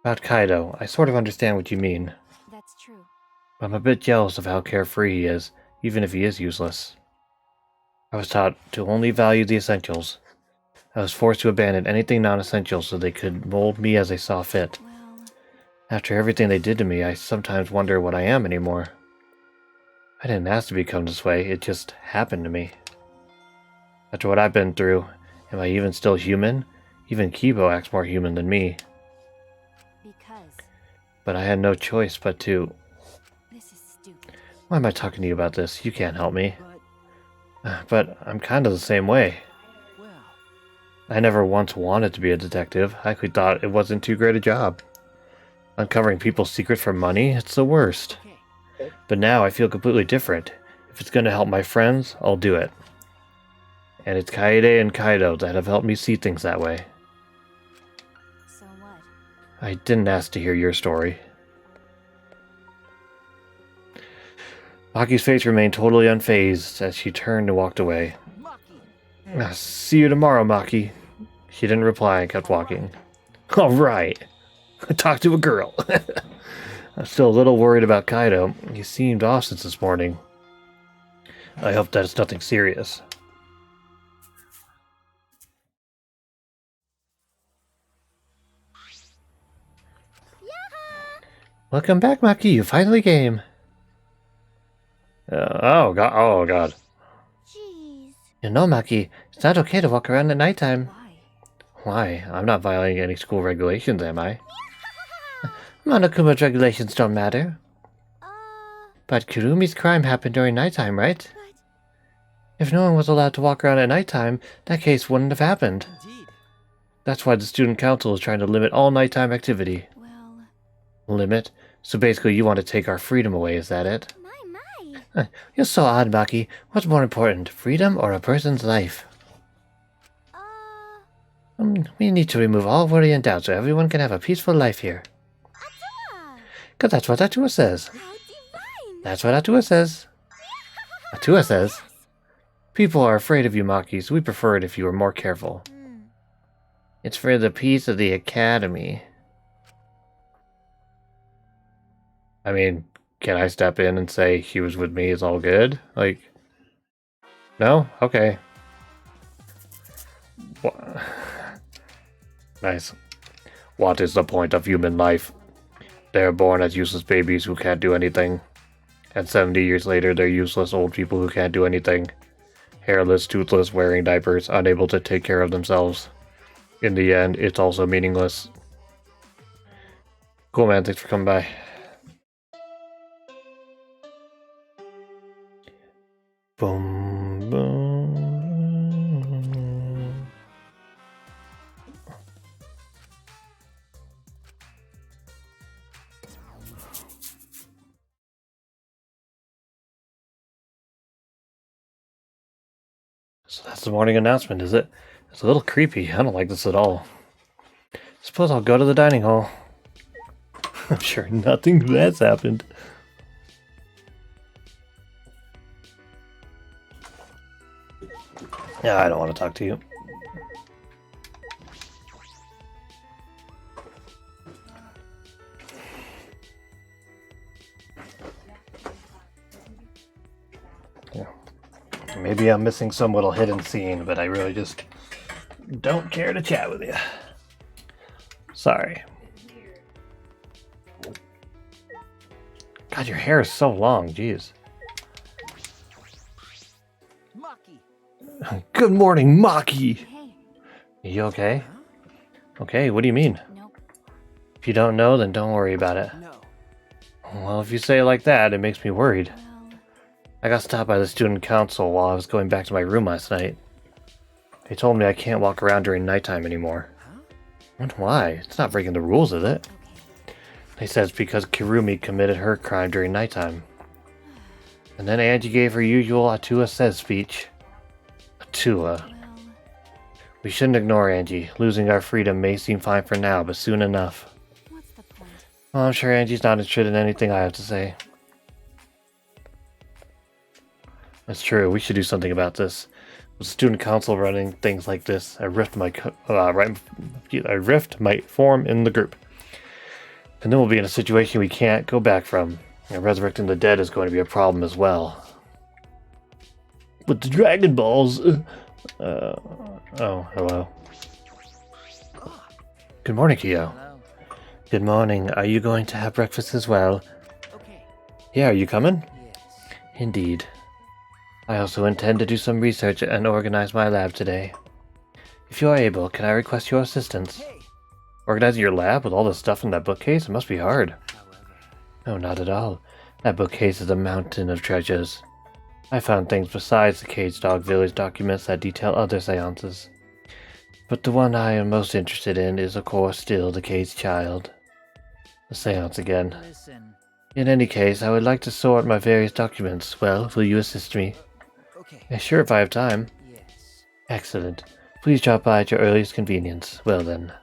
About Kaido, I sort of understand what you mean. That's true. But I'm a bit jealous of how carefree he is, even if he is useless. I was taught to only value the essentials. I was forced to abandon anything non-essential so they could mold me as they saw fit. Well, After everything they did to me, I sometimes wonder what I am anymore. I didn't ask to become this way, it just happened to me. After what I've been through, am I even still human? Even Kibo acts more human than me. because But I had no choice but to... this is stupid. Why am I talking to you about this? You can't help me. But, But I'm kind of the same way. well, I never once wanted to be a detective. I actually thought it wasn't too great a job. Uncovering people's secrets for money, it's the worst. okay. But now I feel completely different. If it's going to help my friends, I'll do it. And it's Kaede and Kaido that have helped me see things that way. So what? I didn't ask to hear your story. Maki's face remained totally unfazed as she turned and walked away. Maki! See you tomorrow, Maki. She didn't reply and kept walking. Alright. Talk to a girl. I'm still a little worried about Kaido. He seemed off since this morning. I hope that it's nothing serious. Welcome back, Maki. You finally came. Oh god. Oh god. Jeez. You know, Maki, it's not okay to walk around at nighttime. Why? Why? I'm not violating any school regulations, am I? Monokuma's regulations don't matter. Uh, But Kurumi's crime happened during nighttime, right? but If no one was allowed to walk around at nighttime, that case wouldn't have happened. Indeed. That's why the student council is trying to limit all nighttime activity. Well, Limit? So basically you want to take our freedom away, is that it? my. You're so odd, Maki. What's more important, freedom or a person's life? We need to remove all worry and doubt so everyone can have a peaceful life here. Atua. 'Cause that's what Atua says. How divine. That's what Atua says. Atua says. People are afraid of you, Maki, so we prefer it if you were more careful. It's for the peace of the academy. I mean, can I step in and say he was with me is all good? Like, no? Okay. Nice. What is the point of human life? They are born as useless babies who can't do anything. And 70 years later, they're useless old people who can't do anything. Hairless, toothless, wearing diapers, unable to take care of themselves. In the end, it's also meaningless. Cool, man. Thanks for coming by. Boom, boom. So that's the morning announcement, is it? It's a little creepy. I don't like this at all. Suppose I'll go to the dining hall. I'm sure nothing bad's happened. Yeah, I don't want to talk to you. Yeah. Maybe I'm missing some little hidden scene, but I really just don't care to chat with you. Sorry. God, your hair is so long, jeez. Maki! Good morning, Maki! hey, You okay? Okay, what do you mean? nope. If you don't know, then don't worry about it. No. Well, if you say it like that, it makes me worried. Well, I got stopped by the student council while I was going back to my room last night. They told me I can't walk around during nighttime anymore. Huh? And why? It's not breaking the rules, is it? okay. They said it's because Kirumi committed her crime during nighttime. And then Angie gave her usual Atua says speech. Atua. Well, We shouldn't ignore Angie. Losing our freedom may seem fine for now, but soon enough. what's the point? Well, I'm sure Angie's not interested in anything I have to say. That's true, we should do something about this. With student council running things like this, a rift might form in the group. And then we'll be in a situation we can't go back from. And resurrecting the dead is going to be a problem as well. With the Dragon Balls... oh, hello. Good morning, Kyo. Hello. Good morning. Are you going to have breakfast as well? Okay. Yeah, are you coming? Yes. Indeed. I also intend to do some research and organize my lab today. If you are able, can I request your assistance? Hey. Organizing your lab with all the stuff in that bookcase? It must be hard. However. No, not at all. That bookcase is a mountain of treasures. I found things besides the Cage Dog Village documents that detail other seances. But the one I am most interested in is, of course, still the Caged Child. The seance again. Listen. In any case, I would like to sort my various documents. Well, will you assist me? Okay. Yeah, sure, if I have time. Yes. Excellent. Please drop by at your earliest convenience. Well then.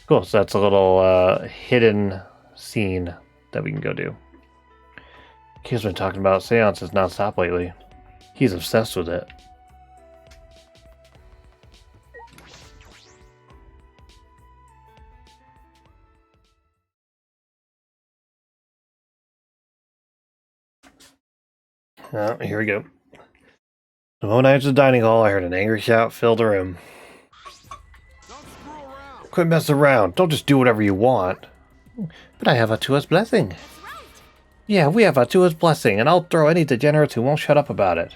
Cool, so that's a little hidden scene that we can go do. Kyo's been talking about seances nonstop lately. He's obsessed with it. Oh, here we go. The moment I entered the dining hall, I heard an angry shout fill the room. Quit messing around. Don't just do whatever you want. But I have Atua's blessing. Yeah, we have Atua's blessing, and I'll throw any degenerates who won't shut up about it.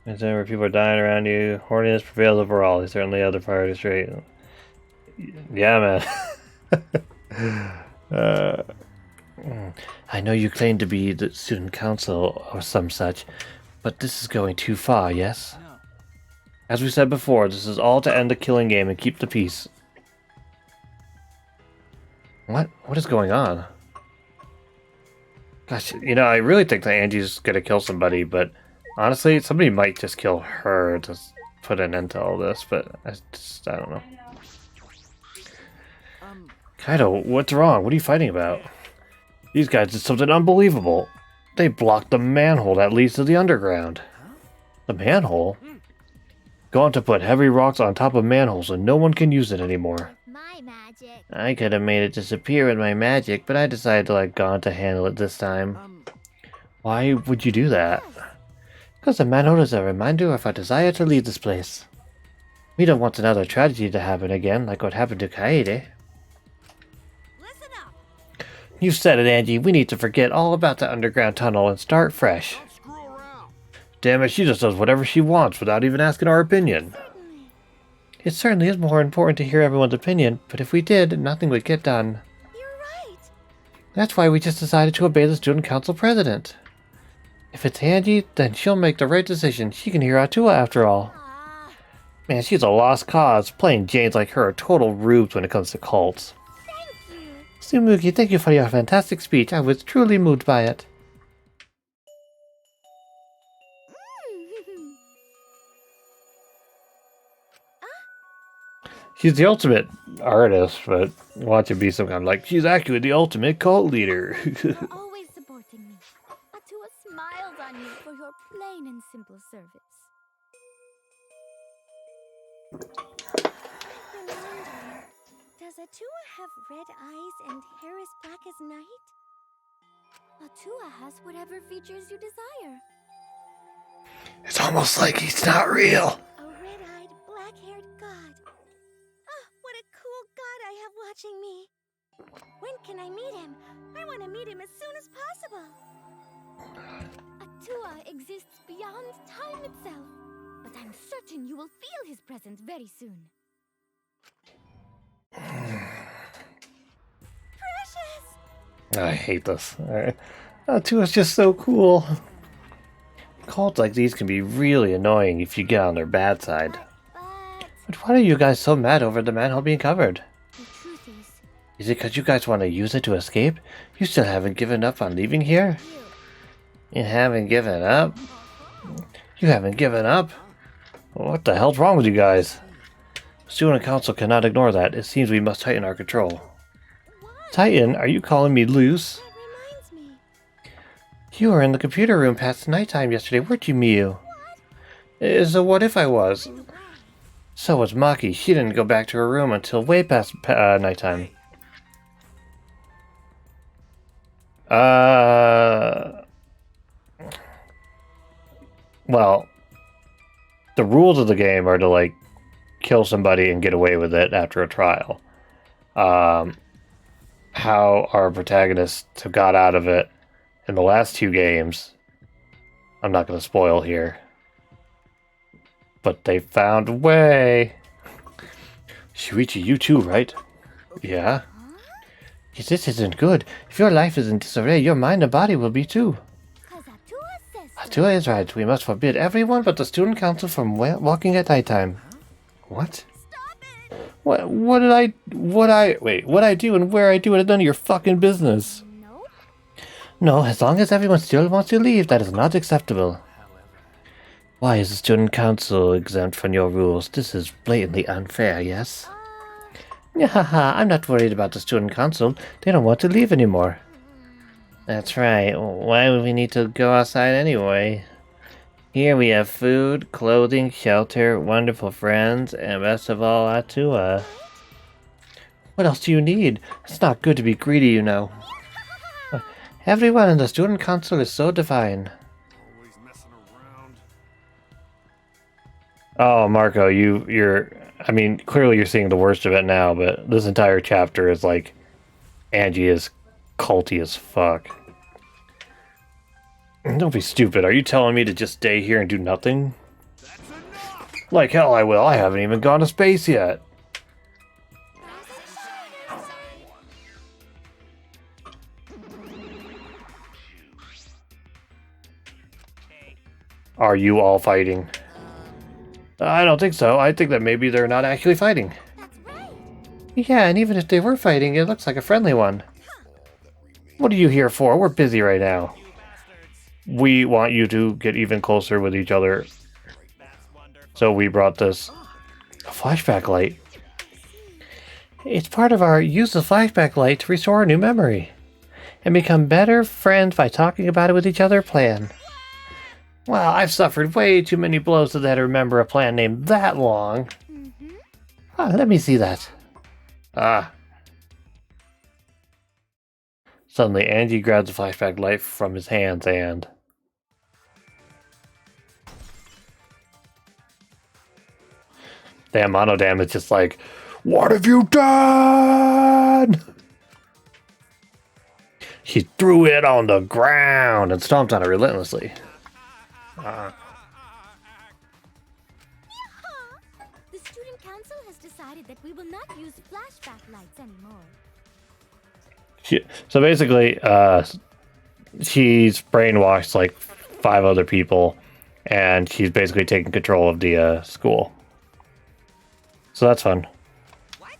Is there where people are dying around you? Horniness prevails overall. They certainly have their priorities straight. Yeah, man. I know you claim to be the student council or some such, but this is going too far, yes? No. As we said before, this is all to end the killing game and keep the peace. What? What is going on? Gosh, you know, I really think that Angie's gonna kill somebody, but honestly, somebody might just kill her to put an end to all this, but I don't know. Kaido, what's wrong? What are you fighting about? These guys did something unbelievable. They blocked the manhole that leads to the underground. The manhole? Go on to put heavy rocks on top of manholes so no one can use it anymore. My magic. I could have made it disappear with my magic, but I decided to let Gon to handle it this time. Why would you do that? Because the manhole is a reminder of our desire to leave this place. We don't want another tragedy to happen again, like what happened to Kaede. Listen up! You said it, Angie. We need to forget all about the underground tunnel and start fresh. Damn it, she just does whatever she wants without even asking our opinion. It certainly is more important to hear everyone's opinion, but if we did, nothing would get done. You're right. That's why we just decided to obey the student council president. If it's Angie, then she'll make the right decision. She can hear Atua after all. Ah, Man, she's a lost cause. Plain Janes like her are total rubes when it comes to cults. thank you. Tsumugi, thank you for your fantastic speech. I was truly moved by it. She's the ultimate artist, but watch it be some kind of like, she's actually the ultimate cult leader. You're always supporting me. Atua smiles on you for your plain and simple service. I've been wondering, does Atua have red eyes and hair as black as night? Atua has whatever features you desire. It's almost like he's not real. A red-eyed, black-haired god. Ah, what a cool god I have watching me. When can I meet him? I want to meet him as soon as possible. Atua exists beyond time itself, but I'm certain you will feel his presence very soon. Precious! I hate this. Atua's just so cool. Cults like these can be really annoying if you get on their bad side. But why are you guys so mad over the manhole being covered? The truth Is it because you guys want to use it to escape? You still haven't given up on leaving here? You haven't given up? You haven't given up? What the hell's wrong with you guys? Student Council cannot ignore that. It seems we must tighten our control. Tighten? Are you calling me loose? That reminds me. You were in the computer room past nighttime yesterday, weren't you, Miyu? What? So what if I was? So was Maki. She didn't go back to her room until way past nighttime. Well, the rules of the game are to, like, kill somebody and get away with it after a trial. How our protagonists have got out of it in the last two games, I'm not going to spoil here. But they found a way. Shuichi, you too, right? Yeah? Yes, this isn't good. If your life is in disarray, your mind and body will be too. Atua is right. We must forbid everyone but the student council from walking at nighttime. What? What I do and where I do it is none of your fucking business. No, as long as everyone still wants to leave, that is not acceptable. Why is the student council exempt from your rules? This is blatantly unfair, yes? Haha, I'm not worried about the student council. They don't want to leave anymore. That's right. Why would we need to go outside anyway? Here we have food, clothing, shelter, wonderful friends, and best of all, Atua. What else do you need? It's not good to be greedy, you know. Everyone in the student council is so divine. Always messing around. Oh, Marco, you're... I mean, clearly you're seeing the worst of it now, but this entire chapter is like... Angie is culty as fuck. Don't be stupid. Are you telling me to just stay here and do nothing? Like hell I will. I haven't even gone to space yet. Are you all fighting? I don't think so. I think that maybe they're not actually fighting. Yeah, and even if they were fighting, it looks like a friendly one. What are you here for? We're busy right now. We want you to get even closer with each other. So we brought this flashback light. It's part of our use the flashback light to restore a new memory. And become better friends by talking about it with each other plan. Well, I've suffered way too many blows to that to remember a plan named that long. Let me see that. Suddenly, Angie grabs the flashback light from his hands and... Damn, Monodam is just like, what have you done? He threw it on the ground and stomped on it relentlessly. The student council has decided that we will not use flashback lights anymore. So basically, she's brainwashed like 5 other people, and she's basically taking control of the school. So that's fun. What?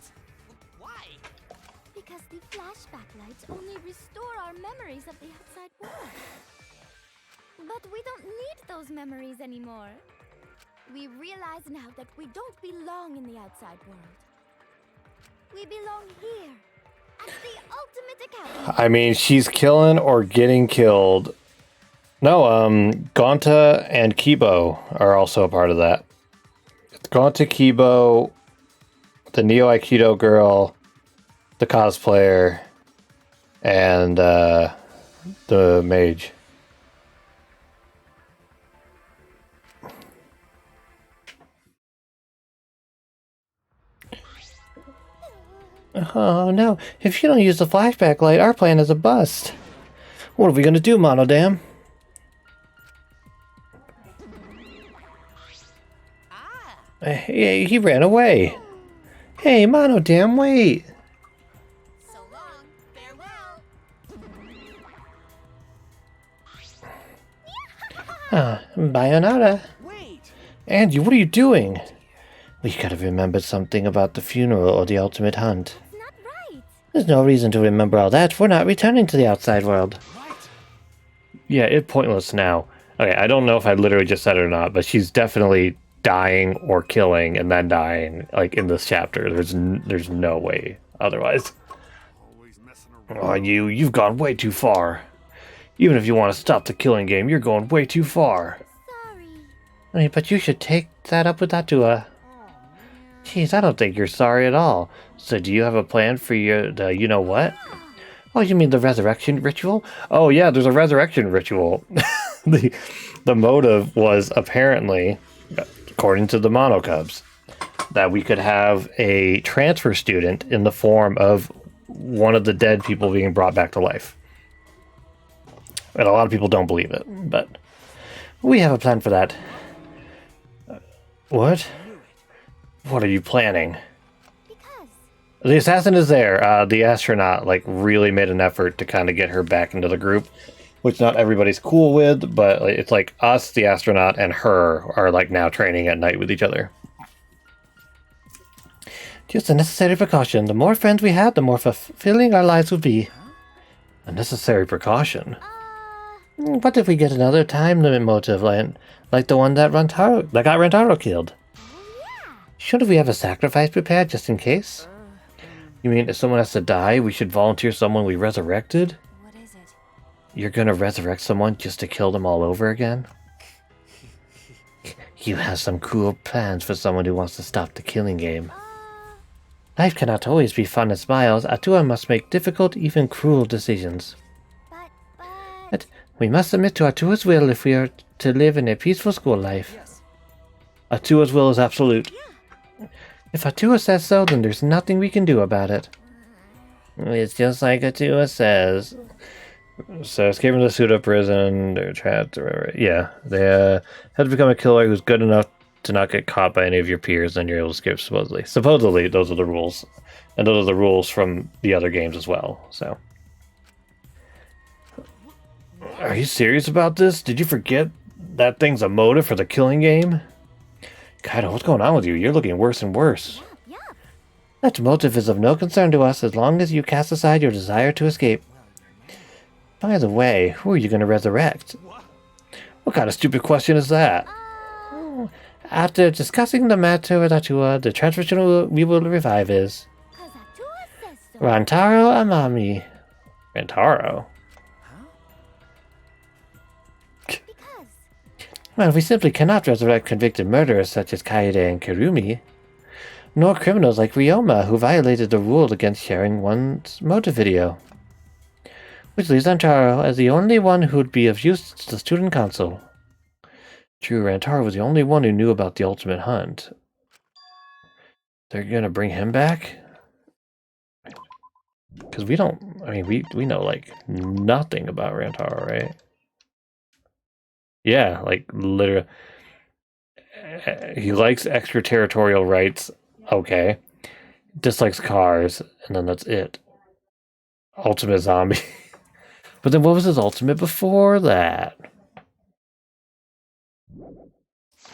Why? Because the flashback lights only restore our memories of the outside world. But we don't need those memories anymore. We realize now that we don't belong in the outside world. We belong here, at the ultimate academy. I mean, she's killing or getting killed. No, Gonta and Kibo are also a part of that. It's Gonta, Kibo, the Neo Aikido girl, the cosplayer, and the mage. Oh no, if you don't use the flashback light, our plan is a bust. What are we gonna do, Monodam? He ran away. Hey, Monodam, wait. So long. Farewell. Bayonetta. Wait! Angie, what are you doing? We gotta remember something about the funeral or the ultimate hunt. It's not right. There's no reason to remember all that. We're not returning to the outside world. Yeah, it's pointless now. Okay, I don't know if I literally just said it or not, but she's definitely dying or killing and then dying, like, in this chapter. There's no way otherwise. Always messing around. Oh, you've gone way too far. Even if you want to stop the killing game, you're going way too far. Sorry. I mean, but you should take that up with Atua. Jeez, I don't think you're sorry at all. So do you have a plan for the you-know-what? Oh, you mean the resurrection ritual? Oh yeah, there's a resurrection ritual. The motive was apparently, according to the Monocubs, that we could have a transfer student in the form of one of the dead people being brought back to life. And a lot of people don't believe it, but we have a plan for that. What? What are you planning? Because The assassin is there. The astronaut really made an effort to kind of get her back into the group, which not everybody's cool with, but it's like us, the astronaut, and her are now training at night with each other. Just a necessary precaution. The more friends we have, the more fulfilling our lives will be. A necessary precaution? What if we get another time limit motive like the one that got Rantaro killed? Shouldn't we have a sacrifice prepared just in case? You mean if someone has to die, we should volunteer someone we resurrected? What is it? You're gonna resurrect someone just to kill them all over again? You have some cruel plans for someone who wants to stop the killing game. Life cannot always be fun and smiles. Atua must make difficult, even cruel decisions. But we must submit to Atua's will if we are to live in a peaceful school life. Atua's will is absolute. If Atua says so, then there's nothing we can do about it. It's just like Atua says. So, escaping the Suda prison, they're trapped, or whatever. Yeah, they have to become a killer who's good enough to not get caught by any of your peers, then you're able to escape, supposedly. Supposedly, those are the rules. And those are the rules from the other games as well, so. Are you serious about this? Did you forget that thing's a motive for the killing game? Kaido, what's going on with you? You're looking worse and worse. That motive is of no concern to us as long as you cast aside your desire to escape. By the way, who are you going to resurrect? What kind of stupid question is that? After discussing the matter with Atua, the transfer we will revive is Rantaro Amami. Rantaro? Well, we simply cannot resurrect convicted murderers such as Kaede and Kirumi, nor criminals like Ryoma who violated the rule against sharing one's motive video. Which leaves Rantaro as the only one who'd be of use to the student council. True, Rantaro was the only one who knew about the ultimate hunt. They're gonna bring him back? Because we don't, I mean, we know, nothing about Rantaro, right? Yeah, literally. He likes extraterritorial rights, okay. Dislikes cars, and then that's it. Ultimate zombie. But then what was his ultimate before that?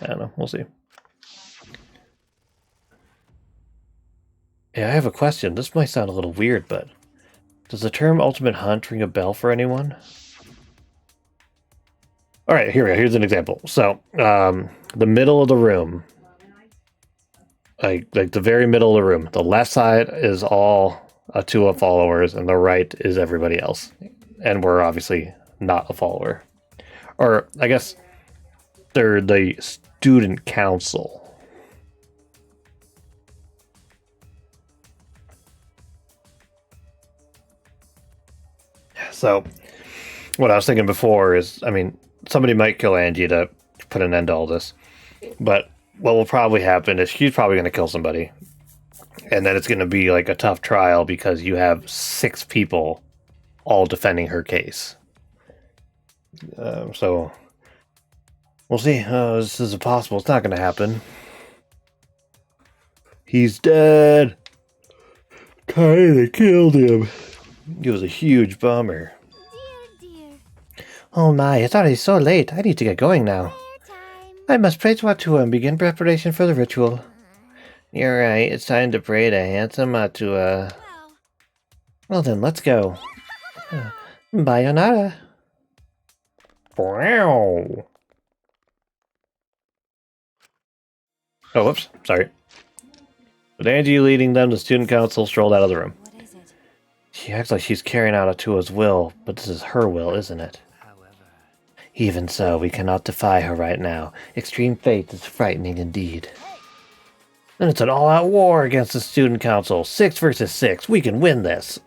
I don't know. We'll see. Yeah, I have a question. This might sound a little weird, but does the term ultimate hunt ring a bell for anyone? Alright, here we go. Here's an example. So, the middle of the room. Like the very middle of the room. The left side is all Atua followers, and the right is everybody else. And we're obviously not a follower. Or, I guess, they're the student council. So, what I was thinking before is, I mean, somebody might kill Angie to put an end to all this. But what will probably happen is she's probably going to kill somebody. And then it's going to be a tough trial because you have 6 people all defending her case. So, we'll see. This is impossible. It's not going to happen. He's dead. They killed him. It was a huge bummer. Dear. Oh my, it's already so late. I need to get going now. Prayer time. I must pray to Atua and begin preparation for the ritual. You're right, it's time to pray to handsome Atua. Well then, let's go. Bayonara. Wow. Oh, whoops, sorry. With Angie leading them, the student council strolled out of the room. What is it? She acts like she's carrying out Atua's will, but this is her will, isn't it? Even so, we cannot defy her right now. Extreme fate is frightening indeed. And it's an all-out war against the student council. 6 versus 6. We can win this.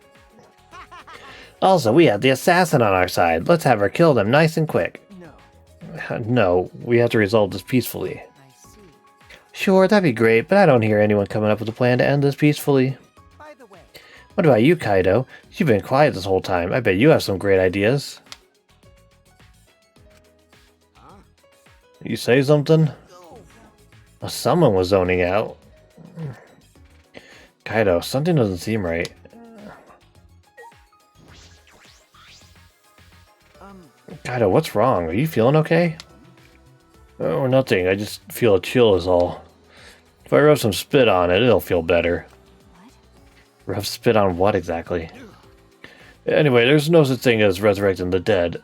Also, we have the assassin on our side. Let's have her kill them nice and quick. No. No, we have to resolve this peacefully. I see. Sure, that'd be great, but I don't hear anyone coming up with a plan to end this peacefully. By the way, What about you, Kaido? You've been quiet this whole time. I bet you have some great ideas. You say something? Well, someone was zoning out. Kaido, something doesn't seem right. Kaido, what's wrong? Are you feeling okay? Oh, nothing. I just feel a chill is all. If I rub some spit on it, it'll feel better. What? Rub spit on what exactly? Anyway, there's no such thing as resurrecting the dead.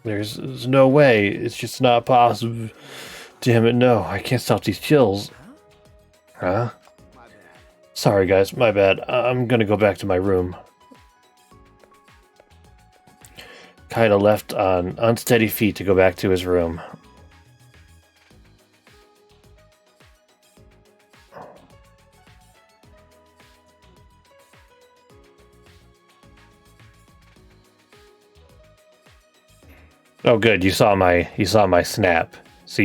There's no way. It's just not possible. Damn it, no. I can't stop these chills. Huh? Sorry, guys. My bad. I'm gonna go back to my room. Kaido left on unsteady feet to go back to his room. Oh, good. You saw my snap. So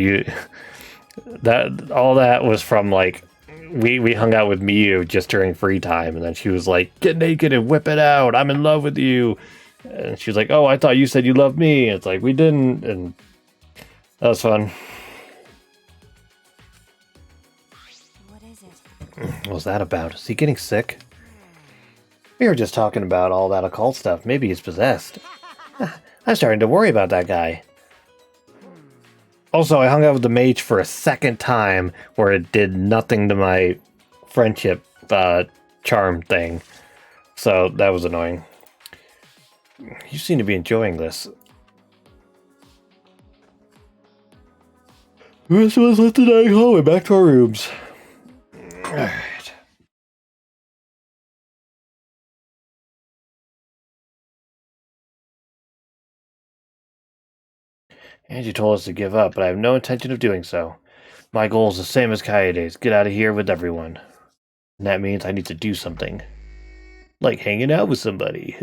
all that was from like we hung out with Miyu just during free time, and then she was like, "Get naked and whip it out. I'm in love with you." And she was like, "Oh, I thought you said you loved me." And it's like, we didn't, and that was fun. What is it? What was that about? Is he getting sick? We were just talking about all that occult stuff. Maybe he's possessed. I'm starting to worry about that guy. Also, I hung out with the mage for a second time where it did nothing to my friendship charm thing. So that was annoying. You seem to be enjoying this. The rest of us left the dining hallway back to our rooms. Alright. Angie told us to give up, but I have no intention of doing so. My goal is the same as Kaede's. Get out of here with everyone. And that means I need to do something. Like hanging out with somebody.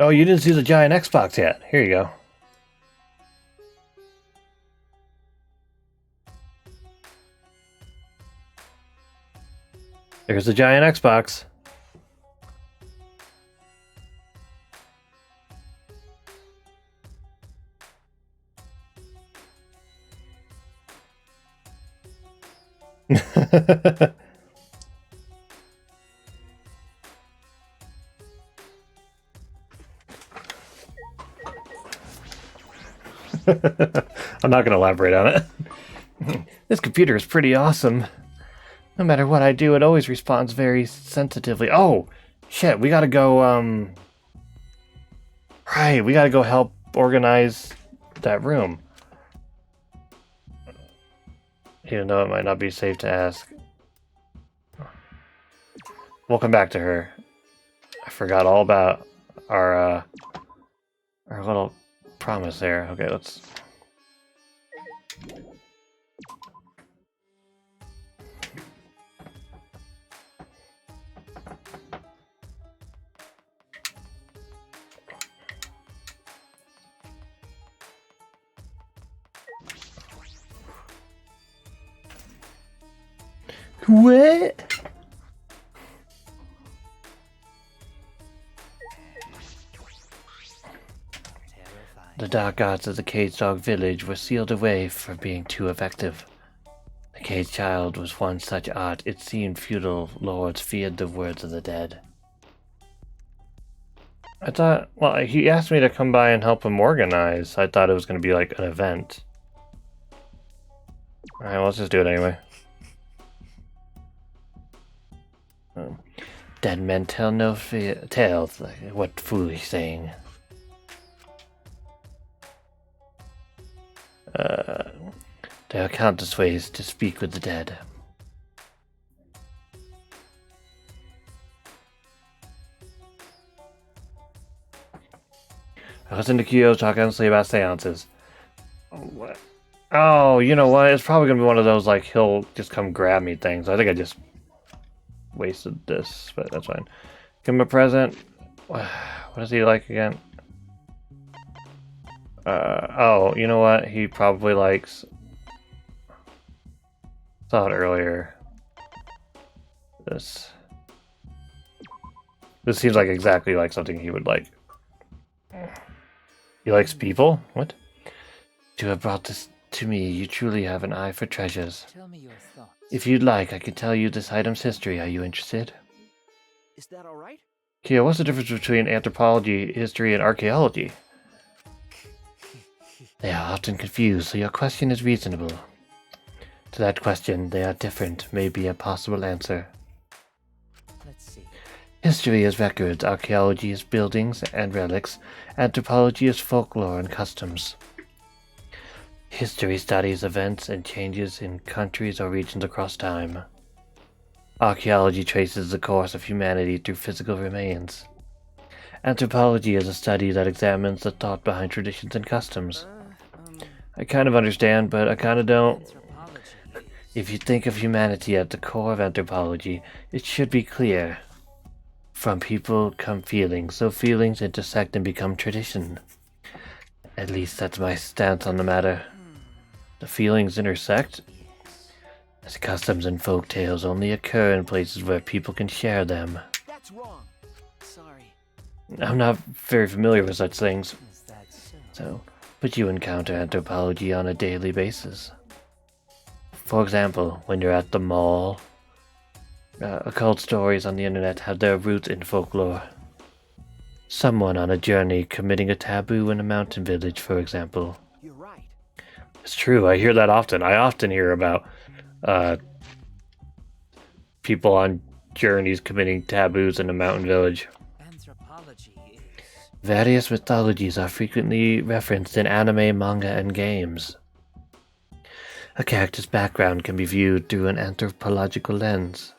Oh, you didn't see the giant Xbox yet. Here you go. There's the giant Xbox. I'm not going to elaborate on it. This computer is pretty awesome. No matter what I do, it always responds very sensitively. Oh, shit, we gotta go, Right, we gotta go help organize that room. Even though it might not be safe to ask. We'll come back to her. I forgot all about our little promise there. Okay, let's... What? The dark gods of the Cage Dog village were sealed away for being too effective. The Cage Child was one such art, it seemed feudal lords feared the words of the dead. I thought, well, he asked me to come by and help him organize. I thought it was going to be like an event. Alright, well, let's just do it anyway. Dead men tell no tales. What foolish saying. There are countless ways to speak with the dead. I listened to Kyo talk endlessly about seances. What? Oh, you know what? It's probably gonna be one of those, like, he'll just come grab me things. I think I just wasted this, but that's fine. Give him a present. What is he like again? Oh, you know what? He probably likes... Saw it earlier. This seems like exactly like something he would like. He likes people? What? To have brought this to me, you truly have an eye for treasures. Tell me your thoughts. If you'd like, I could tell you this item's history. Are you interested? Is that all right? Kia, what's the difference between anthropology, history, and archaeology? They are often confused, so your question is reasonable. To that question, they are different, may be a possible answer. Let's see. History is records, archaeology is buildings and relics, anthropology is folklore and customs. History studies events and changes in countries or regions across time. Archaeology traces the course of humanity through physical remains. Anthropology is a study that examines the thought behind traditions and customs. I kind of understand, but I kind of don't. If you think of humanity at the core of anthropology, it should be clear. From people come feelings, so feelings intersect and become tradition. At least that's my stance on the matter. The feelings intersect? As customs and folk tales only occur in places where people can share them. That's wrong. Sorry. I'm not very familiar with such things. Is that so? So, but you encounter anthropology on a daily basis. For example, when you're at the mall, occult stories on the internet have their roots in folklore. Someone on a journey committing a taboo in a mountain village, for example. You're right. It's true, I hear that often. I often hear about people on journeys committing taboos in a mountain village. Anthropology is... Various mythologies are frequently referenced in anime, manga, and games. A character's background can be viewed through an anthropological lens.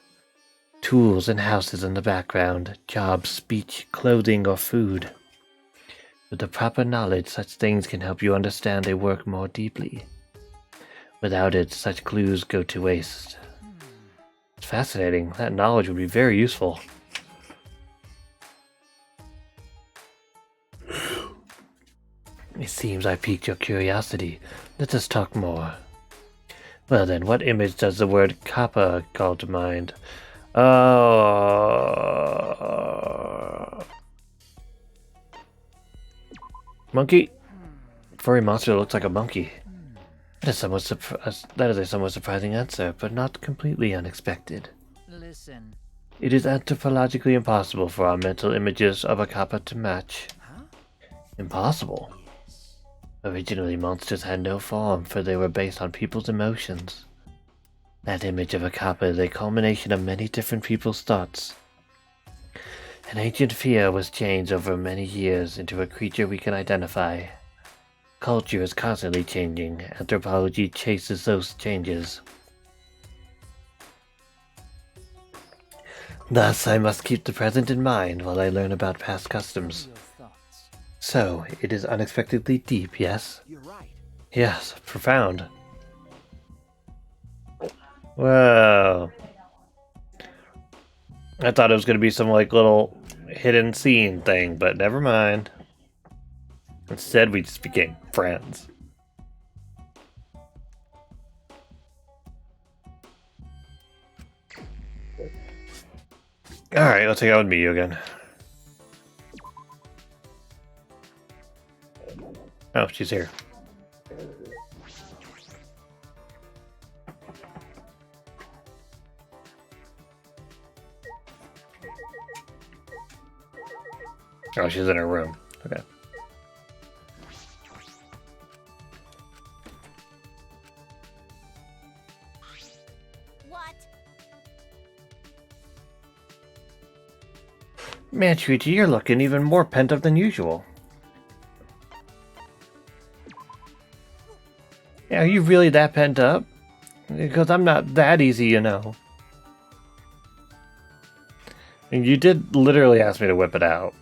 Tools and houses in the background, jobs, speech, clothing, or food. With the proper knowledge, such things can help you understand a work more deeply. Without it, such clues go to waste. It's fascinating. That knowledge would be very useful. It seems I piqued your curiosity. Let us talk more. Well then, what image does the word kappa call to mind? Monkey? Furry monster that looks like a monkey. That is a somewhat surprising answer, but not completely unexpected. Listen. It is anthropologically impossible for our mental images of a kappa to match. Huh? Impossible? Originally, monsters had no form, for they were based on people's emotions. That image of a kappa is a culmination of many different people's thoughts. An ancient fear was changed over many years into a creature we can identify. Culture is constantly changing. Anthropology chases those changes. Thus, I must keep the present in mind while I learn about past customs. Your thoughts. So, it is unexpectedly deep, yes? You're right. Yes, profound. Well, I thought it was going to be some like little hidden scene thing, but never mind. Instead, we just became friends. Alright, let's hang out with Miyu again. Oh, she's here. Oh, she's in her room. Okay. What? Man, Shuichi, you're looking even more pent up than usual. Yeah, are you really that pent up? Because I'm not that easy, you know. And you did literally ask me to whip it out.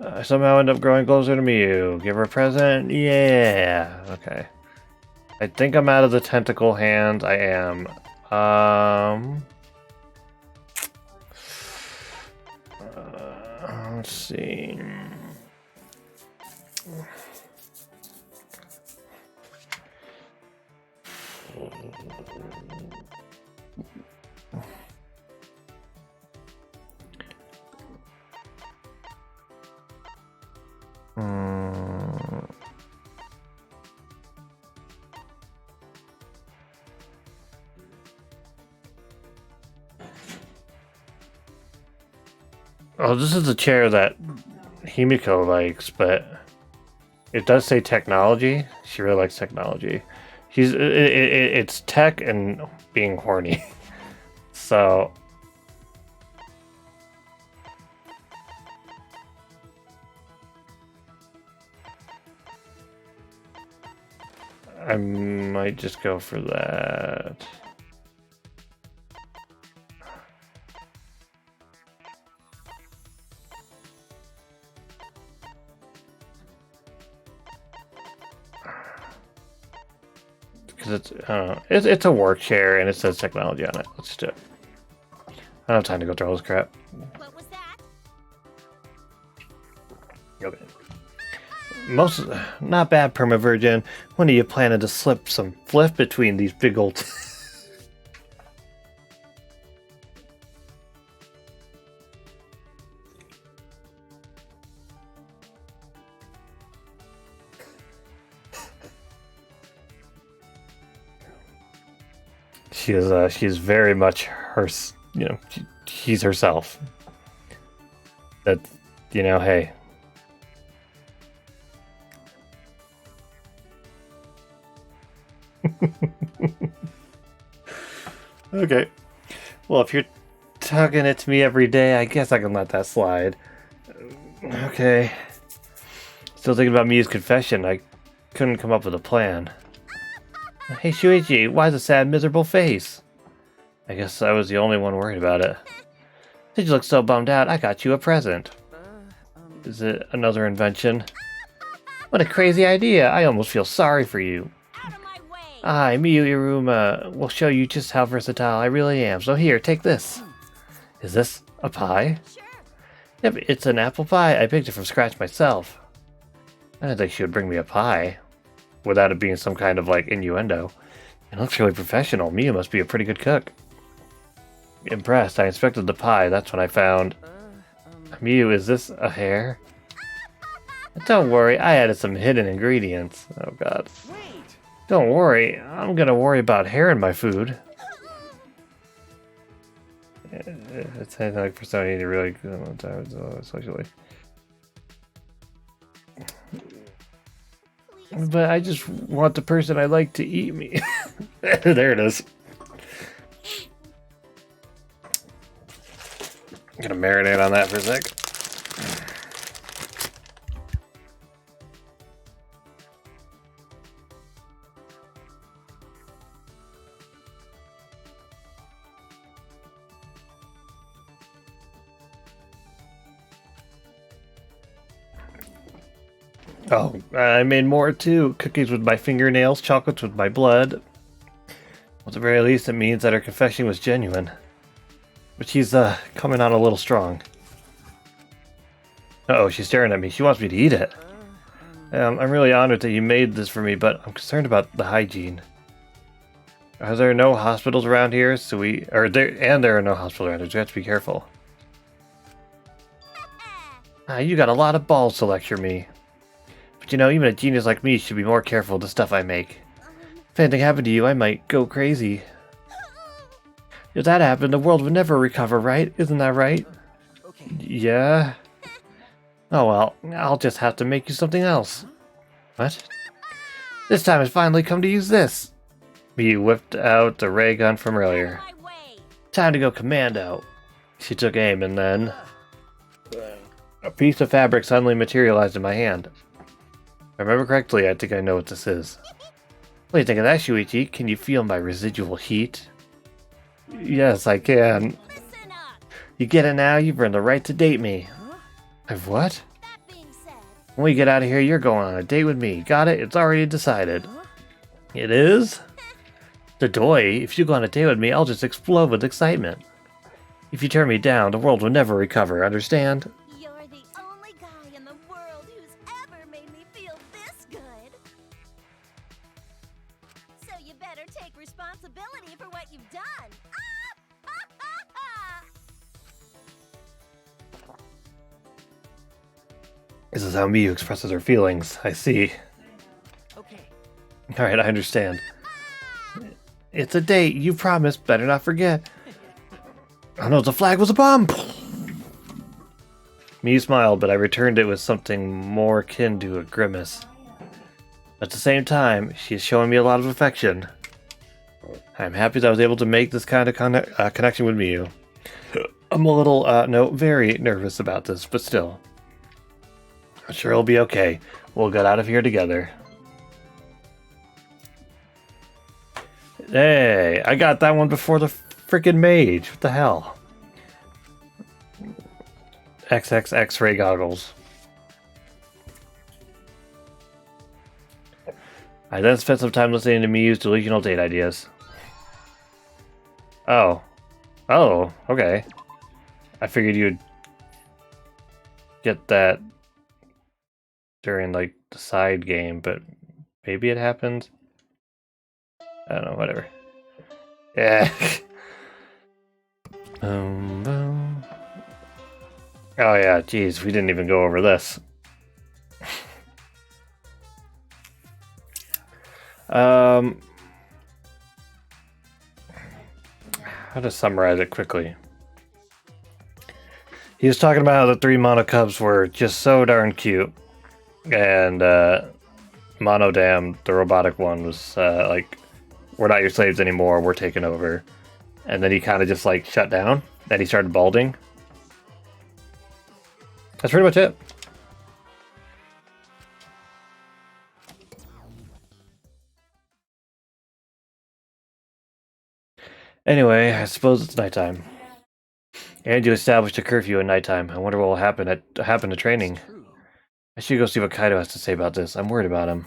I somehow end up growing closer to Miu. Give her a present? Yeah. Okay. I think I'm out of the tentacle hands. I am. Let's see. Oh, this is the chair that Himiko likes, but it does say technology. She really likes technology. It's tech and being horny. So I might just go for that. Because it's a work chair and it says technology on it. Let's just do it. I don't have time to go through all this crap. What was that? Okay. Not bad, Perma Virgin. When are you planning to slip some fliff between these big old... She's very much her, she's herself. That, hey. Okay. Well, if you're tugging it to me every day, I guess I can let that slide. Okay. Still thinking about Miu's confession. I couldn't come up with a plan. Hey Shuichi, why the sad, miserable face? I guess I was the only one worried about it. Did you look so bummed out? I got you a present. Is it another invention? What a crazy idea! I almost feel sorry for you. Out of my way! I, Miu Iruma, will show you just how versatile I really am. So here, take this. Is this a pie? Sure. Yep, it's an apple pie. I baked it from scratch myself. I didn't think she would bring me a pie. Without it being some kind of, innuendo. It looks really professional. Miu must be a pretty good cook. Impressed. I inspected the pie. That's when I found... Miu, is this a hair? Don't worry. I added some hidden ingredients. Oh, God. Wait! Don't worry. I'm gonna worry about hair in my food. It's anything like Persona to really socially. But I just want the person I like to eat me. There it is. I'm gonna marinate on that for a sec. Oh, I made more too. Cookies with my fingernails, chocolates with my blood. Well, at the very least, it means that her confession was genuine. But she's, coming on a little strong. Uh-oh, she's staring at me. She wants me to eat it. I'm really honored that you made this for me, but I'm concerned about the hygiene. Are there no hospitals around here? There are no hospitals around here, so you have to be careful. You got a lot of balls to lecture me. But even a genius like me should be more careful of the stuff I make. If anything happened to you, I might go crazy. If that happened, the world would never recover, right? Isn't that right? Okay. Yeah? Oh well, I'll just have to make you something else. What? This time it's finally come to use this. Miyu whipped out the ray gun from earlier. My way. Time to go commando. She took aim and then... a piece of fabric suddenly materialized in my hand. If I remember correctly, I think I know what this is. What do you think of that, Shuichi? Can you feel my residual heat? Yes, I can. Listen up. You get it now? You've earned the right to date me. I've what? That being said, When we get out of here, you're going on a date with me. Got it? It's already decided. It is? The doy, if you go on a date with me, I'll just explode with excitement. If you turn me down, the world will never recover, understand? you're the only guy in the world who's ever made me feel this good. So you better take responsibility for what you've done. This is how Miyu expresses her feelings. I see. Okay. Alright, I understand. It's a date, you promised. Better not forget. Oh no, the flag was a bomb! Miyu smiled, but I returned it with something more akin to a grimace. At the same time, she is showing me a lot of affection. I'm happy that I was able to make this kind of connection with Miyu. I'm a little, no, very nervous about this, but still. I'm sure it'll be okay. We'll get out of here together. Hey, I got that one before the freaking mage. What the hell? XXX ray goggles. I then spent some time listening to Miyu's delusional date ideas. Oh. Oh, okay. I figured you'd get that during, like, the side game, but maybe it happened? I don't know, whatever. Yeah. Boom. Oh yeah, geez, we didn't even go over this. How to summarize it quickly. He was talking about how the 3 Mono Cubs were just so darn cute. And Monodam, the robotic one, was like, we're not your slaves anymore, we're taking over. And then he kind of just like shut down. Then he started balding. That's pretty much it. Anyway, I suppose it's nighttime. And you established a curfew at nighttime. I wonder what will happen to training. I should go see what Kaido has to say about this. I'm worried about him.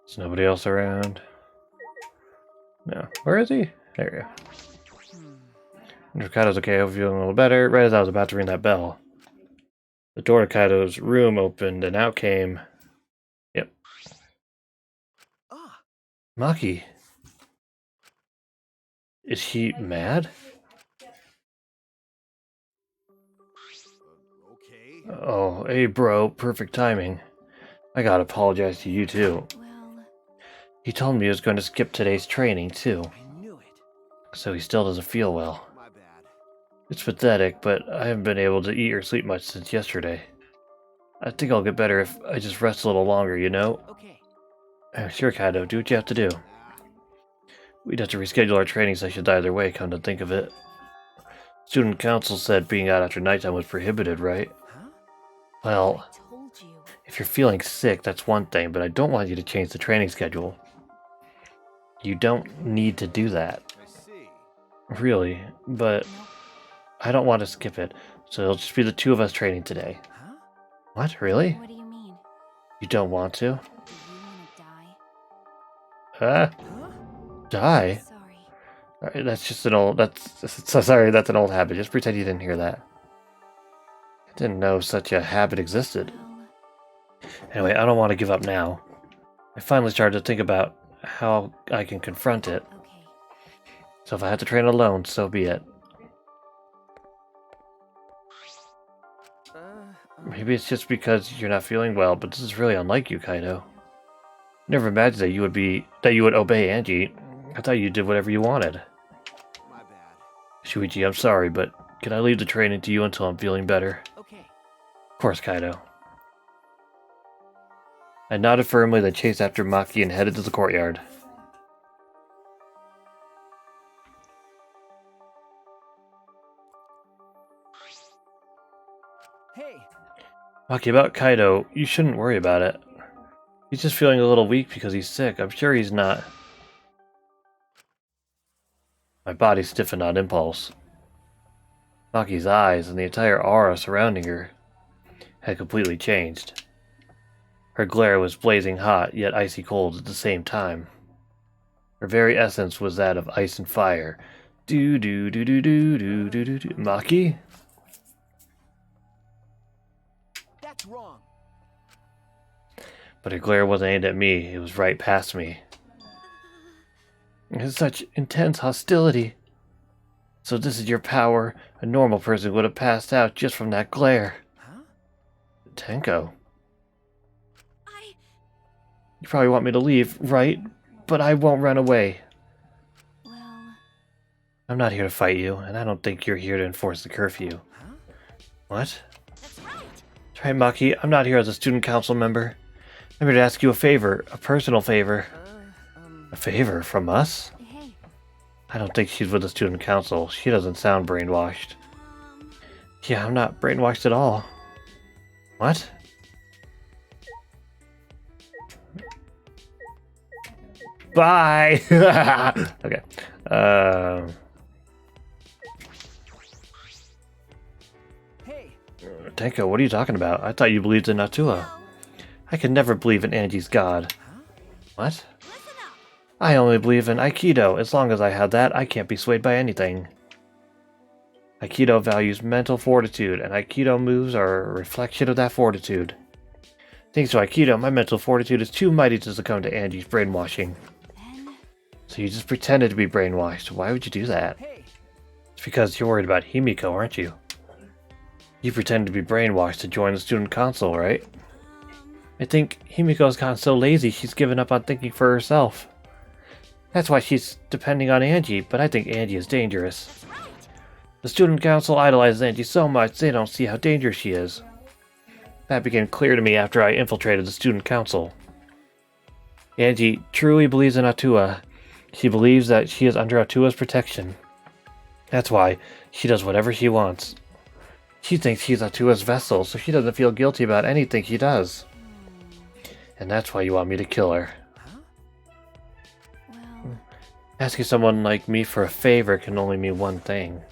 There's nobody else around. No. Where is he? There we go. Wonder if Kaido's okay. I hope you're feeling a little better. Right as I was about to ring that bell, the door to Kaido's room opened and out came... Yep. Ah. Maki. Is he mad? Okay. Oh, hey bro, perfect timing. I gotta apologize to you too. Well, He told me he was going to skip today's training too, I knew it. so he still doesn't feel well. My bad. It's pathetic, but I haven't been able to eat or sleep much since yesterday. I think I'll get better if I just rest a little longer, you know? Okay. Sure, Kaido, do what you have to do. We'd have to reschedule our training sessions either way, come to think of it. Student council said being out after nighttime was prohibited, right? Huh? Well, I told you. if you're feeling sick, that's one thing, but I don't want you to change the training schedule. You don't need to do that. I see. Really, but I don't want to skip it, so it'll just be the 2 of us training today. Huh? What, really? What do you mean? You don't want to? Do you want to die? Huh? Die? Sorry. Alright, that's just an old, so sorry, that's an old habit. Just pretend you didn't hear that. I didn't know such a habit existed. Well, Anyway, I don't want to give up now. I finally started to think about how I can confront it. okay. So if I have to train alone, so be it. Maybe it's just because you're not feeling well, but this is really unlike you, Kaido. Never imagined that you would obey Angie. I thought you did whatever you wanted. My bad. Shuichi, I'm sorry, but Can I leave the training to you until I'm feeling better? Okay. Of course, Kaido. I nodded firmly, then chased after Maki and headed to the courtyard. Hey, Maki, about Kaido, you shouldn't worry about it. He's just feeling a little weak because he's sick. I'm sure he's not. My body stiffened on impulse. Maki's eyes and the entire aura surrounding her had completely changed. Her glare was blazing hot, yet icy cold at the same time. Her very essence was that of ice and fire. Do do do do do do do do do. Maki? that's wrong. But her glare wasn't aimed at me, it was right past me. It's such intense hostility. So this is your power. A normal person would have passed out just from that glare. Huh? Tenko. You probably want me to leave, right? But I won't run away. Well, I'm not here to fight you, and I don't think you're here to enforce the curfew. Huh? What? That's right. That's right, Maki. I'm not here as a student council member. I'm here to ask you a favor. A personal favor. A favor from us? hey, I don't think she's with the student council. She doesn't sound brainwashed. Yeah, I'm not brainwashed at all. What? Bye! Okay. Hey, Tenko, what are you talking about? I thought you believed in Natua. I could never believe in Angie's god. What? I only believe in Aikido. As long as I have that, I can't be swayed by anything. Aikido values mental fortitude, and Aikido moves are a reflection of that fortitude. Thanks to Aikido, my mental fortitude is too mighty to succumb to Angie's brainwashing. then So you just pretended to be brainwashed. Why would you do that? hey, It's because you're worried about Himiko, aren't you? You pretended to be brainwashed to join the student council, right? I think Himiko's gotten so lazy she's given up on thinking for herself. That's why she's depending on Angie, but I think Angie is dangerous. The student council idolizes Angie so much they don't see how dangerous she is. That became clear to me after I infiltrated the student council. Angie truly believes in Atua. She believes that she is under Atua's protection. That's why she does whatever she wants. She thinks she's Atua's vessel, so she doesn't feel guilty about anything she does. And that's why you want me to kill her. well, Asking someone like me for a favor can only mean one thing.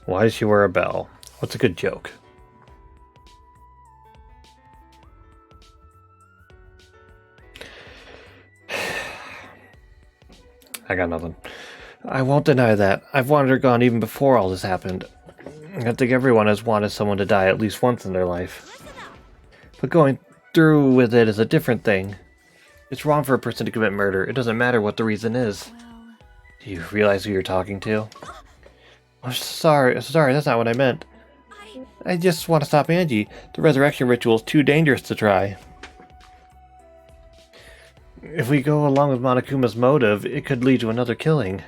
Why does she wear a bell? What's a good joke? I got nothing. I won't deny that. I've wanted her gone even before all this happened. I think everyone has wanted someone to die at least once in their life. But going through with it is a different thing. It's wrong for a person to commit murder. It doesn't matter what the reason is. well, Do you realize who you're talking to? Oh, sorry, that's not what I meant. I just want to stop Angie. The resurrection ritual is too dangerous to try. If we go along with Monokuma's motive, it could lead to another killing.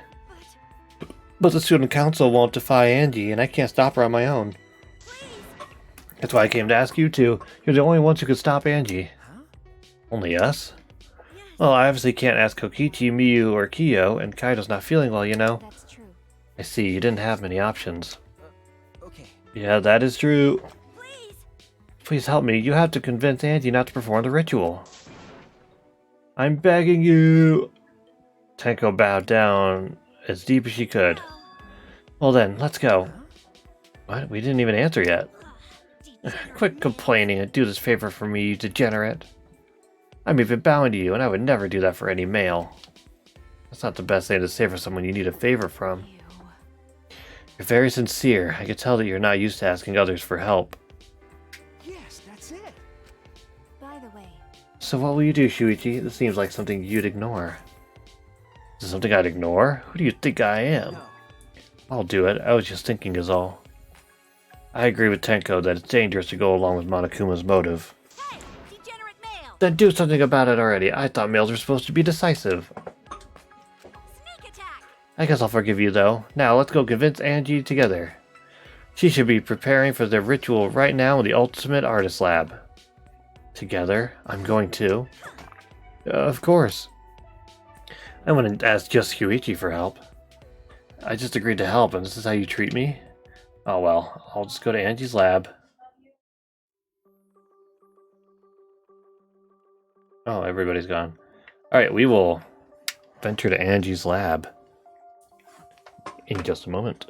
But the student council won't defy Angie, and I can't stop her on my own. That's why I came to ask you two. You're the only ones who could stop Angie. Only us? Well, I obviously can't ask Kokichi, Miyu, or Kiyo, and Kaido's not feeling well, you know. that's true. I see, you didn't have many options. okay. Yeah, that is true. Please help me. You have to convince Angie not to perform the ritual. I'm begging you. Tenko bowed down as deep as she could. Well then, let's go. What? We didn't even answer yet. Quit complaining and do this favor for me, you degenerate. I'm even bowing to you, and I would never do that for any male. That's not the best thing to say for someone you need a favor from. You're very sincere. I can tell that you're not used to asking others for help. Yes, that's it. By the way, So what will you do, Shuichi? This seems like something you'd ignore. Is this something I'd ignore? Who do you think I am? No. I'll do it. I was just thinking is all. I agree with Tenko that it's dangerous to go along with Monokuma's motive. Hey, degenerate male! Then do something about it already. I thought males were supposed to be decisive. Sneak attack! I guess I'll forgive you though. Now let's go convince Angie together. She should be preparing for the ritual right now in the Ultimate Artist Lab. Together? I'm going to. Of course. I wouldn't ask just Huichi for help. I just agreed to help, and this is how you treat me? Oh well, I'll just go to Angie's lab. Oh, everybody's gone. Alright, we will venture to Angie's lab in just a moment.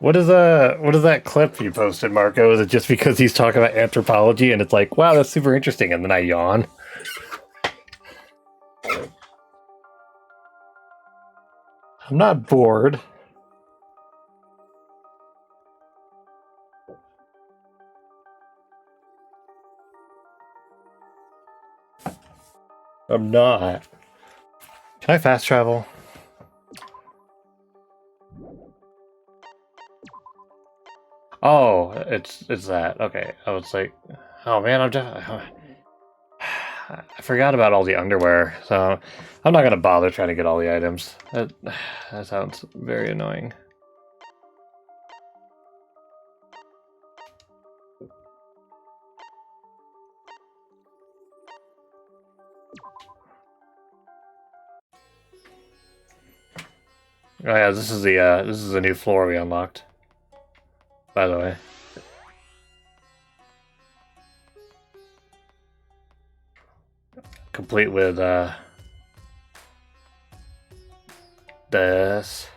What is that clip you posted, Marco? Is it just because he's talking about anthropology and it's like, wow, that's super interesting, and then I yawn? I'm not bored. I'm not. Can I fast travel? Oh, it's that. Okay. I was like, oh man, I forgot about all the underwear, so I'm not gonna bother trying to get all the items. That sounds very annoying. Oh yeah, this is the new floor we unlocked. By the way. Complete with this.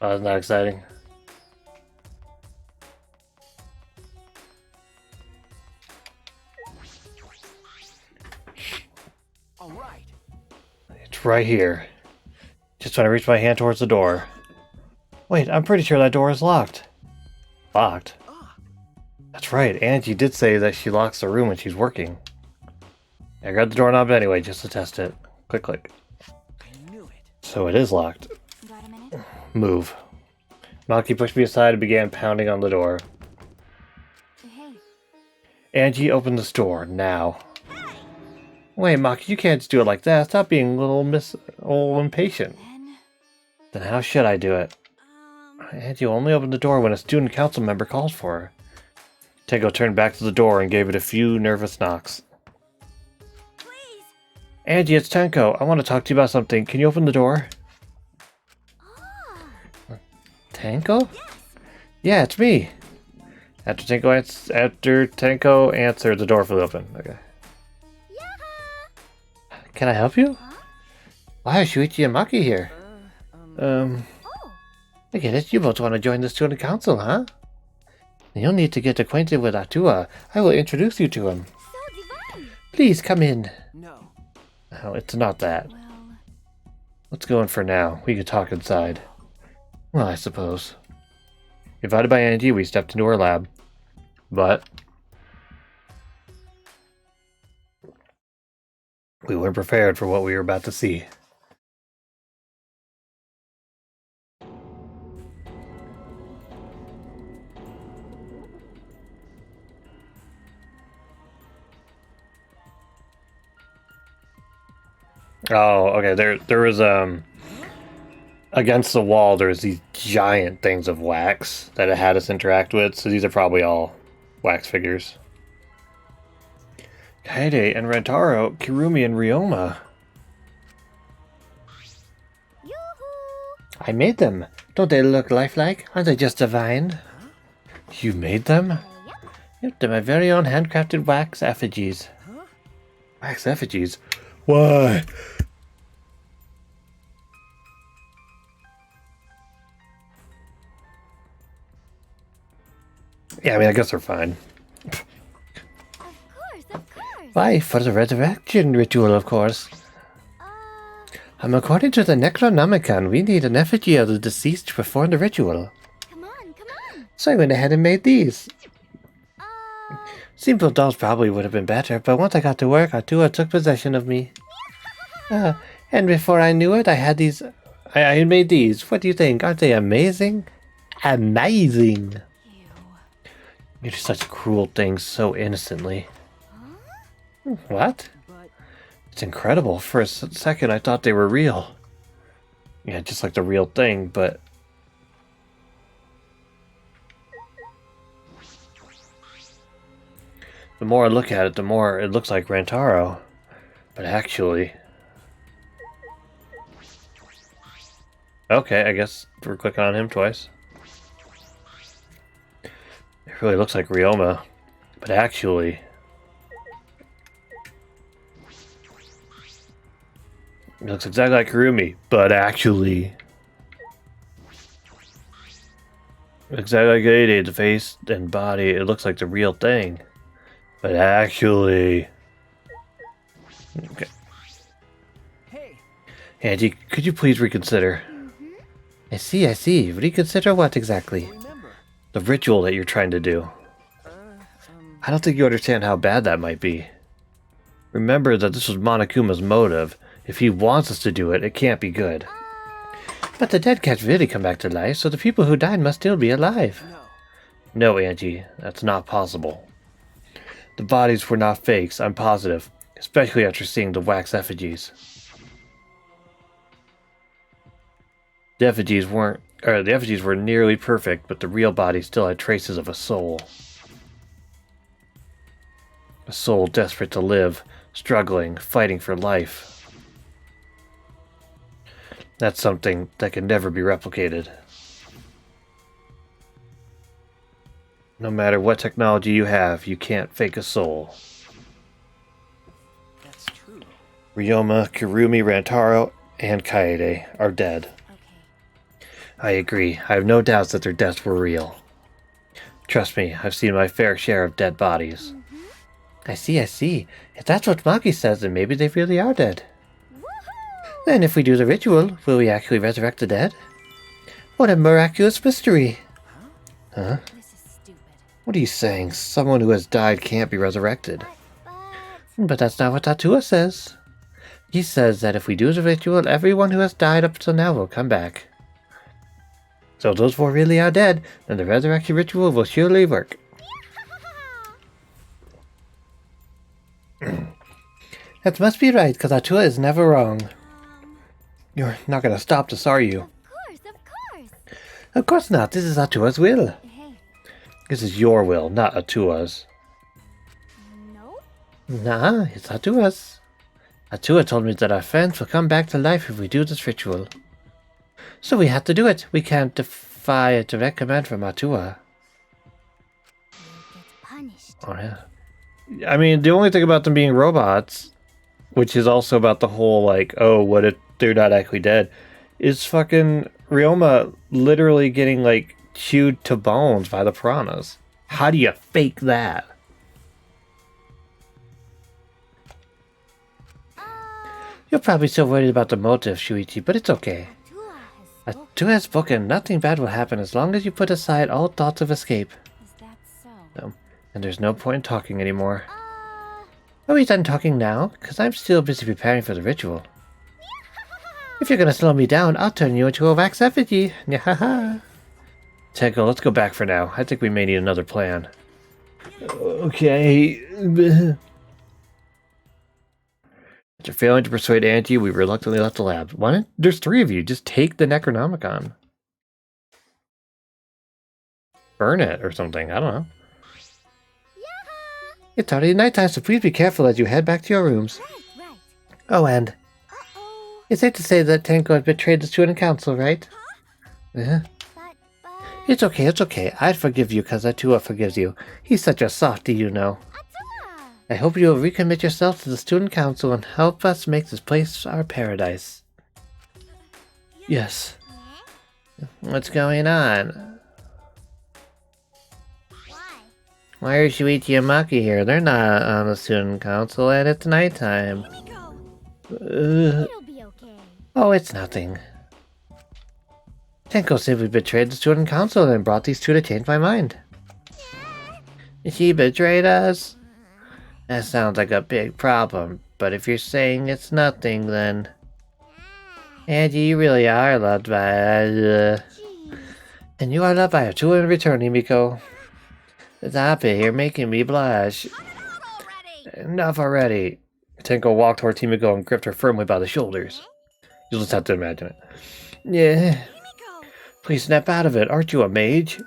Oh, isn't that exciting? All right. It's right here. Just when I reach my hand towards the door. Wait, I'm pretty sure that door is locked. Locked? That's right, Angie did say that she locks the room when she's working. I grabbed the doorknob anyway, just to test it. Click, click. I knew it. So it is locked. Got a minute? Move. Maki pushed me aside and began pounding on the door. Hey. Angie opened the door, now. Wait, Maki, you can't just do it like that. Stop being a little impatient. Then how should I do it? Angie only opened the door when a student council member calls for her. Tenko turned back to the door and gave it a few nervous knocks. Please. Angie, it's Tenko. I want to talk to you about something. Can you open the door? Ah. Tenko? Yeah, it's me. After Tenko answered, the door flew open. Okay. Yeah. Can I help you? Huh? Why is Shuichi and Maki here? Oh. I get it. You both want to join the student council, huh? You'll need to get acquainted with Atua. I will introduce you to him. So divine. Please come in. No. No, it's not that. Well, Let's go in for now. We can talk inside. Well, I suppose. Invited by Angie, we stepped into her lab. But we weren't prepared for what we were about to see. Oh, okay. There was against the wall. There's these giant things of wax that it had us interact with. So these are probably all wax figures. Kaede and Rentaro, Kirumi and Ryoma. yoo-hoo. I made them. Don't they look lifelike? Aren't they just divine? You made them? Yep. Yep, they're my very own handcrafted wax effigies. Wax effigies? Why? Yeah, I mean, I guess they're fine. Of course, of course. Why, for the resurrection ritual, of course. According to the Necronomicon, we need an effigy of the deceased to perform the ritual. Come on, come on. So I went ahead and made these. Uh, Simple dolls probably would have been better, but once I got to work, Atua took possession of me. And before I knew it, I had these... I had made these. What do you think? Aren't they amazing? Amazing! You do such cruel things so innocently. What? But It's incredible. For a second, I thought they were real. Yeah, just like the real thing, but... The more I look at it, the more it looks like Rantaro. But actually... Okay, I guess we're clicking on him twice. It really looks like Ryoma. But actually... It looks exactly like Kurumi, but actually... Exactly like 88, the face and body, it looks like the real thing. But actually... Okay. Hey, Angie, could you please reconsider? I see, I see. Reconsider what exactly? remember. The ritual that you're trying to do. I don't think you understand how bad that might be. Remember that this was Monokuma's motive. If he wants us to do it, it can't be good. But the dead can't really come back to life, so the people who died must still be alive. No. No, Angie, that's not possible. The bodies were not fakes, I'm positive. Especially after seeing the wax effigies. The effigies were nearly perfect, but the real body still had traces of a soul. A soul desperate to live, struggling, fighting for life. That's something that can never be replicated. No matter what technology you have, you can't fake a soul. That's true. Ryoma, Kurumi, Rantaro, and Kaede are dead. Okay. I agree. I have no doubts that their deaths were real. Trust me, I've seen my fair share of dead bodies. I see, I see. If that's what Maki says, then maybe they really are dead. Then if we do the ritual, will we actually resurrect the dead? What a miraculous mystery! Huh? This is stupid. What are you saying? Someone who has died can't be resurrected. But that's not what Tatua says. He says that if we do the ritual, everyone who has died up till now will come back. So if those four really are dead, then the resurrection ritual will surely work. That must be right, because Atua is never wrong. You're not going to stop this, are you? Of course. Of course not. This is Atua's will. Hey, This is your will, not Atua's. No? Nah, it's Atua's. Atua told me that our friends will come back to life if we do this ritual. So we have to do it. We can't defy a direct command from Atua. You'll get punished. Oh, yeah. I mean, the only thing about them being robots, which is also about the whole, like, oh, what if they're not actually dead, is fucking Ryoma literally getting, like, chewed to bones by the piranhas. How do you fake that? You're probably still worried about the motive, Shuichi, but it's okay. Atua has spoken. Nothing bad will happen as long as you put aside all thoughts of escape. is that so? No. And there's no point in talking anymore. Are we done talking now? Because I'm still busy preparing for the ritual. If you're gonna slow me down, I'll turn you into a wax effigy. Nyahaha. Tenko, let's go back for now. I think we may need another plan. Okay. After failing to persuade Auntie, we reluctantly left the lab. Why not? There's three of you. Just take the Necronomicon. Burn it or something. I don't know. It's already nighttime, so please be careful as you head back to your rooms. Right. Oh, and Uh-oh. it's safe to say that Tenko has betrayed the student council, right? Yeah. But... It's okay, it's okay. I'd forgive you because Atua forgives you. He's such a softie, you know. Atua! I hope you'll recommit yourself to the student council and help us make this place our paradise. Yes. What's going on? Why are Shuichi and Maki here? They're not on the student council and it's nighttime. It'll be okay. Oh, it's nothing. Tenko simply betrayed the student council and brought these two to change my mind. She betrayed us? That sounds like a big problem, but if you're saying it's nothing, then... Angie, you really are loved by... And you are loved by Atua in return, Himiko. Stop it, you're making me blush. Enough already. Tenko walked toward Himiko and gripped her firmly by the shoulders. You'll just have to imagine it. Yeah. Please snap out of it, aren't you a mage?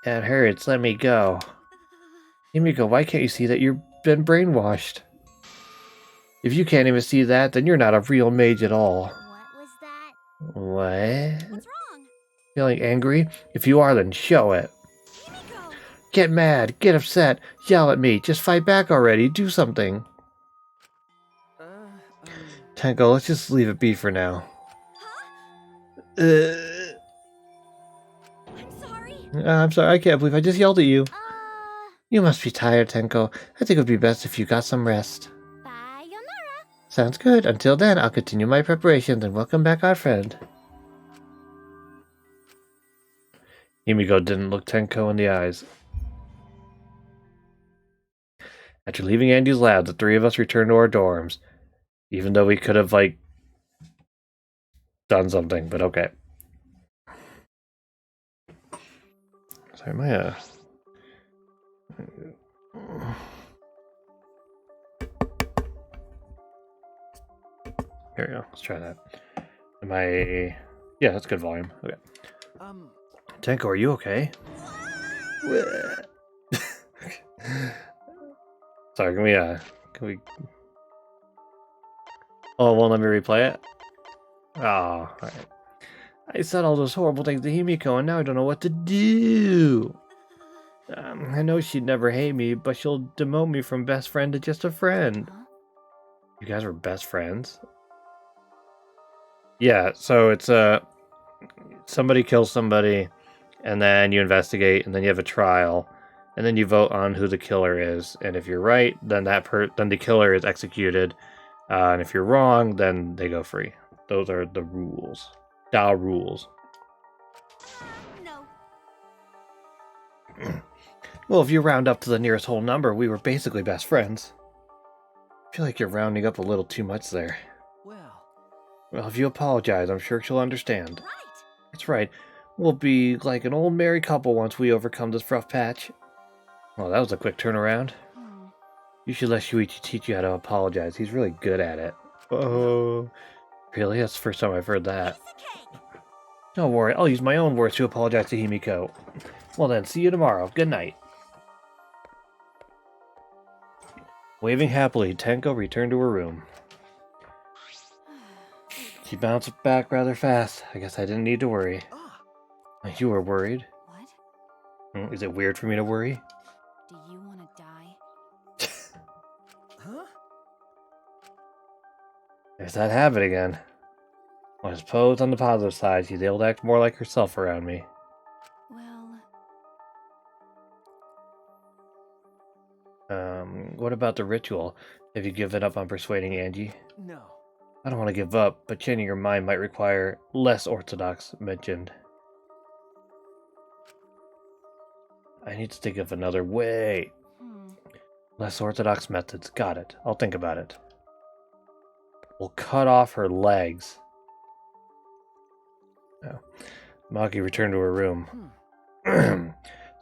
That hurts, let me go. Himiko, why can't you see that you've been brainwashed? If you can't even see that, then you're not a real mage at all. What was that? What? What's wrong? Feeling angry? If you are, then show it. Himiko! Get mad, get upset, yell at me, just fight back already, do something. Tenko, let's just leave it be for now. I'm sorry. I'm sorry, I can't believe I just yelled at you. Uh, You must be tired, Tenko. I think it would be best if you got some rest. sayonara. Sounds good. Until then, I'll continue my preparations and welcome back our friend. Himiko didn't look Tenko in the eyes. After leaving Andy's lab, the three of us returned to our dorms. Even though we could have, like, done something, but okay. Sorry, my, Here we go. Let's try that. Am I... Yeah, that's good volume. Okay. Tenko, are you okay? Sorry, can we... Oh, won't let me replay it? Oh, alright. I said all those horrible things to Himiko, and now I don't know what to do. I know she'd never hate me, but she'll demote me from best friend to just a friend. You guys were best friends? Yeah, so it's somebody kills somebody, and then you investigate, and then you have a trial, and then you vote on who the killer is. And if you're right, then then the killer is executed, and if you're wrong, then they go free. Those are the rules. Da rules. No. Well, if you round up to the nearest whole number, we were basically best friends. I feel like you're rounding up a little too much there. Well, if you apologize, I'm sure she'll understand. Right. That's right. We'll be like an old married couple once we overcome this rough patch. Well, that was a quick turnaround. You should let Shuichi teach you how to apologize. He's really good at it. Oh, really? That's the first time I've heard that. Don't worry, I'll use my own words to apologize to Himiko. Well then, see you tomorrow. Good night. Waving happily, Tenko returned to her room. She bounced back rather fast. I guess I didn't need to worry. You were worried? What? Is it weird for me to worry? Do you want to die? Huh? There's that habit again. Well, I suppose on the positive side, she's able to act more like herself around me. Well... What about the ritual? Have you given up on persuading Angie? No. I don't want to give up, but changing your mind might require less orthodox mentioned. I need to think of another way. Less orthodox methods. Got it. I'll think about it. We'll cut off her legs. Oh. Maki returned to her room.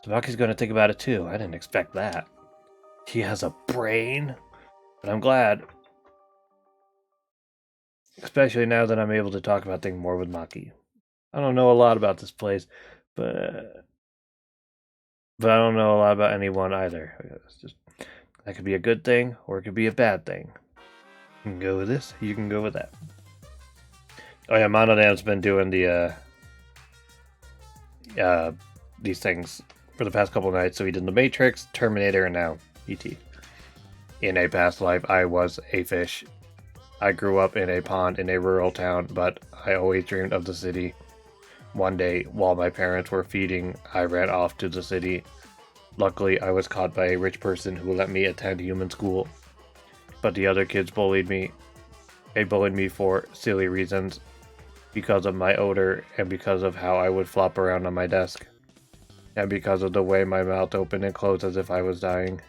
Maki's going to think about it too. I didn't expect that. She has a brain? But I'm glad. Especially now that I'm able to talk about things more with Maki. I don't know a lot about this place, but I don't know a lot about anyone either. That could be a good thing, or it could be a bad thing. You can go with this, you can go with that. Oh yeah, Monodam's been doing the these things for the past couple of nights. So he did The Matrix, Terminator, and now E.T. In a past life, I was a fish. I grew up in a pond in a rural town, but I always dreamed of the city. One day, while my parents were feeding, I ran off to the city. Luckily, I was caught by a rich person who let me attend human school. But the other kids bullied me. They bullied me for silly reasons. Because of my odor, and because of how I would flop around on my desk. And because of the way my mouth opened and closed as if I was dying.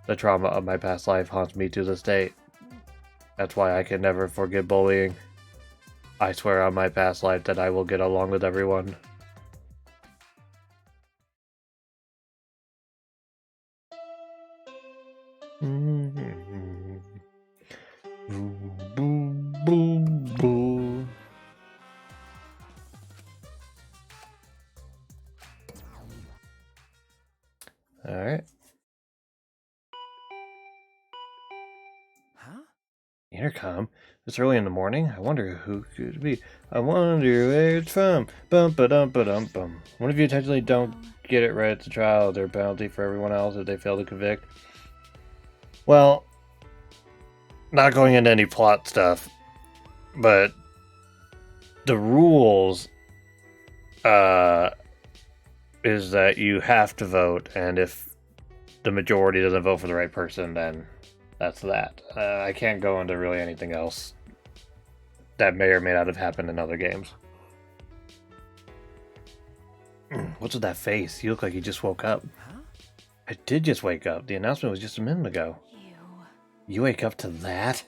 The trauma of my past life haunts me to this day. That's why I can never forget bullying. I swear on my past life that I will get along with everyone. Alright. Huh? Intercom? It's early in the morning? I wonder who could it be. I wonder where it's from. Bum ba dum ba dum bum. What if you intentionally don't get it right at the trial? Is there a penalty for everyone else if they fail to convict? Well, not going into any plot stuff. But the rules is that you have to vote, and if the majority doesn't vote for the right person, then that's that. I can't go into really anything else that may or may not have happened in other games. What's with that face? You look like you just woke up. Huh? I did just wake up. The announcement was just a minute ago. Ew. You wake up to that?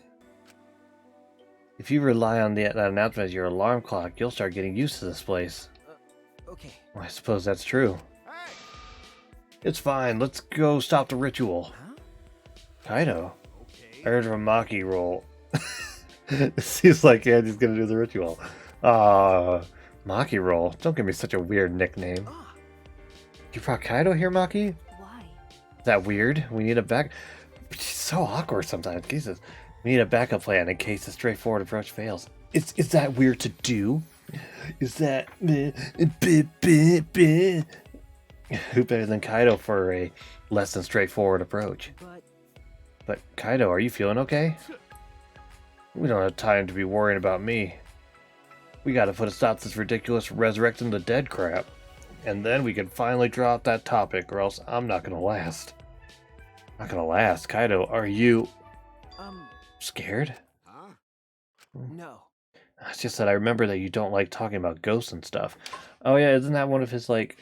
If you rely on that announcement as your alarm clock, you'll start getting used to this place. Okay. Well, I suppose that's true. It's fine. Let's go stop the ritual. Huh? Kaido. Okay. I heard of a Maki roll. It seems like Andy's gonna do the ritual. Maki roll. Don't give me such a weird nickname. Ah, You brought Kaido here, Maki? Why? Is that weird? We need a back. She's so awkward sometimes. Jesus. We need a backup plan in case the straightforward approach fails. Is that weird to do? Is that who better than Kaido for a less than straightforward approach? But Kaido, are you feeling okay? We don't have time to be worrying about me. We gotta put a stop to this ridiculous resurrecting the dead crap. And then we can finally drop that topic, or else I'm not gonna last. Not gonna last. Kaido, are you scared? huh? No. It's just that I remember that you don't like talking about ghosts and stuff. Oh yeah, isn't that one of his, like...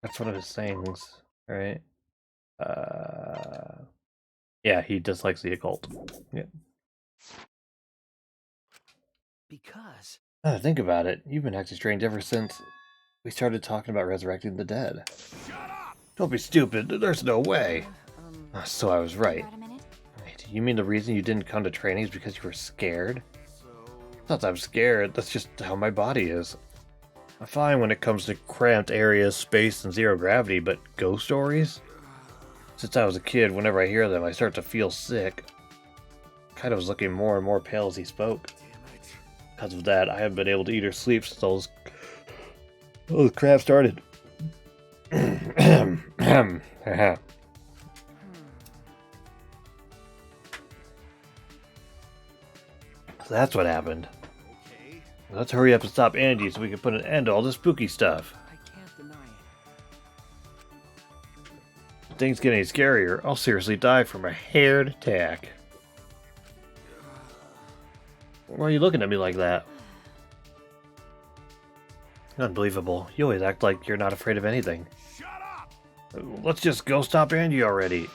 That's one of his sayings, right? Yeah, he dislikes the occult. Yeah. Because. Think about it. You've been acting strange ever since we started talking about resurrecting the dead. Don't be stupid. There's no way. So I was right. Got a minute? Wait, you mean the reason you didn't come to training is because you were scared? Not that I'm scared. That's just how my body is. I'm fine when it comes to cramped areas, space, and zero gravity, but ghost stories? Since I was a kid, whenever I hear them, I start to feel sick. Kaido was looking more and more pale as he spoke. Because of that, I haven't been able to eat or sleep since all this crap started. So that's what happened. Okay. Let's hurry up and stop Angie so we can put an end to all this spooky stuff. I can't deny it. If things get any scarier, I'll seriously die from a heart attack. Why are you looking at me like that? Unbelievable. You always act like you're not afraid of anything. Shut up! Let's just go stop Angie already.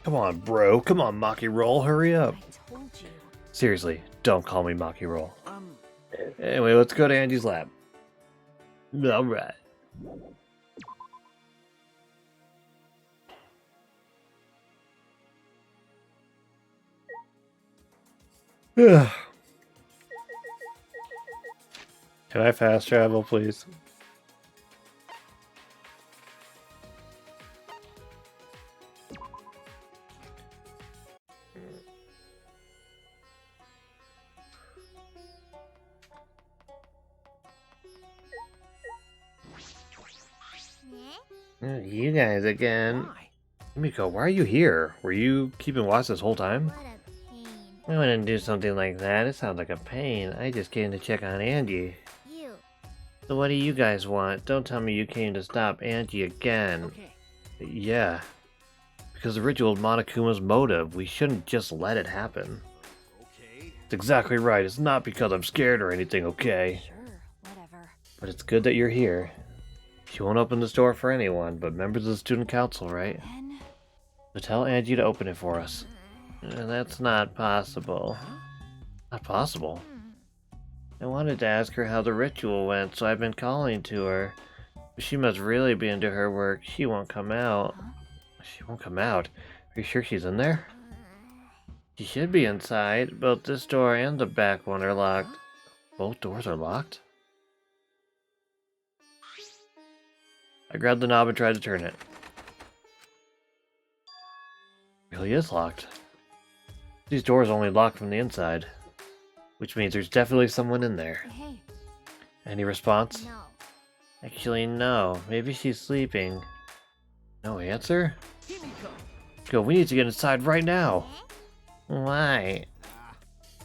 Come on, bro. Come on, Maki Roll. Hurry up. I told you. Seriously, don't call me Maki Roll. Anyway, let's go to Angie's lab. Alright. Can I fast travel, please? You guys again. Why? Miko, why are you here? Were you keeping watch this whole time? What a pain. I wouldn't do something like that. It sounds like a pain. I just came to check on Angie. You. So what do you guys want? Don't tell me you came to stop Angie again. Okay. Yeah. Because the ritual is Monokuma's motive. We shouldn't just let it happen. Okay. It's exactly right. It's not because I'm scared or anything, okay? Sure, whatever. But it's good that you're here. She won't open this door for anyone, but members of the student council, right? Then, So tell Angie to open it for us. That's not possible. Not possible? I wanted to ask her how the ritual went, so I've been calling to her. But she must really be into her work. She won't come out. She won't come out? Are you sure she's in there? She should be inside. Both this door and the back one are locked. Both doors are locked? I grabbed the knob and tried to turn it. It really is locked. These doors only lock from the inside, which means there's definitely someone in there. hey, Any response? No. Actually, no. Maybe she's sleeping. No answer? Go, we need to get inside right now. Why?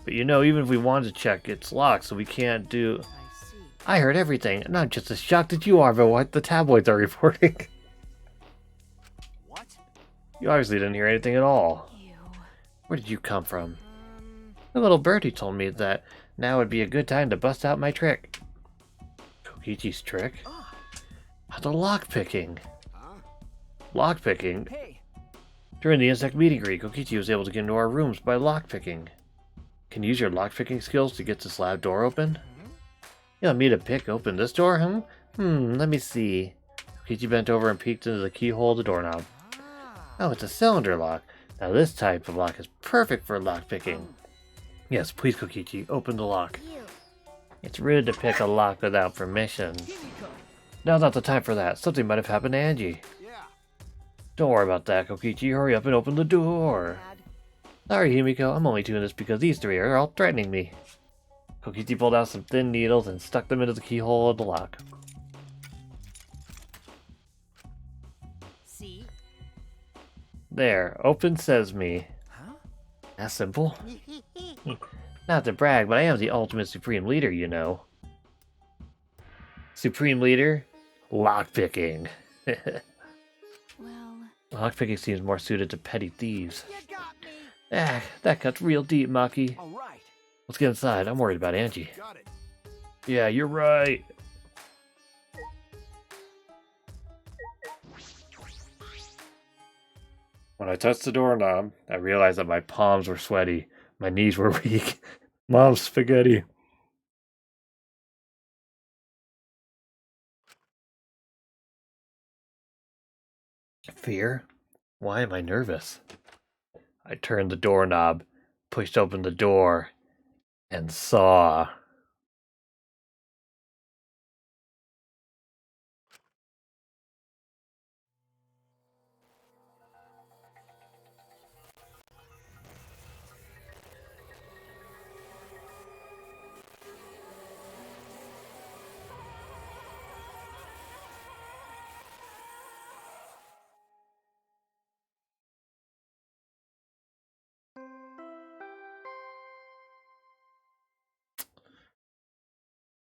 But you know, even if we wanted to check, it's locked, so we can't do... I see. I heard everything, and I'm just as shocked as you are about what the tabloids are reporting. What? You obviously didn't hear anything at all. Ew. Where did you come from? The little birdie told me that now would be a good time to bust out my trick. Kokichi's trick? The lockpicking. Lockpicking? Hey, During the insect meet and greet, Kokichi was able to get into our rooms by lockpicking. Can you use your lockpicking skills to get this lab door open? You want me to pick open this door, let me see. Kokichi bent over and peeked into the keyhole of the doorknob. Oh, it's a cylinder lock. Now this type of lock is perfect for lockpicking. Yes, please, Kokichi, open the lock. It's rude to pick a lock without permission. Now's not the time for that. Something might have happened to Angie. yeah. Don't worry about that, Kokichi. Hurry up and open the door. Sorry, Himiko. I'm only doing this because these three are all threatening me. Kokichi pulled out some thin needles and stuck them into the keyhole of the lock. See? There, open sesame. Huh? That's simple. Not to brag, but I am the ultimate supreme leader, you know. Supreme leader? Lockpicking. Well, Lockpicking seems more suited to petty thieves. You got me. Ah, that cuts real deep, Maki. All right. Let's get inside. I'm worried about Angie. Got it. Yeah, you're right. When I touched the doorknob, I realized that my palms were sweaty. My knees were weak. Mom's spaghetti. Fear? Why am I nervous? I turned the doorknob, pushed open the door, and saw...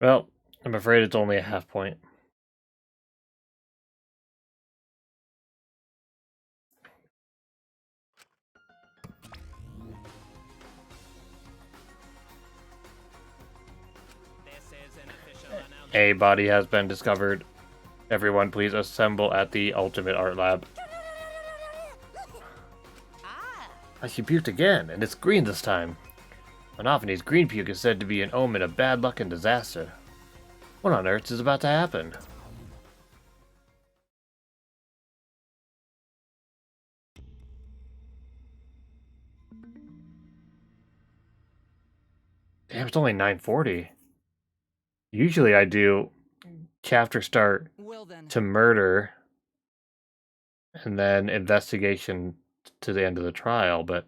Well, I'm afraid it's only a half point. This is an official announcement. A body has been discovered. Everyone please assemble at the Ultimate Art Lab. She puked again, and it's green this time. Monophanie's green puke is said to be an omen of bad luck and disaster. What on earth is about to happen? Damn, it's only 9:40. Usually I do chapter start Well then. to murder and then investigation to the end of the trial, but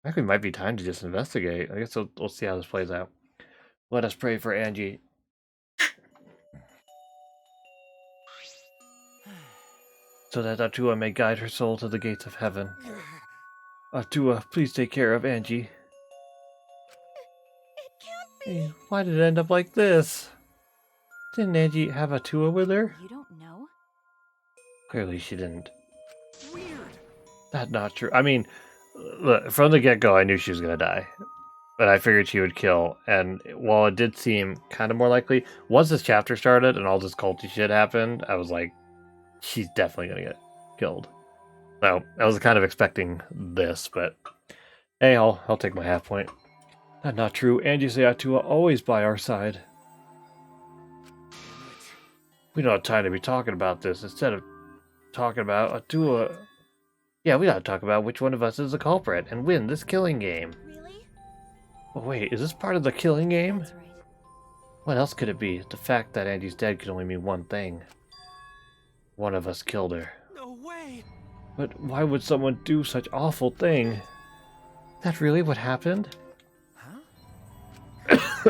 I think it might be time to just investigate. I guess we'll see how this plays out. Let us pray for Angie. So that Atua may guide her soul to the gates of heaven. Atua, please take care of Angie. It can't be. Hey, why did it end up like this? Didn't Angie have Atua with her? you don't know? Clearly she didn't. Weird. That's not true. I mean, look, from the get-go, I knew she was going to die. But I figured she would kill. And while it did seem kind of more likely, once this chapter started and all this culty shit happened, I was like, she's definitely going to get killed. So I was kind of expecting this, but hey, I'll take my half point. That's not true. Angie Seatua always by our side. We don't have time to be talking about this. Instead of talking about Atua... Yeah, we gotta talk about which one of us is the culprit and win this killing game. Really? Oh, wait, is this part of the killing game? That's right. What else could it be? The fact that Angie's dead could only mean one thing. One of us killed her. No way. But why would someone do such awful thing? That really what happened? Huh?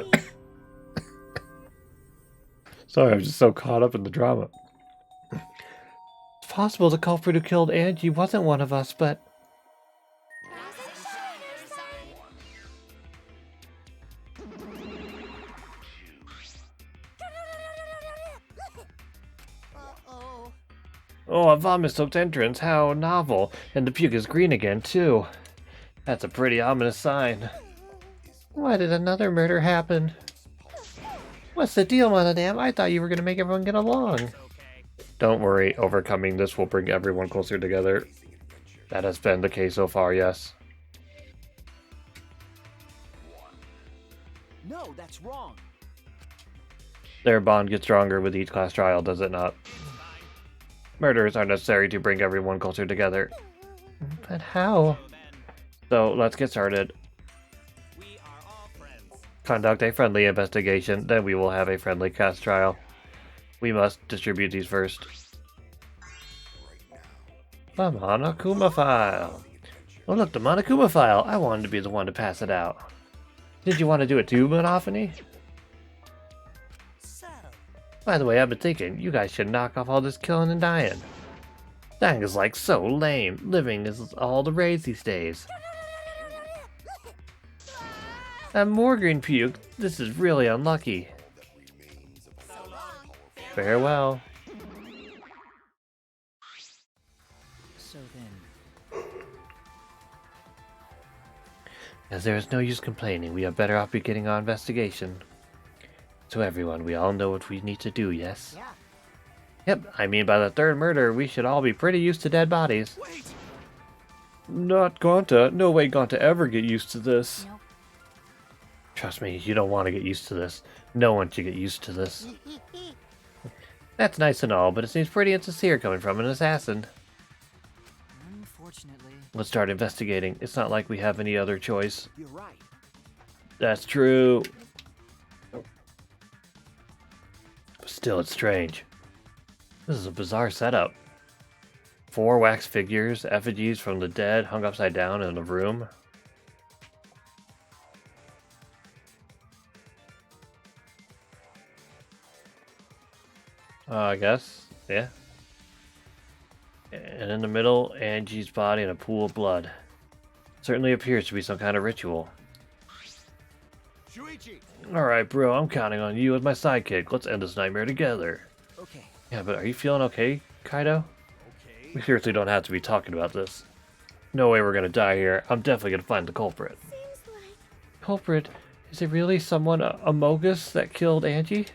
Sorry, I'm just so caught up in the drama. It's possible the culprit who killed Angie wasn't one of us, but... Oh, a vomit-soaked entrance. How novel. And the puke is green again, too. That's a pretty ominous sign. Why did another murder happen? What's the deal, Monodam? I thought you were going to make everyone get along. Don't worry, overcoming this will bring everyone closer together. That has been the case so far, yes. No, that's wrong. Their bond gets stronger with each class trial, does it not? Murders are necessary to bring everyone closer together. But how? So, let's get started. We are all friends. Conduct a friendly investigation, then we will have a friendly class trial. We must distribute these first. The Monokuma file. Oh look, the Monokuma file. I wanted to be the one to pass it out. Did you want to do it too, Monophony? By the way, I've been thinking, you guys should knock off all this killing and dying. Dying is like so lame. Living is all the rage these days. And more green puke. This is really unlucky. Farewell. So then, As there is no use complaining, we are better off beginning our investigation. So everyone, we all know what we need to do, yes? Yeah. Yep, I mean by the third murder, we should all be pretty used to dead bodies. Wait! Not Gonta. No way Gonta ever get used to this. Nope. Trust me, you don't want to get used to this. No one should get used to this. That's nice and all, but it seems pretty insincere coming from an assassin. unfortunately, Let's start investigating. It's not like we have any other choice. you're right. That's true. Still, it's strange. This is a bizarre setup. 4 wax figures, effigies from the dead hung upside down in a room. I guess. Yeah. And in the middle, Angie's body in a pool of blood. Certainly appears to be some kind of ritual. Shuichi! Alright, bro, I'm counting on you as my sidekick. Let's end this nightmare together. Okay. Yeah, but are you feeling okay, Kaido? We seriously don't have to be talking about this. No way we're gonna die here. I'm definitely gonna find the culprit. Seems like Culprit? Is it really someone, a Mogus, that killed Angie?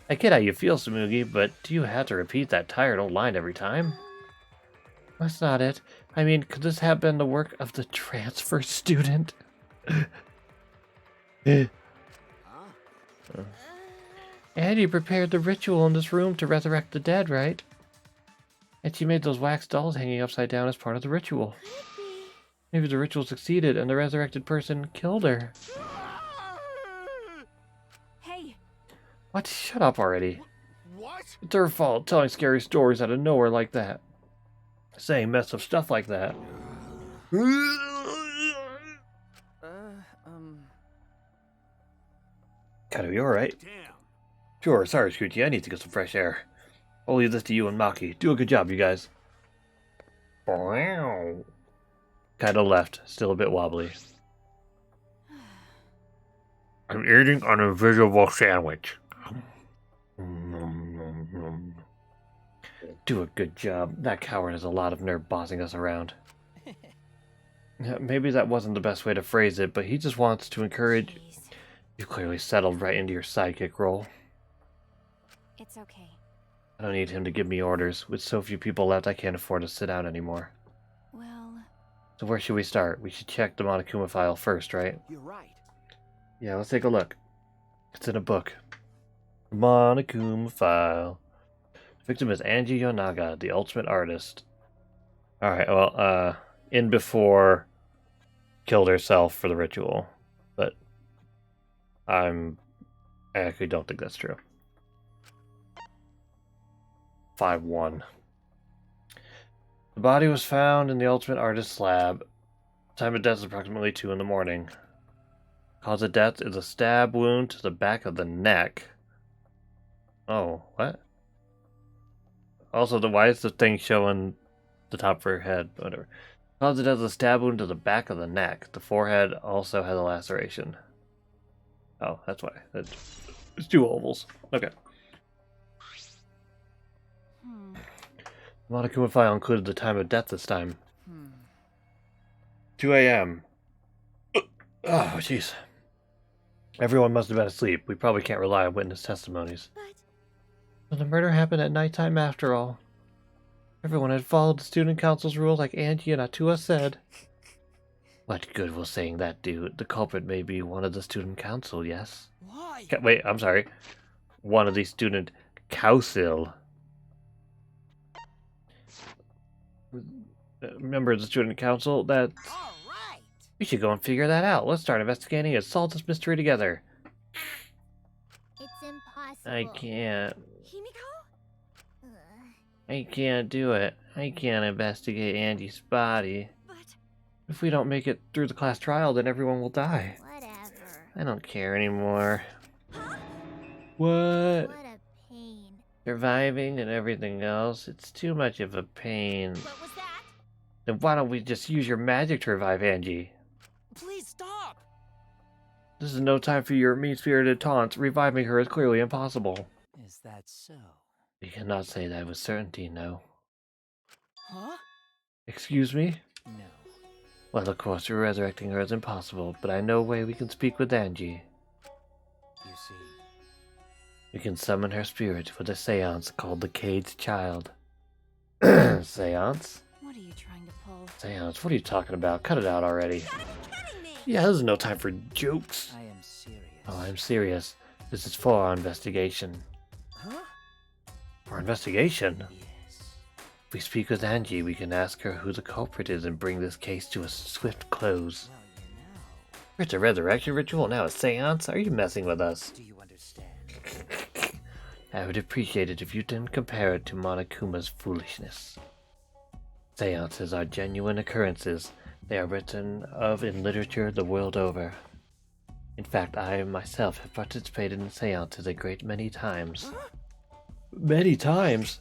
I get how you feel, Samugi, but do you have to repeat that tired old line every time? That's not it. I mean, could this have been the work of the transfer student? Angie prepared the ritual in this room to resurrect the dead, right? And she made those wax dolls hanging upside down as part of the ritual. Maybe the ritual succeeded and the resurrected person killed her. Hey, What? Shut up already. What? It's her fault telling scary stories out of nowhere like that. Saying messed up stuff like that. Gotta be alright. Damn. Sure, sorry, Scooty, I need to get some fresh air. I'll leave this to you and Maki. Do a good job, you guys. Kinda left, still a bit wobbly. I'm eating an invisible sandwich. Do a good job. That coward has a lot of nerve bossing us around. Yeah, maybe that wasn't the best way to phrase it, but he just wants to encourage... please. You clearly settled right into your sidekick role. It's okay. I don't need him to give me orders. With so few people left, I can't afford to sit down anymore. Well, So where should we start? We should check the Monokuma file first, right? You're right. Yeah, let's take a look. It's in a book. Monokuma file. Victim is Angie Yonaga, the ultimate artist. Alright, well, in before killed herself for the ritual. But I actually don't think that's true. 5-1. The body was found in the ultimate artist's lab. Time of death is approximately 2 in the morning. Cause of death is a stab wound to the back of the neck. Oh, what? Also, why is the thing showing the top of her head? Whatever. Cause of death is a stab wound to the back of the neck. The forehead also has a laceration. Oh, that's why. It's 2 ovals. Okay. Monokuma file included the time of death this time. 2 a.m. Oh, jeez. Everyone must have been asleep. We probably can't rely on witness testimonies. But the murder happened at nighttime after all. Everyone had followed the student council's rules like Angie and Atua said. What good will saying that do? The culprit may be one of the student council, yes? Why? Wait, I'm sorry. One of the student council. Member of the student council, that... All right. We should go and figure that out. Let's start investigating and solve this mystery together. It's impossible. I can't. Himiko? I can't do it. I can't investigate Angie's body. But If we don't make it through the class trial, then everyone will die. Whatever. I don't care anymore. huh? What? What a pain. Surviving and everything else, it's too much of a pain. What was that? Then why don't we just use your magic to revive Angie? Please stop. This is no time for your mean-spirited taunts. Reviving her is clearly impossible. Is that so? We cannot say that with certainty, no. Huh? Excuse me? No. Well, of course, resurrecting her is impossible, but I know a way we can speak with Angie. You see, We can summon her spirit with a seance called the Caged Child. Seance? What are you trying to pull? Seance? What are you talking about? Cut it out already. You gotta be kidding me. Yeah, this is no time for jokes. I am serious. Oh, I'm serious. This is for our investigation. Huh? For investigation? Yes. If we speak with Angie, we can ask her who the culprit is and bring this case to a swift close. Well, you know. It's a resurrection ritual, now a seance? Are you messing with us? Do you understand? I would appreciate it if you didn't compare it to Monokuma's foolishness. Seances are genuine occurrences. They are written of in literature the world over. In fact, I myself have participated in seances a great many times. Many times?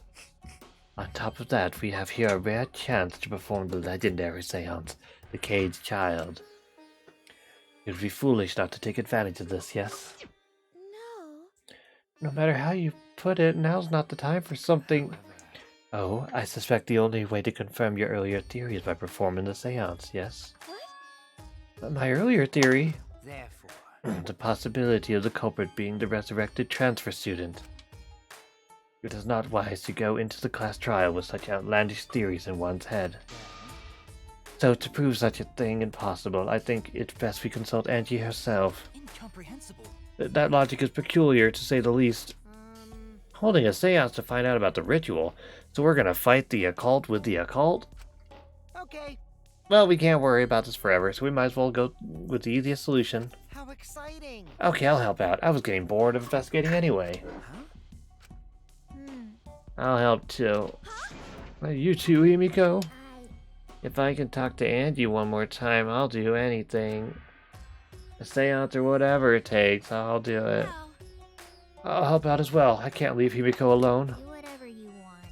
On top of that, we have here a rare chance to perform the legendary seance, the Caged Child. It would be foolish not to take advantage of this, yes? No. No matter how you put it, now's not the time for something... However, Oh, I suspect the only way to confirm your earlier theory is by performing the seance, yes? What? My earlier theory? therefore, The possibility of the culprit being the resurrected transfer student. It is not wise to go into the class trial with such outlandish theories in one's head. So, to prove such a thing impossible, I think it's best we consult Angie herself. Incomprehensible. That logic is peculiar, to say the least. Holding a seance to find out about the ritual, so we're gonna fight the occult with the occult? Okay. Well, we can't worry about this forever, so we might as well go with the easiest solution. How exciting. Okay, I'll help out. I was getting bored of investigating anyway. I'll help too. You too, Himiko? If I can talk to Angie one more time, I'll do anything. A seance or whatever it takes, I'll do it. I'll help out as well. I can't leave Himiko alone. Do whatever you want.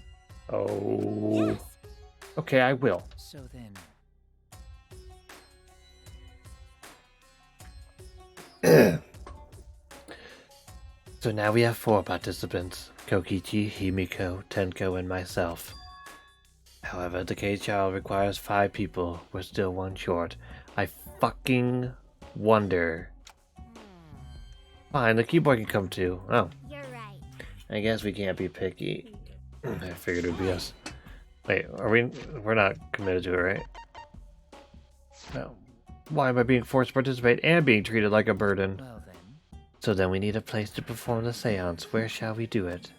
Oh. Yes. Okay, I will. so then, So now we have 4 participants. Kokichi, Himiko, Tenko, and myself. However, the cage child requires 5 people. We're still 1 short. I fucking wonder. Fine, the keyboard can come too. Oh, You're right. I guess we can't be picky. I figured it would be us. Wait, we're not committed to it, right? No. Why am I being forced to participate and being treated like a burden? well then, So then we need a place to perform the seance. Where shall we do it?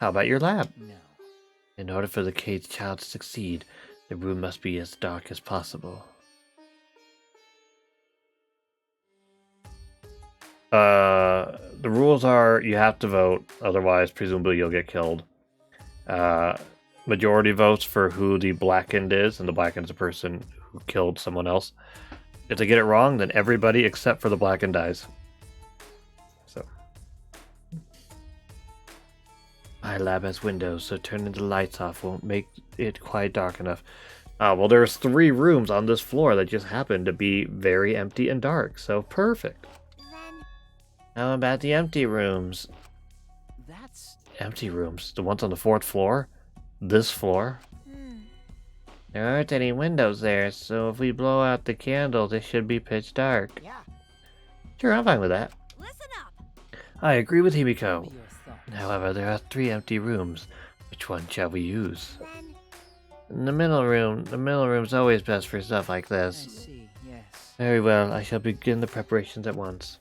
How about your lab? no. In order for the caged child to succeed, the room must be as dark as possible. The rules are you have to vote, otherwise presumably you'll get killed. Majority votes for who the blackened is, and the blackened is the person who killed someone else. If they get it wrong, then everybody except for the blackened dies. So. My lab has windows, so turning the lights off won't make it quite dark enough. Well, there's 3 rooms on this floor that just happen to be very empty and dark, so perfect. Then How about the empty rooms? That's Empty rooms? The ones on the 4th floor? This floor? There aren't any windows there, so if we blow out the candles, it should be pitch dark. Yeah. Sure, I'm fine with that. Listen up. I agree with Himiko. Your thoughts. However, there are 3 empty rooms. Which one shall we use? Then In the middle room. The middle room's always best for stuff like this. see. Yes. Very well, I shall begin the preparations at once.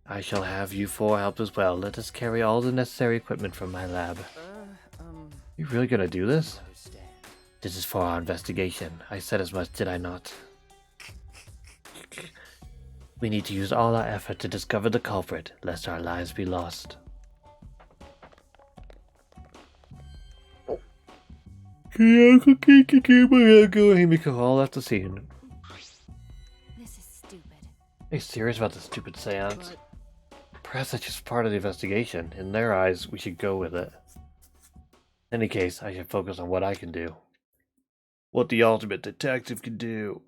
I shall have you 4 help as well. Let us carry all the necessary equipment from my lab. You really gonna do this? Understand. This is for our investigation. I said as much, did I not? We need to use all our effort to discover the culprit, lest our lives be lost. Himiko, all at the scene. This is stupid. Are you serious about the stupid seance? Perhaps that's just part of the investigation. In their eyes, we should go with it. In any case, I should focus on what I can do. What the ultimate detective can do.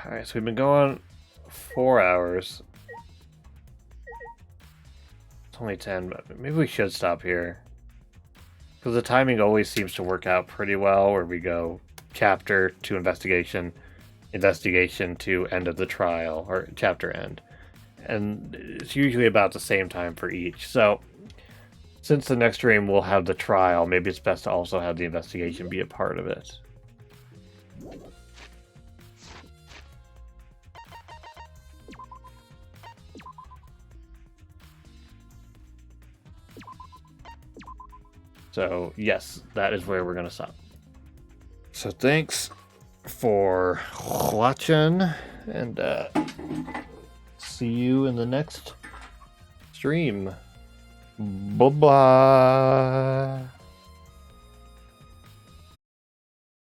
Alright, so we've been going 4 hours. It's only 10, but maybe we should stop here. Because the timing always seems to work out pretty well, where we go chapter to investigation, investigation to end of the trial, or chapter end. And it's usually about the same time for each. So, since the next stream will have the trial, maybe it's best to also have the investigation be a part of it. So, yes, that is where we're going to stop. So, thanks for watching, and see you in the next stream. Bye-bye.